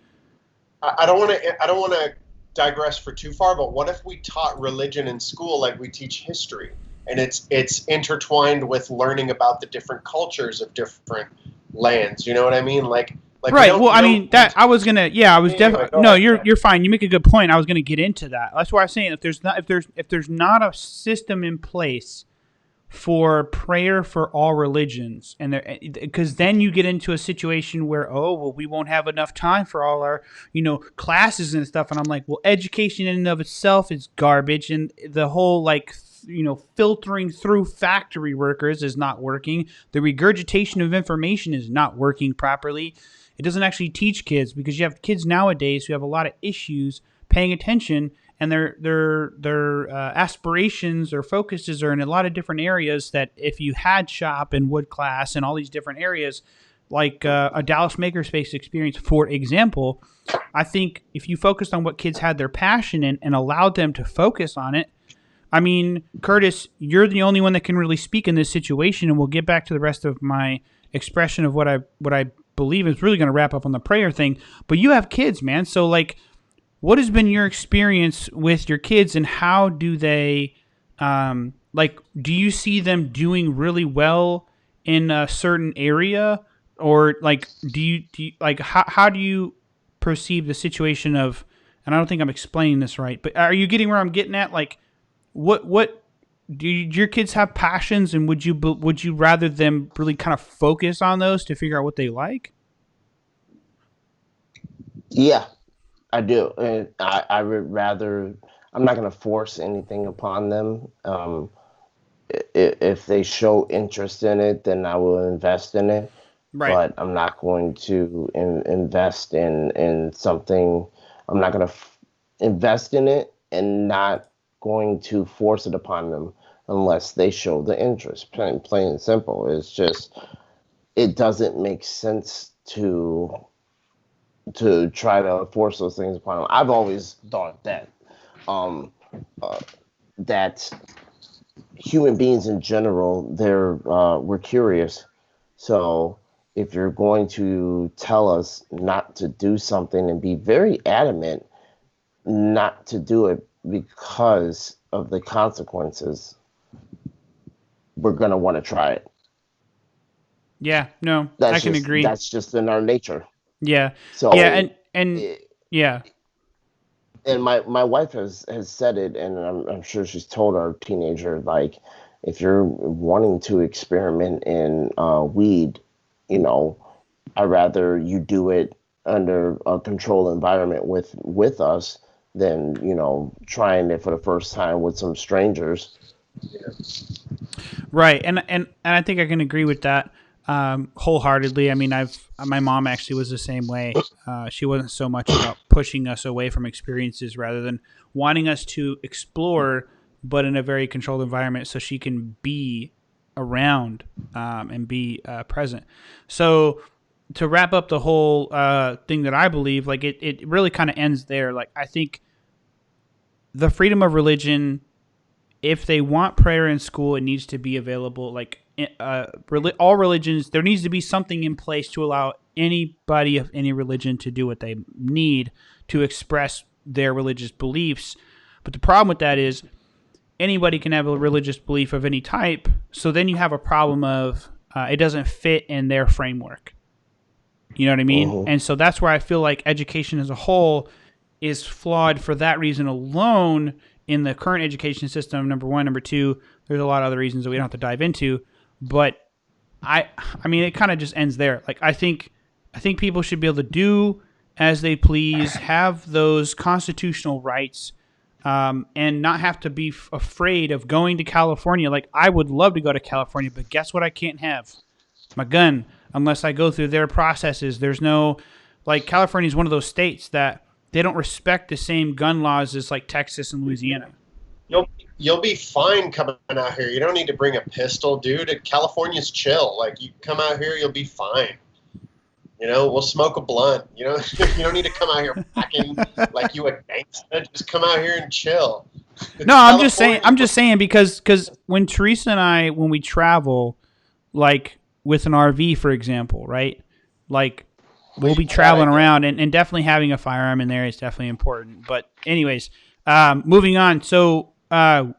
I don't want to. I don't want to digress for too far. But what if we taught religion in school like we teach history, and it's intertwined with learning about the different cultures of different lands? You know what I mean? Like right. Well, I mean that I was gonna. Yeah, I was definitely. No, ahead. you're fine. You make a good point. I was gonna get into that. That's why I'm saying if there's not a system in place for prayer for all religions, and because then you get into a situation where, oh well, we won't have enough time for all our classes and stuff, and I'm like, well, education in and of itself is garbage, and the whole filtering through factory workers is not working. The regurgitation of information is not working properly. It doesn't actually teach kids, because you have kids nowadays who have a lot of issues paying attention, and their aspirations or focuses are in a lot of different areas that if you had shop and wood class and all these different areas, like a Dallas Makerspace experience, for example, I think if you focused on what kids had their passion in and allowed them to focus on it. I mean, Curtis, you're the only one that can really speak in this situation, and we'll get back to the rest of my expression of what I believe is really going to wrap up on the prayer thing. But you have kids, man. So, what has been your experience with your kids, and how do they, do you see them doing really well in a certain area, or do you how do you perceive the situation of? And I don't think I'm explaining this right, but are you getting where I'm getting at? What do your kids have passions, and would you rather them really kind of focus on those to figure out what they like? Yeah, I do. And I would rather, I'm not going to force anything upon them. If they show interest in it, then I will invest in it. Right. But I'm not going to invest in something. I'm not going to invest in it and not going to force it upon them unless they show the interest. Plain and simple. It's just, it doesn't make sense to try to force those things upon them. I've always thought that that human beings in general, we're curious. So if you're going to tell us not to do something and be very adamant not to do it because of the consequences, we're going to want to try it. Yeah, no, I can agree. That's just in our nature. Yeah. So yeah, and yeah. And my wife has said it, and I'm sure she's told our teenager, if you're wanting to experiment in weed, I'd rather you do it under a controlled environment with us than trying it for the first time with some strangers. Right, and I think I can agree with that wholeheartedly. I mean, my mom actually was the same way. She wasn't so much about pushing us away from experiences rather than wanting us to explore, but in a very controlled environment so she can be around and be present. So to wrap up the whole thing that I believe, it really kind of ends there. I think the freedom of religion, if they want prayer in school, it needs to be available. All religions, there needs to be something in place to allow anybody of any religion to do what they need to express their religious beliefs. But the problem with that is anybody can have a religious belief of any type. So then you have a problem of it doesn't fit in their framework. You know what I mean? Uh-huh. And so that's where I feel like education as a whole is flawed for that reason alone in the current education system, number one. Number two, there's a lot of other reasons that we don't have to dive into. But I mean, it kind of just ends there. I think people should be able to do as they please, have those constitutional rights, and not have to be afraid of going to California. Like, I would love to go to California, but guess what? I can't have my gun unless I go through their processes. There's no, like, California is one of those states that they don't respect the same gun laws as like Texas and Louisiana. You'll be fine coming out here. You don't need to bring a pistol, dude. California's chill. Like, you come out here, you'll be fine. You know, we'll smoke a blunt. You know, you don't need to come out here packing like you a gangster. Just come out here and chill. No, I'm just saying because when Teresa and I, when we travel, like with an RV, for example, right? Like, we'll be traveling around, and definitely having a firearm in there is definitely important. But anyways, moving on. So, I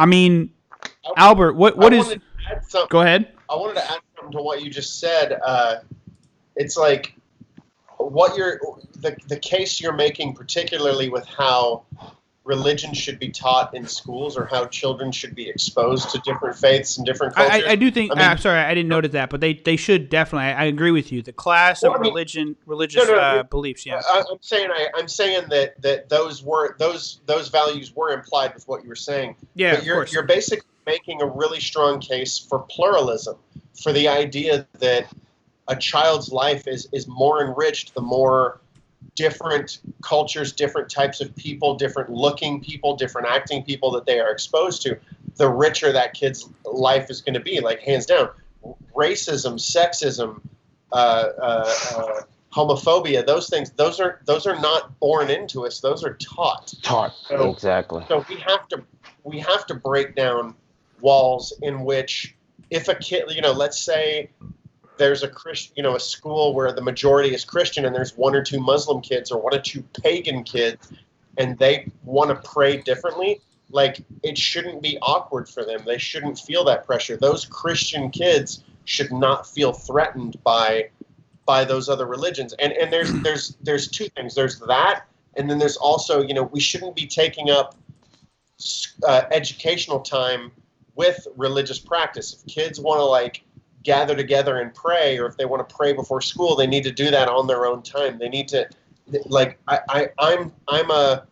mean, Albert, what is? Go ahead. I wanted to add something to what you just said. It's like what the case you're making, particularly with how religion should be taught in schools, or how children should be exposed to different faiths and different cultures. I do think. I'm sorry, I didn't notice that, but they should definitely. I agree with you. The class of religious beliefs. Yeah, I'm saying that those values were implied with what you were saying. Yeah, but you're basically making a really strong case for pluralism, for the idea that a child's life is more enriched the more different cultures, different types of people, different looking people, different acting people that they are exposed to, the richer that kid's life is going to be. Like, hands down, racism, sexism, homophobia, those things, those are not born into us. Those are taught. So, exactly. So we have to break down walls in which, if a kid, let's say there's a school where the majority is Christian, and there's one or two Muslim kids or one or two pagan kids, and they want to pray differently. Like, it shouldn't be awkward for them. They shouldn't feel that pressure. Those Christian kids should not feel threatened by those other religions. And there's two things. There's that, and then there's also, we shouldn't be taking up educational time with religious practice. If kids want to gather together and pray, or if they want to pray before school, they need to do that on their own time. They need to, I'm a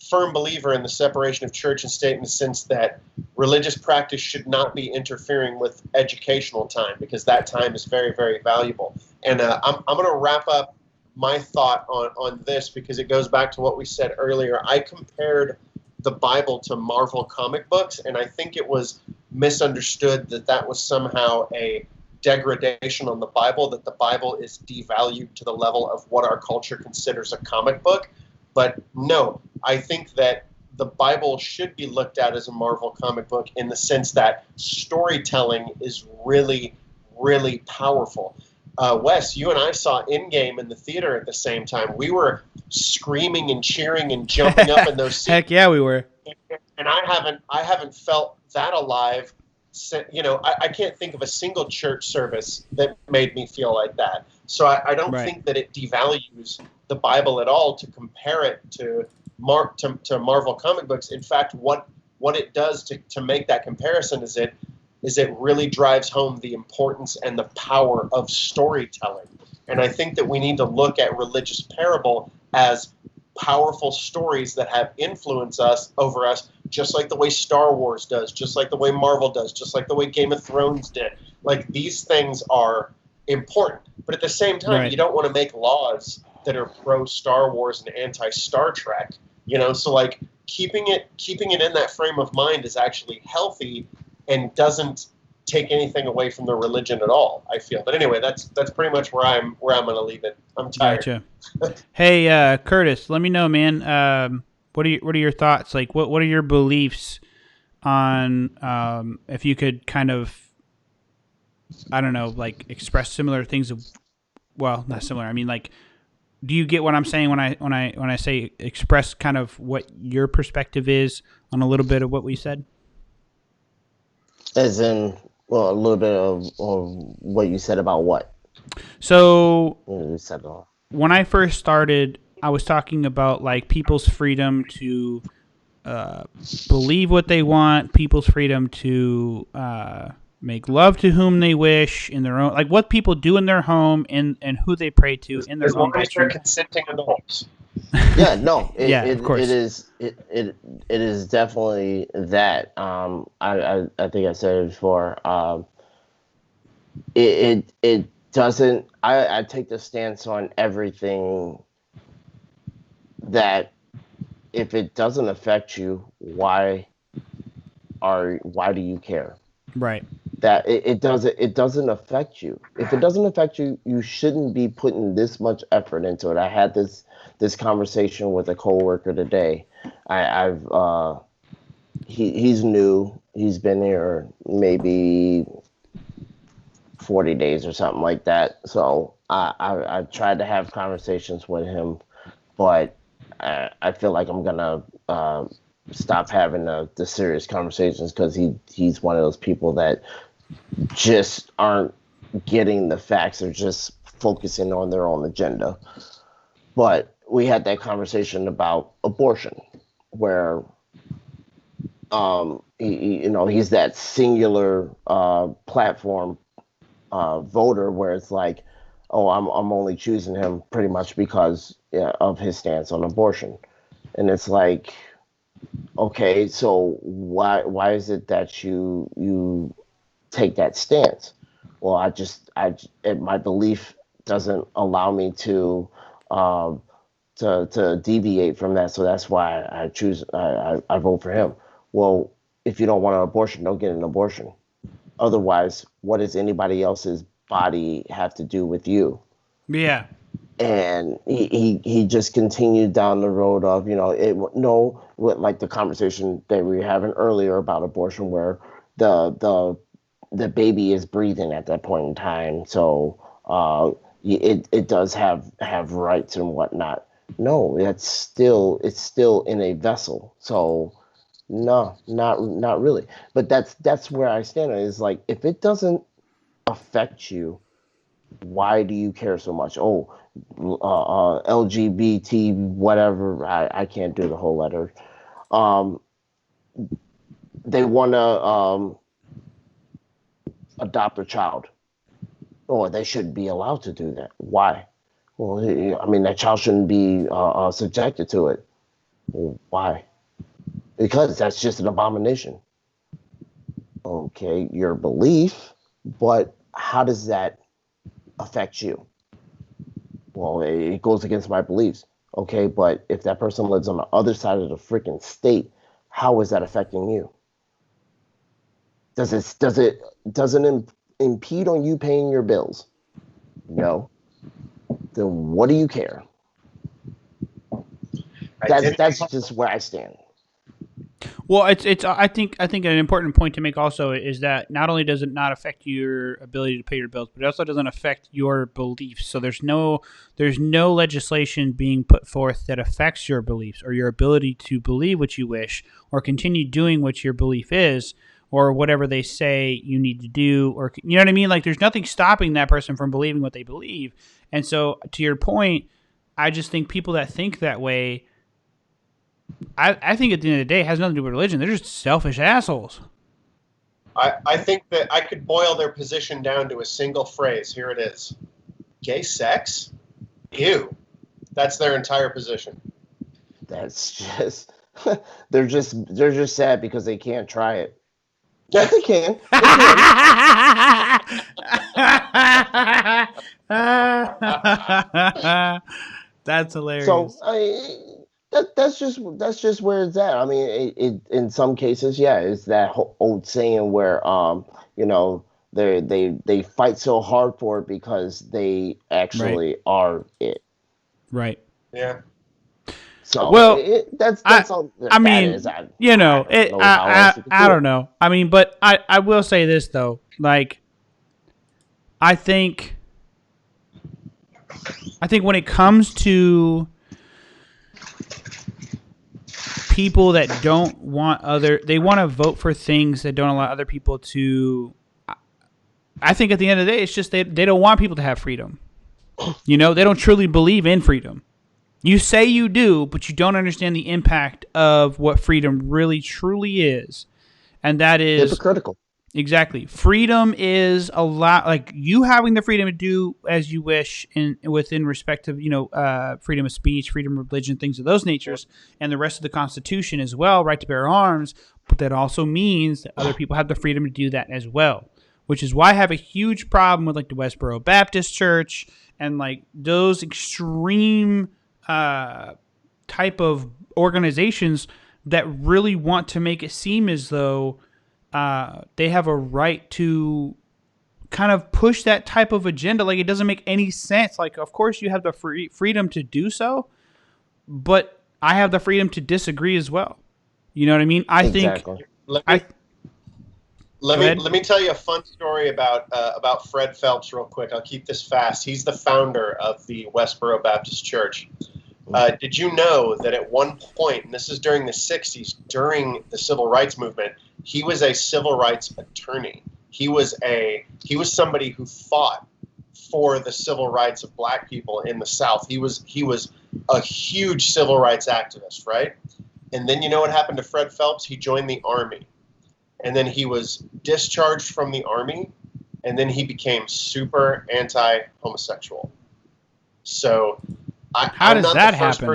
firm believer in the separation of church and state, in the sense that religious practice should not be interfering with educational time, because that time is very, very valuable. And I'm going to wrap up my thought on this, because it goes back to what we said earlier. I compared the Bible to Marvel comic books, and I think it was misunderstood that was somehow a degradation on the Bible, that the Bible is devalued to the level of what our culture considers a comic book. But no, I think that the Bible should be looked at as a Marvel comic book, in the sense that storytelling is really, really powerful. Wes, you and I saw Endgame in the theater at the same time. We were screaming and cheering and jumping up in those seats. Heck yeah, we were. And I haven't felt that alive. I can't think of a single church service that made me feel like that. So I don't think that it devalues the Bible at all to compare it to Marvel comic books. In fact, what it does to make that comparison is it really drives home the importance and the power of storytelling. And I think that we need to look at religious parable as powerful stories that have influence over us, just like the way Star Wars does, just like the way Marvel does, just like the way Game of Thrones did. Like, these things are important, but at the same time, you don't want to make laws that are pro Star Wars and anti Star Trek. So keeping it in that frame of mind is actually healthy and doesn't take anything away from the religion at all, I feel. But anyway, that's pretty much where I'm going to leave it. I'm tired. Gotcha. Hey, Curtis, let me know, man. What are your thoughts? Like, what are your beliefs on if you could kind of, I don't know, express similar things well, not similar. I mean, do you get what I'm saying when I say express kind of what your perspective is on a little bit of what we said? As in, a little bit of what you said about what? So, You said when I first started, I was talking about people's freedom to believe what they want, people's freedom to make love to whom they wish in their own, what people do in their home and who they pray to in their own bedroom. Consenting adults. Yeah, no, Yeah, of it course. is it is definitely that. I think I said it before. It doesn't. I take the stance on everything that if it doesn't affect you, why do you care? Right. That it doesn't affect you. If it doesn't affect you, you shouldn't be putting this much effort into it. I had this conversation with a coworker today. I've he's new. He's been here maybe 40 days or something like that. So I tried to have conversations with him, but I feel like I'm gonna stop having the serious conversations because he's one of those people that just aren't getting the facts. They're just focusing on their own agenda. But we had that conversation about abortion, where he's that singular platform voter, where it's like, oh, I'm only choosing him pretty much because, yeah, of his stance on abortion, and it's like, okay, so why is it that you take that stance? Well, my belief doesn't allow me um, to deviate from that, so that's why I vote for him. Well, if you don't want an abortion, don't get an abortion. Otherwise, what does anybody else's body have to do with you? Yeah. And he just continued down the road of, no, like the conversation that we were having earlier about abortion, where the the the baby is breathing at that point in time, so it does have rights and whatnot. No, it's still in a vessel, so no, not really. But that's where I stand on it. Is like, if it doesn't affect you, why do you care so much? Oh, LGBT, whatever. I can't do the whole letter. Um, they want to adopt a child. Oh, they shouldn't be allowed to do that. Why? Well, I mean, that child shouldn't be subjected to it. Well, why? Because that's just an abomination. Okay, your belief, but how does that affect you? Well, it goes against my beliefs. Okay, but if that person lives on the other side of the freaking state, how is that affecting you? Does it doesn't impede on you paying your bills? No. Then what do you care? That's Identity. just where I stand. Well, it's I think an important point to make also is that not only does it not affect your ability to pay your bills, but it also doesn't affect your beliefs. So there's no legislation being put forth that affects your beliefs or your ability to believe what you wish or continue doing what your belief is or whatever they say you need to do, or you know what I mean? Like, there's nothing stopping that person from believing what they believe. And so, to your point, I just think people that think that way, I think at the end of the day, it has nothing to do with religion. They're just selfish assholes. I think that I could boil their position down to a single phrase. Here it is: gay sex. Ew. That's their entire position. That's just they're just sad because they can't try it. But they can. They can. That's So hilarious. that's just where it's at. I mean, it in some cases, yeah, it's that old saying where you know they fight so hard for it because they Right. actually are it. Right. Yeah. So Well, I that's all I that is. mean, I don't know how else you could I do don't it. know. I mean, but I will say this though. Like, I think when it comes to people that don't want they want to vote for things that don't allow other people to. I think at the end of the day, it's just they don't want people to have freedom. They don't truly believe in freedom. You say you do, but you don't understand the impact of what freedom really truly is. And that is Hypocritical. Exactly. Freedom is a lot like you having the freedom to do as you wish in within respect of, freedom of speech, freedom of religion, things of those natures, and the rest of the Constitution as well, right to bear arms. But that also means that other people have the freedom to do that as well, which is why I have a huge problem with like the Westboro Baptist Church and like those extreme type of organizations that really want to make it seem as though they have a right to kind of push that type of agenda. Like, it doesn't make any sense. Like, of course you have the freedom to do so, but I have the freedom to disagree as well. You know what I mean? I think Exactly. Let me tell you a fun story about Fred Phelps real quick. I'll keep this fast. He's the founder of the Westboro Baptist Church. Did you know that at one point, and this is during the 60s, during the civil rights movement, he was a civil rights attorney. He was somebody who fought for the civil rights of black people in the South. He was a huge civil rights activist, right? And then you know what happened to Fred Phelps? He joined the Army. And then he was discharged from the Army, and then he became super anti-homosexual. So how does that happen?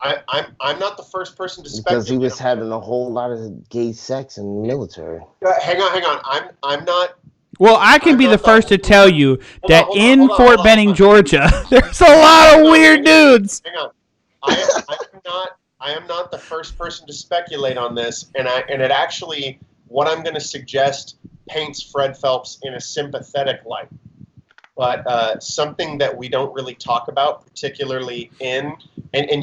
I'm not the first person to speculate. Because he was having a whole lot of gay sex in the military. Hang on. I'm not. Well, I can be the first to tell you that in Fort Benning, Georgia, there's a lot of weird dudes. Hang on. I am not the first person to speculate on this, and it actually, what I'm going to suggest paints Fred Phelps in a sympathetic light. But something that we don't really talk about, particularly and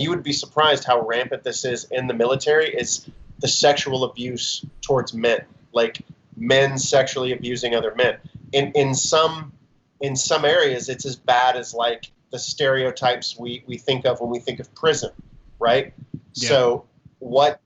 you would be surprised how rampant this is in the military, is the sexual abuse towards men, like men sexually abusing other men. In some areas, it's as bad as like the stereotypes we think of when we think of prison, right? Yeah. So what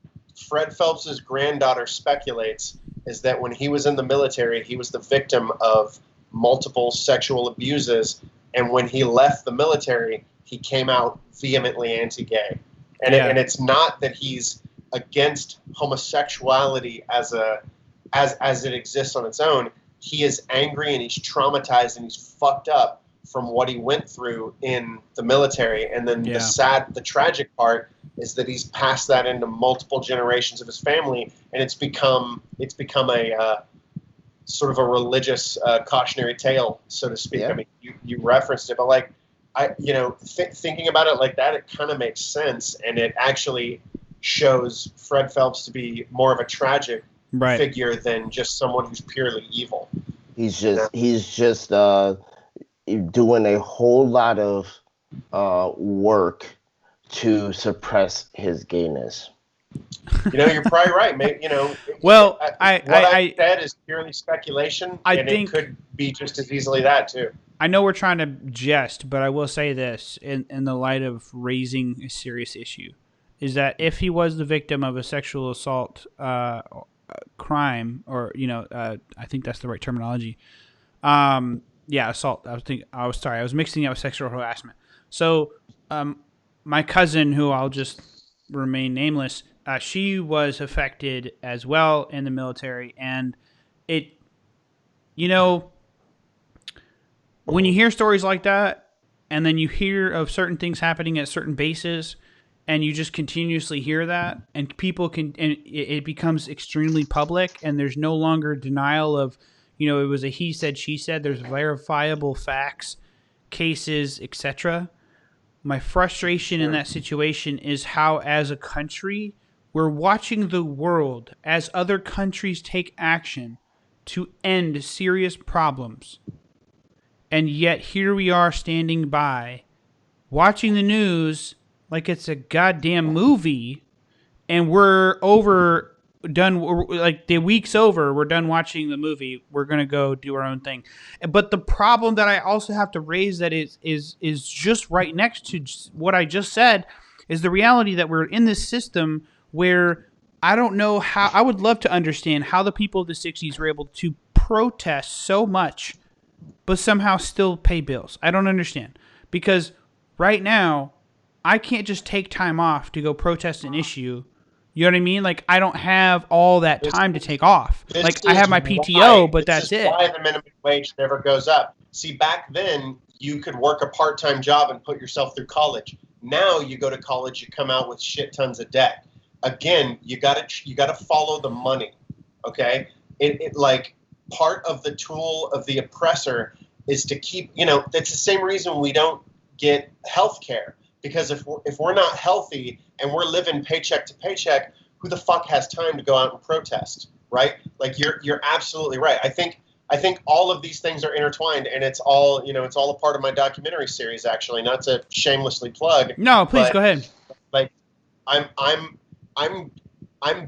Fred Phelps's granddaughter speculates is that when he was in the military, he was the victim of multiple sexual abuses, and when he left the military, he came out vehemently anti-gay. And it's not that he's against homosexuality as it exists on its own. He is angry and he's traumatized and he's fucked up from what he went through in the military. And then the tragic part is that he's passed that into multiple generations of his family, and it's become a sort of a religious cautionary tale, so to speak. Yeah. I mean, you referenced it, but like, thinking about it like that, it kind of makes sense, and it actually shows Fred Phelps to be more of a tragic figure than just someone who's purely evil. He's just doing a whole lot of work to suppress his gayness. You're probably right. Maybe, well, I said is purely speculation, and it could be just as easily that too. I know we're trying to jest, but I will say this in the light of raising a serious issue, is that if he was the victim of a sexual assault crime, or I think that's the right terminology. Assault. I was mixing it up with sexual harassment. So, my cousin, who I'll just remain nameless, she was affected as well in the military, and it, when you hear stories like that, and then you hear of certain things happening at certain bases, and you just continuously hear that, and people and it becomes extremely public, and there's no longer denial of, it was a he said, she said. There's verifiable facts, cases, etc. My frustration in that situation is how, as a country, we're watching the world as other countries take action to end serious problems. And yet here we are standing by, watching the news like it's a goddamn movie, and we're done. Like, the week's over, we're done watching the movie. We're going to go do our own thing. But the problem that I also have to raise that is just right next to what I just said is the reality that we're in this system where I don't know how. I would love to understand how the people of the 60s were able to protest so much but somehow still pay bills. I don't understand. Because right now, I can't just take time off to go protest an issue, You know what I mean? Like, I don't have all that This time to take off. This Like, I have is my why PTO, but this that's is it. why the minimum wage never goes up. See, back then you could work a part-time job and put yourself through college. Now you go to college, you come out with shit tons of debt. Again, you gotta follow the money. Okay, it like part of the tool of the oppressor is to keep. That's the same reason we don't get health care, because if we're not healthy and we're living paycheck to paycheck, who the fuck has time to go out and protest, right? Like you're absolutely right. I think all of these things are intertwined, and it's all a part of my documentary series. Actually, not to shamelessly plug. No, please but, go ahead. Like, I'm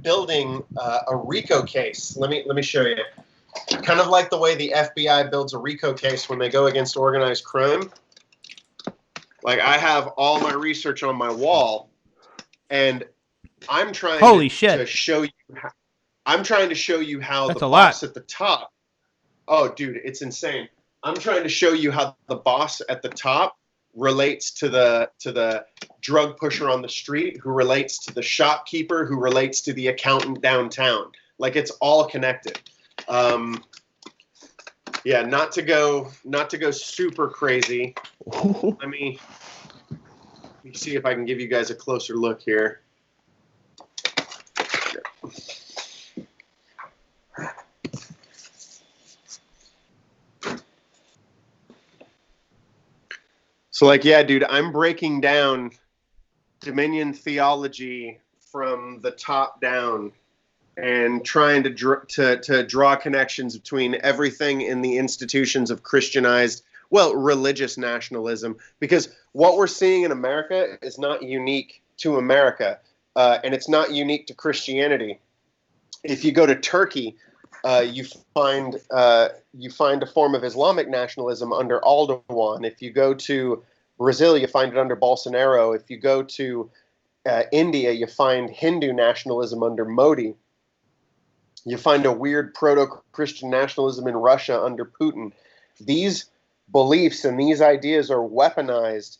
building a RICO case. Let me show you. Kind of like the way the FBI builds a RICO case when they go against organized crime. Like, I have all my research on my wall, and I'm trying to show you. I'm trying to show you how That's the a boss lot. at the top. Oh, dude, it's insane. I'm trying to show you how the boss at the top relates to the drug pusher on the street, who relates to the shopkeeper, who relates to the accountant downtown. Like, it's all connected. Yeah, not to go super crazy. Let me see if I can give you guys a closer look here. So, like, yeah, dude, I'm breaking down Dominion theology from the top down and trying to draw connections between everything in the institutions of Christianized, religious nationalism. Because what we're seeing in America is not unique to America, and it's not unique to Christianity. If you go to Turkey, you find a form of Islamic nationalism under Erdogan. If you go to Brazil, you find it under Bolsonaro. If you go to India, you find Hindu nationalism under Modi. You find a weird proto-Christian nationalism in Russia under Putin. These beliefs and these ideas are weaponized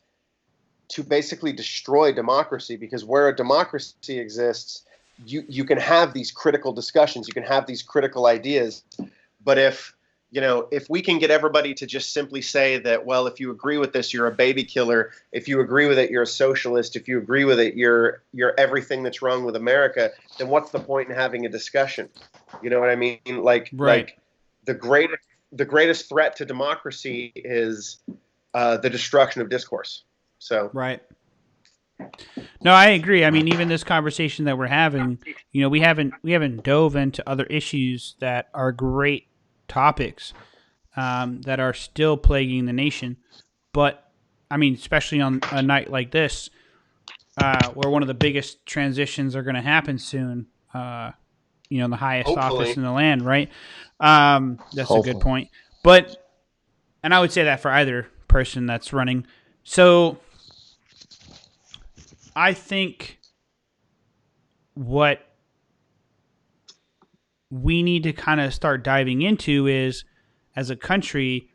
to basically destroy democracy, because where a democracy exists, you can have these critical discussions, you can have these critical ideas. But if we can get everybody to just simply say that, well, if you agree with this, you're a baby killer. If you agree with it, you're a socialist. If you agree with it, you're everything that's wrong with America. Then what's the point in having a discussion? You know what I mean? Like, Right. like the greatest threat to democracy is the destruction of discourse. So Right. No, I agree. I mean, even this conversation that we're having, we haven't dove into other issues that are great topics that are still plaguing the nation. But I mean, especially on a night like this, where one of the biggest transitions are going to happen soon. In the highest Hopefully. office in the land, right? That's a good Hopefully. point. And I would say that for either person that's running. So I think what we need to kind of start diving into is, as a country,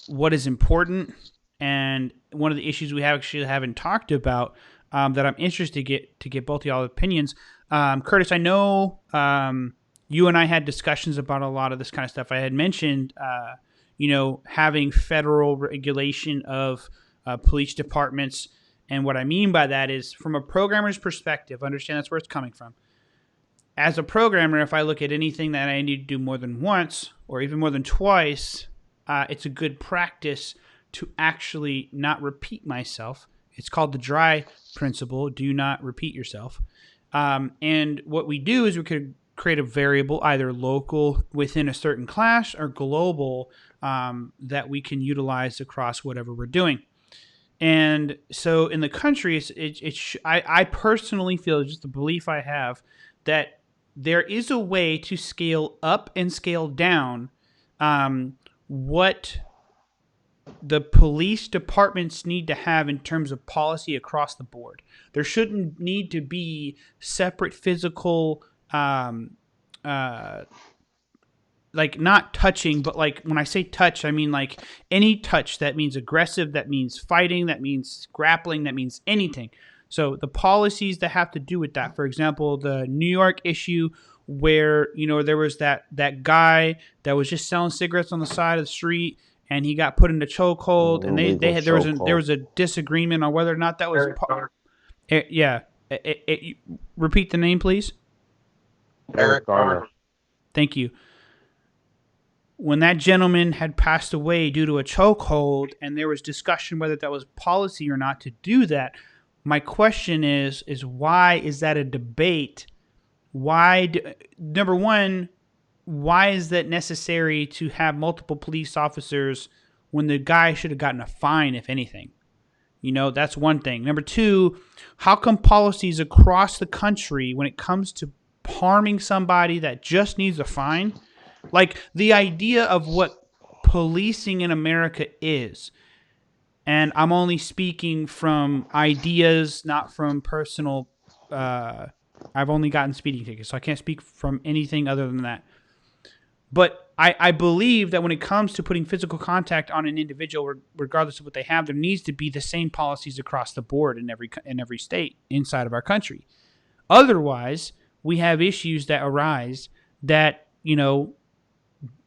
what is important. And one of the issues we actually haven't talked about, that I'm interested to get both of y'all opinions. Curtis, I know you and I had discussions about a lot of this kind of stuff. I had mentioned, having federal regulation of police departments. And what I mean by that is, from a programmer's perspective, understand that's where it's coming from. As a programmer, if I look at anything that I need to do more than once or even more than twice, it's a good practice to actually not repeat myself. It's called the DRY principle. Do not repeat yourself. And what we do is we could create a variable, either local within a certain class or global, that we can utilize across whatever we're doing. And so in the country, I personally feel, just the belief I have, that there is a way to scale up and scale down what the police departments need to have in terms of policy across the board. There shouldn't need to be separate physical, like, not touching, but like, when I say touch, I mean like any touch that means aggressive, that means fighting, that means grappling, that means anything. So the policies that have to do with that, for example, the New York issue where, there was that guy that was just selling cigarettes on the side of the street, and he got put in a chokehold, and Illegal there chokehold. was a disagreement on whether or not that was Eric Garner. yeah. Repeat the name, please. Eric Garner. Thank you. When that gentleman had passed away due to a chokehold, and there was discussion whether that was policy or not to do that, my question is why is that a debate? Number one, why is that necessary to have multiple police officers when the guy should have gotten a fine, if anything? That's one thing. Number two, how come policies across the country, when it comes to harming somebody that just needs a fine, like the idea of what policing in America is, and I'm only speaking from ideas, not from personal. I've only gotten speeding tickets, so I can't speak from anything other than that. But I believe that when it comes to putting physical contact on an individual, regardless of what they have, there needs to be the same policies across the board in every state inside of our country. Otherwise, we have issues that arise that,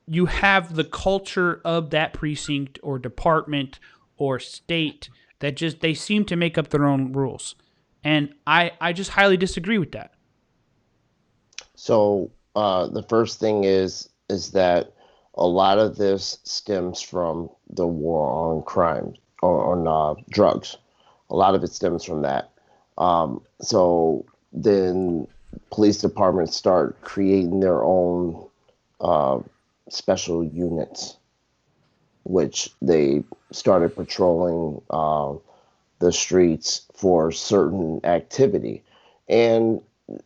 you have the culture of that precinct or department or state that just, they seem to make up their own rules. And I just highly disagree with that. So the first thing is that a lot of this stems from the war on crime, or on drugs. A lot of it stems from that. So then police departments start creating their own special units, which they started patrolling the streets for certain activity. And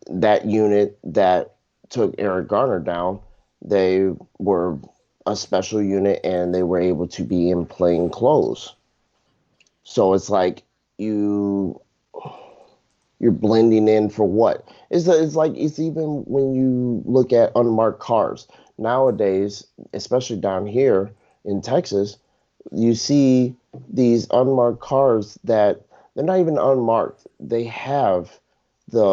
that unit that took Eric Garner down, they were a special unit, and they were able to be in plain clothes. So it's like you're blending in for what? It's like, it's even when you look at unmarked cars nowadays, especially down here in Texas, you see these unmarked cars that they're not even unmarked. They have the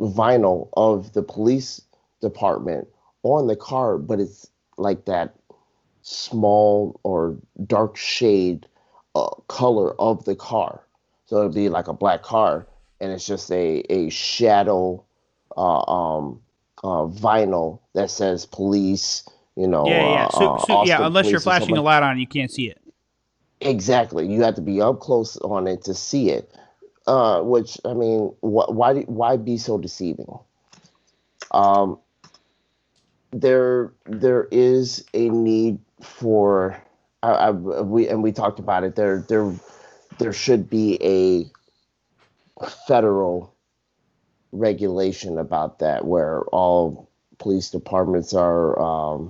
vinyl of the police department on the car, but it's like that small or dark shade color of the car. So it'd be like a black car, and it's just a shadow vinyl that says police. Yeah. Yeah. Austin Unless you're police or flashing a something. light on, you can't see it. Exactly. You have to be up close on it to see it. Which, I mean, why be so deceiving? Um, there is a need for, we talked about it. There should be a federal regulation about that, where all police departments are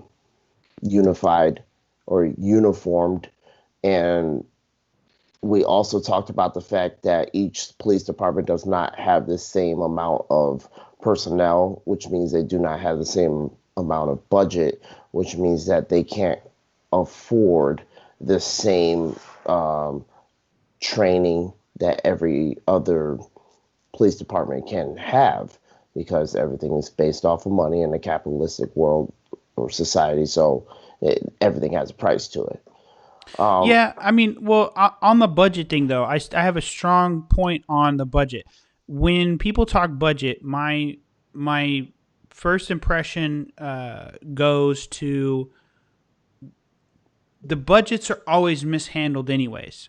unified or uniformed. And we also talked about the fact that each police department does not have the same amount of personnel, which means they do not have the same amount of budget, which means that they can't afford the same training that every other police department can have, because everything is based off of money in a capitalistic world or society. So everything has a price to it. Yeah, I mean, well, on the budget thing though, I have a strong point on the budget. When people talk budget, my first impression goes to the budgets are always mishandled, anyways.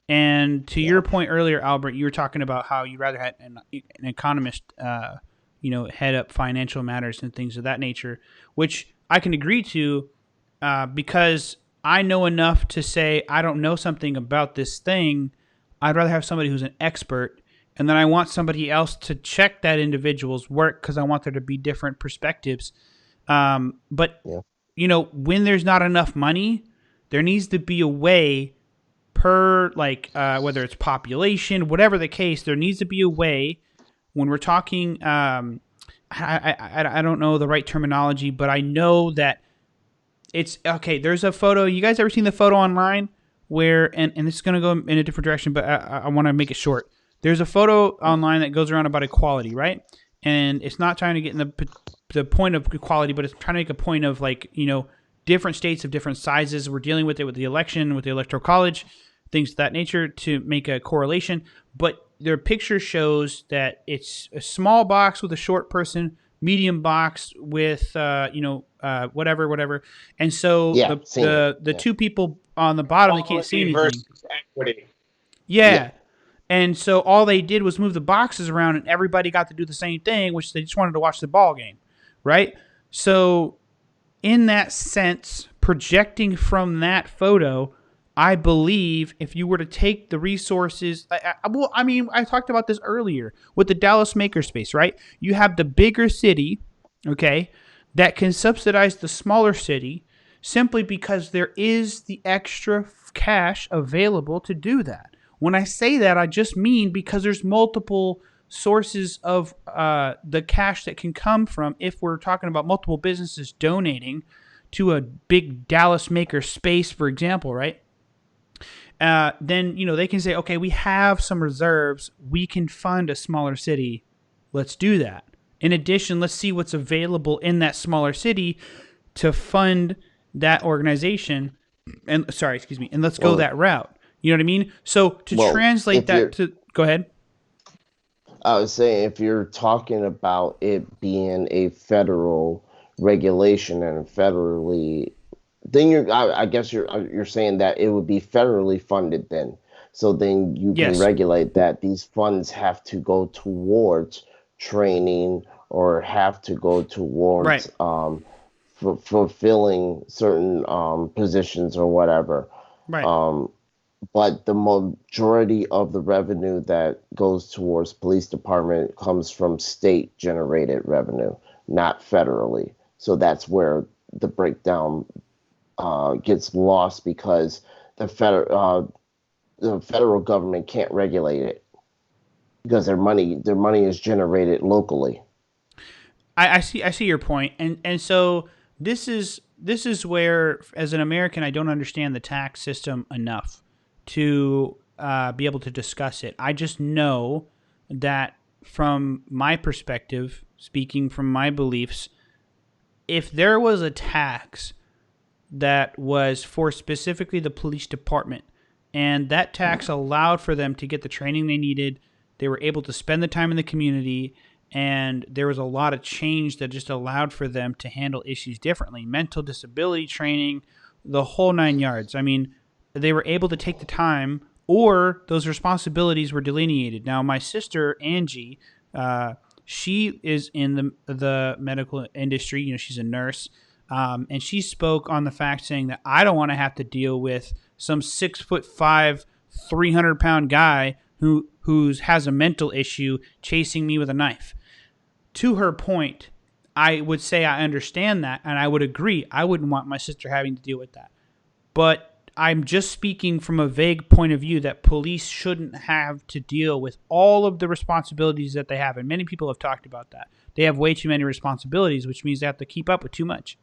And to your point earlier, Albert, you were talking about how you'd rather have an economist, head up financial matters and things of that nature, which I can agree to, because I know enough to say I don't know something about this thing. I'd rather have somebody who's an expert, and then I want somebody else to check that individual's work because I want there to be different perspectives. But Yeah. When there's not enough money, there needs to be a way per whether it's population, whatever the case, there needs to be a way when we're talking. I don't know the right terminology, but I know that it's okay. There's a photo. You guys ever seen the photo online where, and this is going to go in a different direction, but I want to make it short. There's a photo online that goes around about equality, right? And it's not trying to get in the point of equality, but it's trying to make a point of, like, different states of different sizes. We're dealing with it with the election, with the electoral college, things of that nature to make a correlation. But their picture shows that it's a small box with a short person, medium box with whatever, and so Yeah, seen it. the Yeah, two people on the bottom, they can't see Quality anything. versus equity. yeah, Yeah. And so all they did was move the boxes around, and everybody got to do the same thing, which they just wanted to watch the ball game, right? So in that sense, projecting from that photo, I believe if you were to take the resources, I talked about this earlier with the Dallas Makerspace, right? You have the bigger city, okay, that can subsidize the smaller city simply because there is the extra cash available to do that. When I say that, I just mean because there's multiple sources of the cash that can come from, if we're talking about multiple businesses donating to a big Dallas maker space, for example, right? Then they can say, okay, we have some reserves. We can fund a smaller city. Let's do that. In addition, let's see what's available in that smaller city to fund that organization. And let's go well, that route. You know what I mean? So to well, translate if that you're, to, go ahead. I was saying, if you're talking about it being a federal regulation and federally, then I guess you're saying that it would be federally funded then. So then you can Yes. regulate that these funds have to go towards training or have to go Right. towards fulfilling certain positions or whatever. Right. Um, but the majority of the revenue that goes towards police department comes from state generated revenue, not federally. So that's where the breakdown gets lost because the federal government can't regulate it because their money is generated locally. I see your point, and so this is where, as an American, I don't understand the tax system enough to be able to discuss it. I just know that from my perspective, speaking from my beliefs, if there was a tax that was for specifically the police department, and that tax allowed for them to get the training they needed. They were able to spend the time in the community, and there was a lot of change that just allowed for them to handle issues differently. Mental disability training, the whole nine yards. I mean, they were able to take the time, or those responsibilities were delineated. Now, my sister Angie, she is in the medical industry. She's a nurse, and she spoke on the fact, saying that I don't want to have to deal with some 6'5", 300-pound guy who has a mental issue chasing me with a knife. To her point, I would say I understand that, and I would agree. I wouldn't want my sister having to deal with that. But I'm just speaking from a vague point of view that police shouldn't have to deal with all of the responsibilities that they have. And many people have talked about that. They have way too many responsibilities, which means they have to keep up with too much.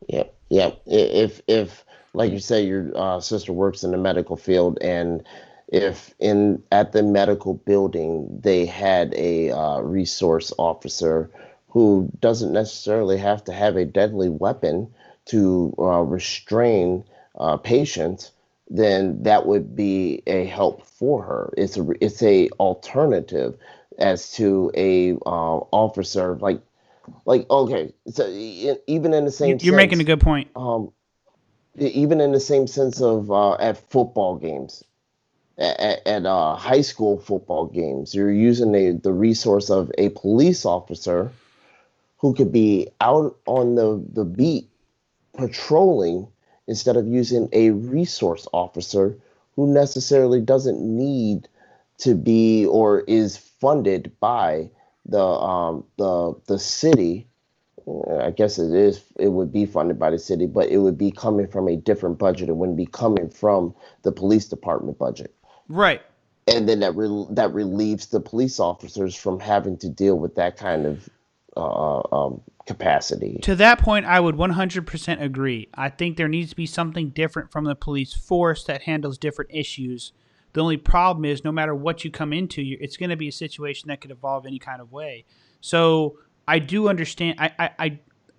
Yep, yep. If like you say, your sister works in the medical field, and if in at the medical building they had a resource officer who doesn't necessarily have to have a deadly weapon to restrain patients, then that would be a help for her. It's a alternative as to a officer like okay, so even in the same You're making a sense, good point. um even in the same sense of at football games, at high school football games, you're using the resource of a police officer who could be out on the beat patrolling instead of using a resource officer who necessarily doesn't need to be or is funded by the city. I guess it would be funded by the city, but it would be coming from a different budget. It wouldn't be coming from the police department budget. Right. And then that relieves the police officers from having to deal with that kind of capacity. To that point, I would 100% agree. I think there needs to be something different from the police force that handles different issues. The only problem is, no matter what you come into, it's going to be a situation that could evolve any kind of way. So I do understand.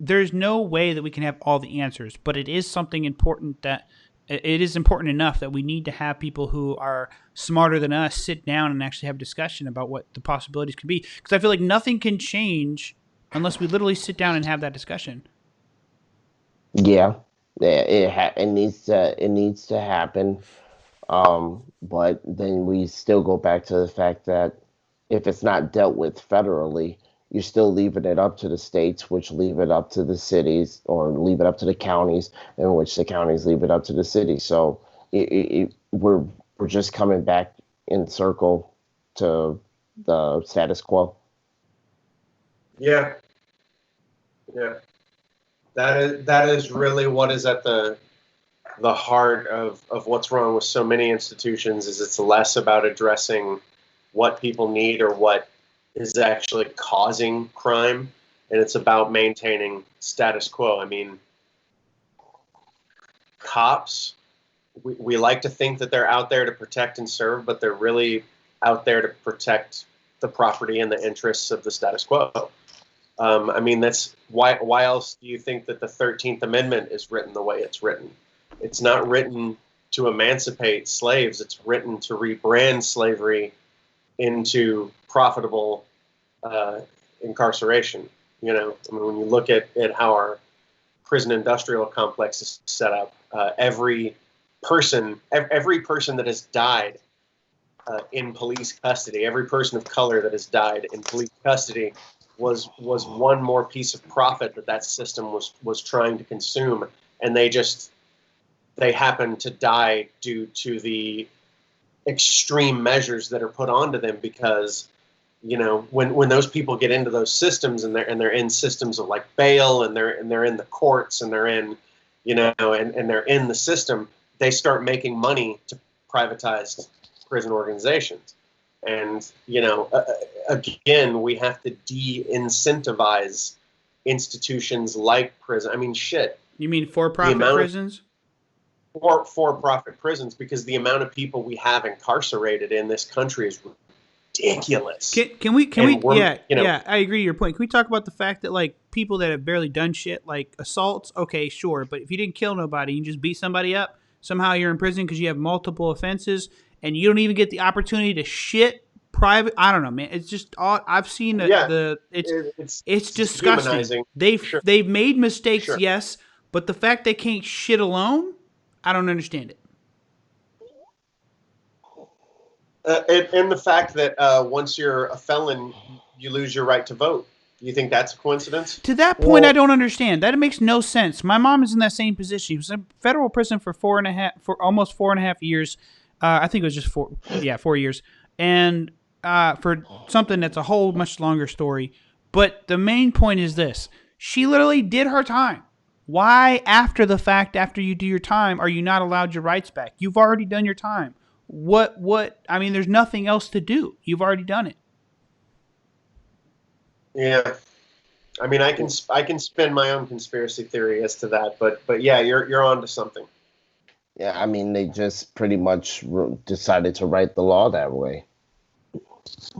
There's no way that we can have all the answers, but it is something important that it is important enough that we need to have people who are smarter than us sit down and actually have a discussion about what the possibilities could be. Because I feel like nothing can change unless we literally sit down and have that discussion. Yeah, it needs to happen. But then we still go back to the fact that if it's not dealt with federally, you're still leaving it up to the states, which leave it up to the cities, or leave it up to the counties, in which the counties leave it up to the cities. So we're just coming back in circle to the status quo. Yeah, yeah. That is really what is at the heart of what's wrong with so many institutions. Is it's less about addressing what people need or what is actually causing crime, and it's about maintaining status quo. I mean, cops, we like to think that they're out there to protect and serve, but they're really out there to protect the property and the interests of the status quo. I mean, that's why else do you think that the 13th Amendment is written the way it's written? It's not written to emancipate slaves. It's written to rebrand slavery into profitable incarceration. You know, I mean, when you look at how our prison industrial complex is set up, every person that has died in police custody, every person of color that has died in police custody was one more piece of profit that system was trying to consume, and they happen to die due to the extreme measures that are put onto them because, you know, when those people get into those systems and they're in systems of like bail and they're in the courts and they're in, you know, and they're in the system, they start making money to privatize prison organizations. And, you know, again, we have to de-incentivize institutions like prison. I mean, shit. You mean for-profit prisons? For-profit prisons, because the amount of people we have incarcerated in this country is ridiculous. Can we yeah, you know, yeah, I agree with your point. Can we talk about the fact that, like, people that have barely done shit, like assaults, okay, sure, but if you didn't kill nobody, you just beat somebody up, somehow you're in prison because you have multiple offenses, and you don't even get the opportunity to shit private. I don't know, man. It's just all I've seen. It's disgusting. They've made mistakes, yes, but the fact they can't shit alone, I don't understand it. And the fact that once you're a felon, you lose your right to vote. You think that's a coincidence? To that point, I don't understand. That makes no sense. My mom is in that same position. She was in federal prison for almost 4.5 years. I think it was just 4 years. And for something that's a whole much longer story. But the main point is this. She literally did her time. Why, after the fact, after you do your time, are you not allowed your rights back? You've already done your time. I mean, there's nothing else to do. You've already done it. Yeah. I mean, I can spin my own conspiracy theory as to that, but yeah, you're on to something. Yeah, I mean, they just pretty much decided to write the law that way. It's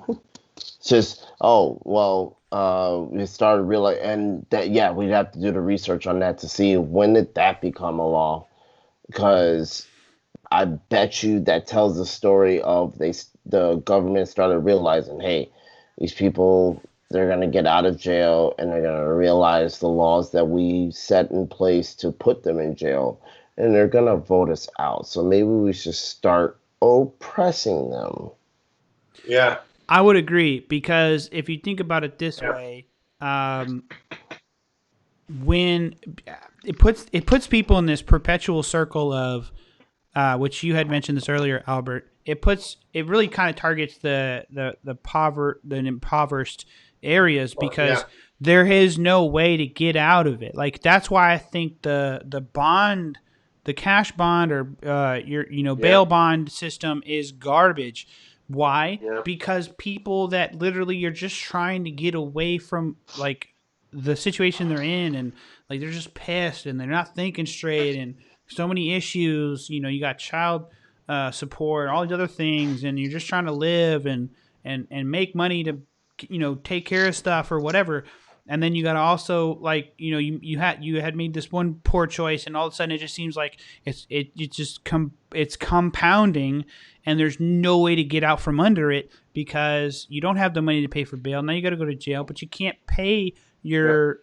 just, we started realizing, and that, yeah, we'd have to do the research on that to see when did that become a law, because I bet you that tells the story of the government started realizing, hey, these people, they're going to get out of jail and they're going to realize the laws that we set in place to put them in jail, and they're going to vote us out. So maybe we should start oppressing them. Yeah. I would agree, because if you think about it this way, when it puts people in this perpetual circle of, which you had mentioned this earlier, Albert. It really kind of targets the impoverished areas, because there is no way to get out of it. Like, that's why I think the bond, the cash bond, or bail bond system is garbage. Why? Yeah. Because people that literally are just trying to get away from, like, the situation they're in, and like they're just pissed and they're not thinking straight, and so many issues. You got child support, all these other things, and you're just trying to live and make money to take care of stuff or whatever. And then you got to also like you had made this one poor choice, and all of a sudden it just seems like it's compounding, and there's no way to get out from under it because you don't have the money to pay for bail. Now you got to go to jail, but you can't pay your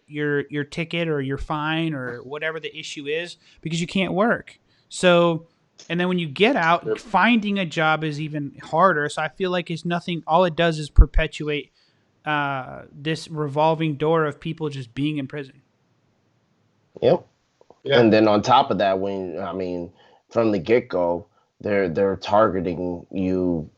ticket or your fine or whatever the issue is because you can't work. So, and then when you get out, finding a job is even harder. So I feel like it's nothing. All it does is perpetuate this revolving door of people just being in prison. Yep. Yeah. And then on top of that, from the get go, they're targeting you.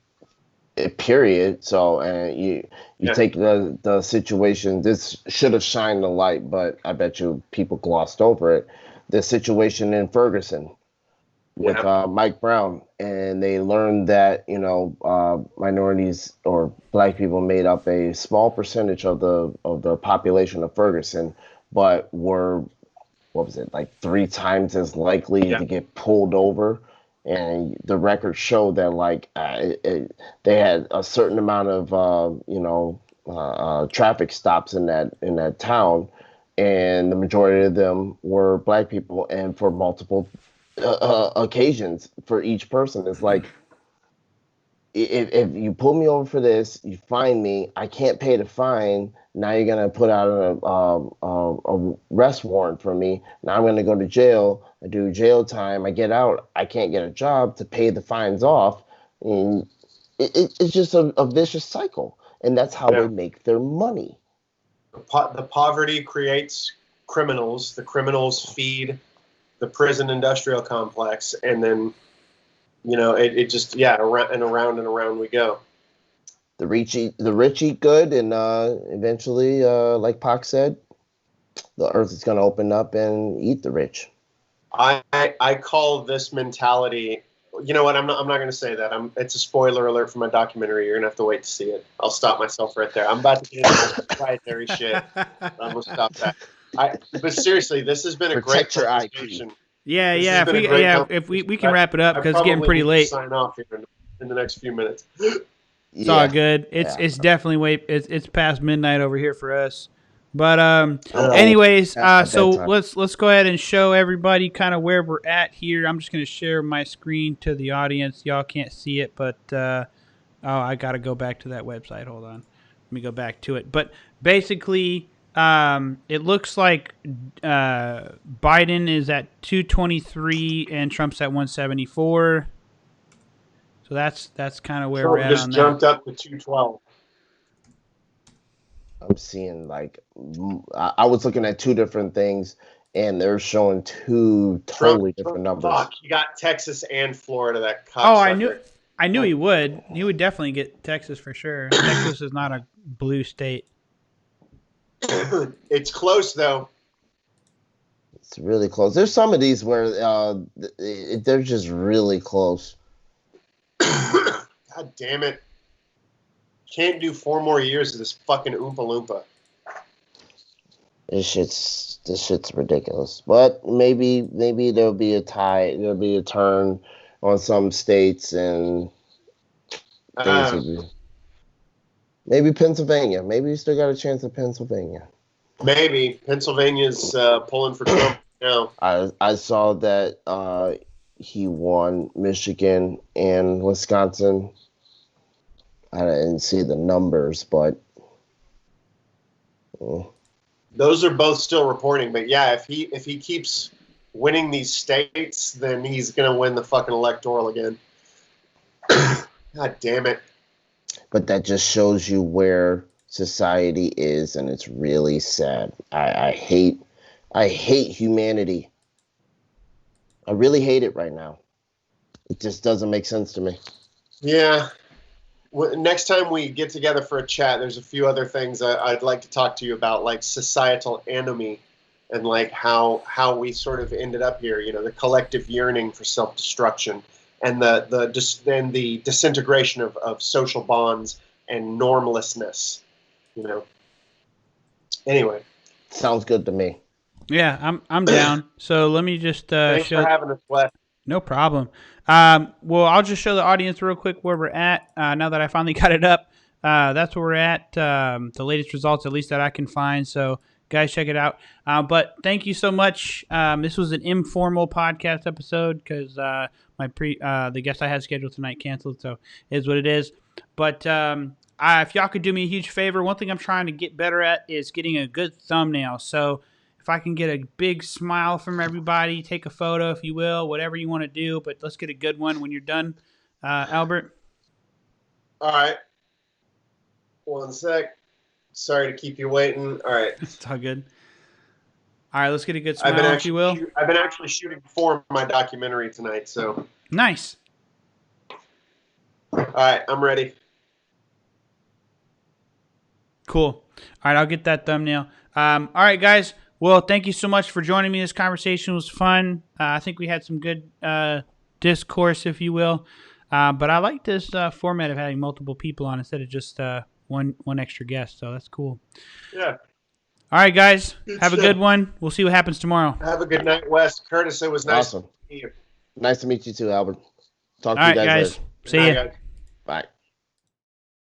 Period. So, and you take the situation. This should have shined the light, but I bet you people glossed over it. The situation in Ferguson with Mike Brown, and they learned that minorities or black people made up a small percentage of the population of Ferguson, but were like 3 times as likely to get pulled over. And the records show that they had a certain amount of traffic stops in that town, and the majority of them were black people, and for multiple occasions for each person. It's like, if you pull me over for this, you fine me, I can't pay the fine. Now you're gonna put out a arrest warrant for me. Now I'm gonna go to jail. I do jail time. I get out. I can't get a job to pay the fines off, and it's just a vicious cycle. And that's how they make their money. The poverty creates criminals. The criminals feed the prison industrial complex, and then it just around and around we go. The rich eat good, and eventually, like Pac said, the earth is going to open up and eat the rich. I call this mentality. You know what? I'm not going to say that. It's a spoiler alert for my documentary. You're going to have to wait to see it. I'll stop myself right there. I'm about to get into proprietary shit. I'm going to stop that. But seriously, this has been a great conversation. Yeah. If we can wrap it up because it's getting pretty late. Sign off here in the next few minutes. It's all good. It's definitely it's past midnight over here for us. But anyways, so let's go ahead and show everybody kind of where we're at here. I'm just going to share my screen to the audience. Y'all can't see it, but I got to go back to that website. Hold on. Let me go back to it. But basically, it looks like Biden is at 223 and Trump's at 174. So that's kind of where we're at. Just jumped up to 212. I'm seeing I was looking at 2 different things, and they're showing 2 totally different numbers. Fuck, you got Texas and Florida. That I knew he would. He would definitely get Texas for sure. Texas is not a blue state. It's close though. It's really close. There's some of these where they're just really close. God damn it. Can't do 4 more years of this fucking Oompa Loompa. This shit's ridiculous. But maybe there'll be a tie. There'll be a turn on some states, and maybe Pennsylvania. Maybe you still got a chance at Pennsylvania. Maybe Pennsylvania's pulling for Trump now. I saw that he won Michigan and Wisconsin. I didn't see the numbers, but those are both still reporting. But yeah, if he keeps winning these states, then he's gonna win the fucking electoral again. God damn it! But that just shows you where society is, and it's really sad. I hate humanity. I really hate it right now. It just doesn't make sense to me. Yeah. Next time we get together for a chat, there's a few other things I'd like to talk to you about, like societal enemy, and like how we sort of ended up here. The collective yearning for self-destruction, and the disintegration of social bonds and normlessness. Anyway, Sounds good to me. Yeah, I'm down. So let me just Thanks show. for having us, Wes. No problem. Well, I'll just show the audience real quick where we're at. Now that I finally got it up, that's where we're at. The latest results, at least that I can find. So, guys, check it out. But thank you so much. This was an informal podcast episode because the guest I had scheduled tonight canceled. So, it is what it is. But if y'all could do me a huge favor, one thing I'm trying to get better at is getting a good thumbnail. So, if I can get a big smile from everybody, take a photo if you will, whatever you want to do, but let's get a good one when you're done. Albert? All right. One sec. Sorry to keep you waiting. All right. It's all good. All right, let's get a good smile if you will. I've been actually shooting for my documentary tonight, so. Nice. All right, I'm ready. Cool. All right, I'll get that thumbnail. All right, guys. Well, thank you so much for joining me. This conversation was fun. I think we had some good discourse, if you will. But I like this format of having multiple people on instead of just one extra guest. So that's cool. Yeah. All right, guys. Have a good one. We'll see what happens tomorrow. Have a good night, Wes. Curtis, it was nice to meet you. Nice to meet you too, Albert. Talk All to you right, guys guys. later. See ya. Guys.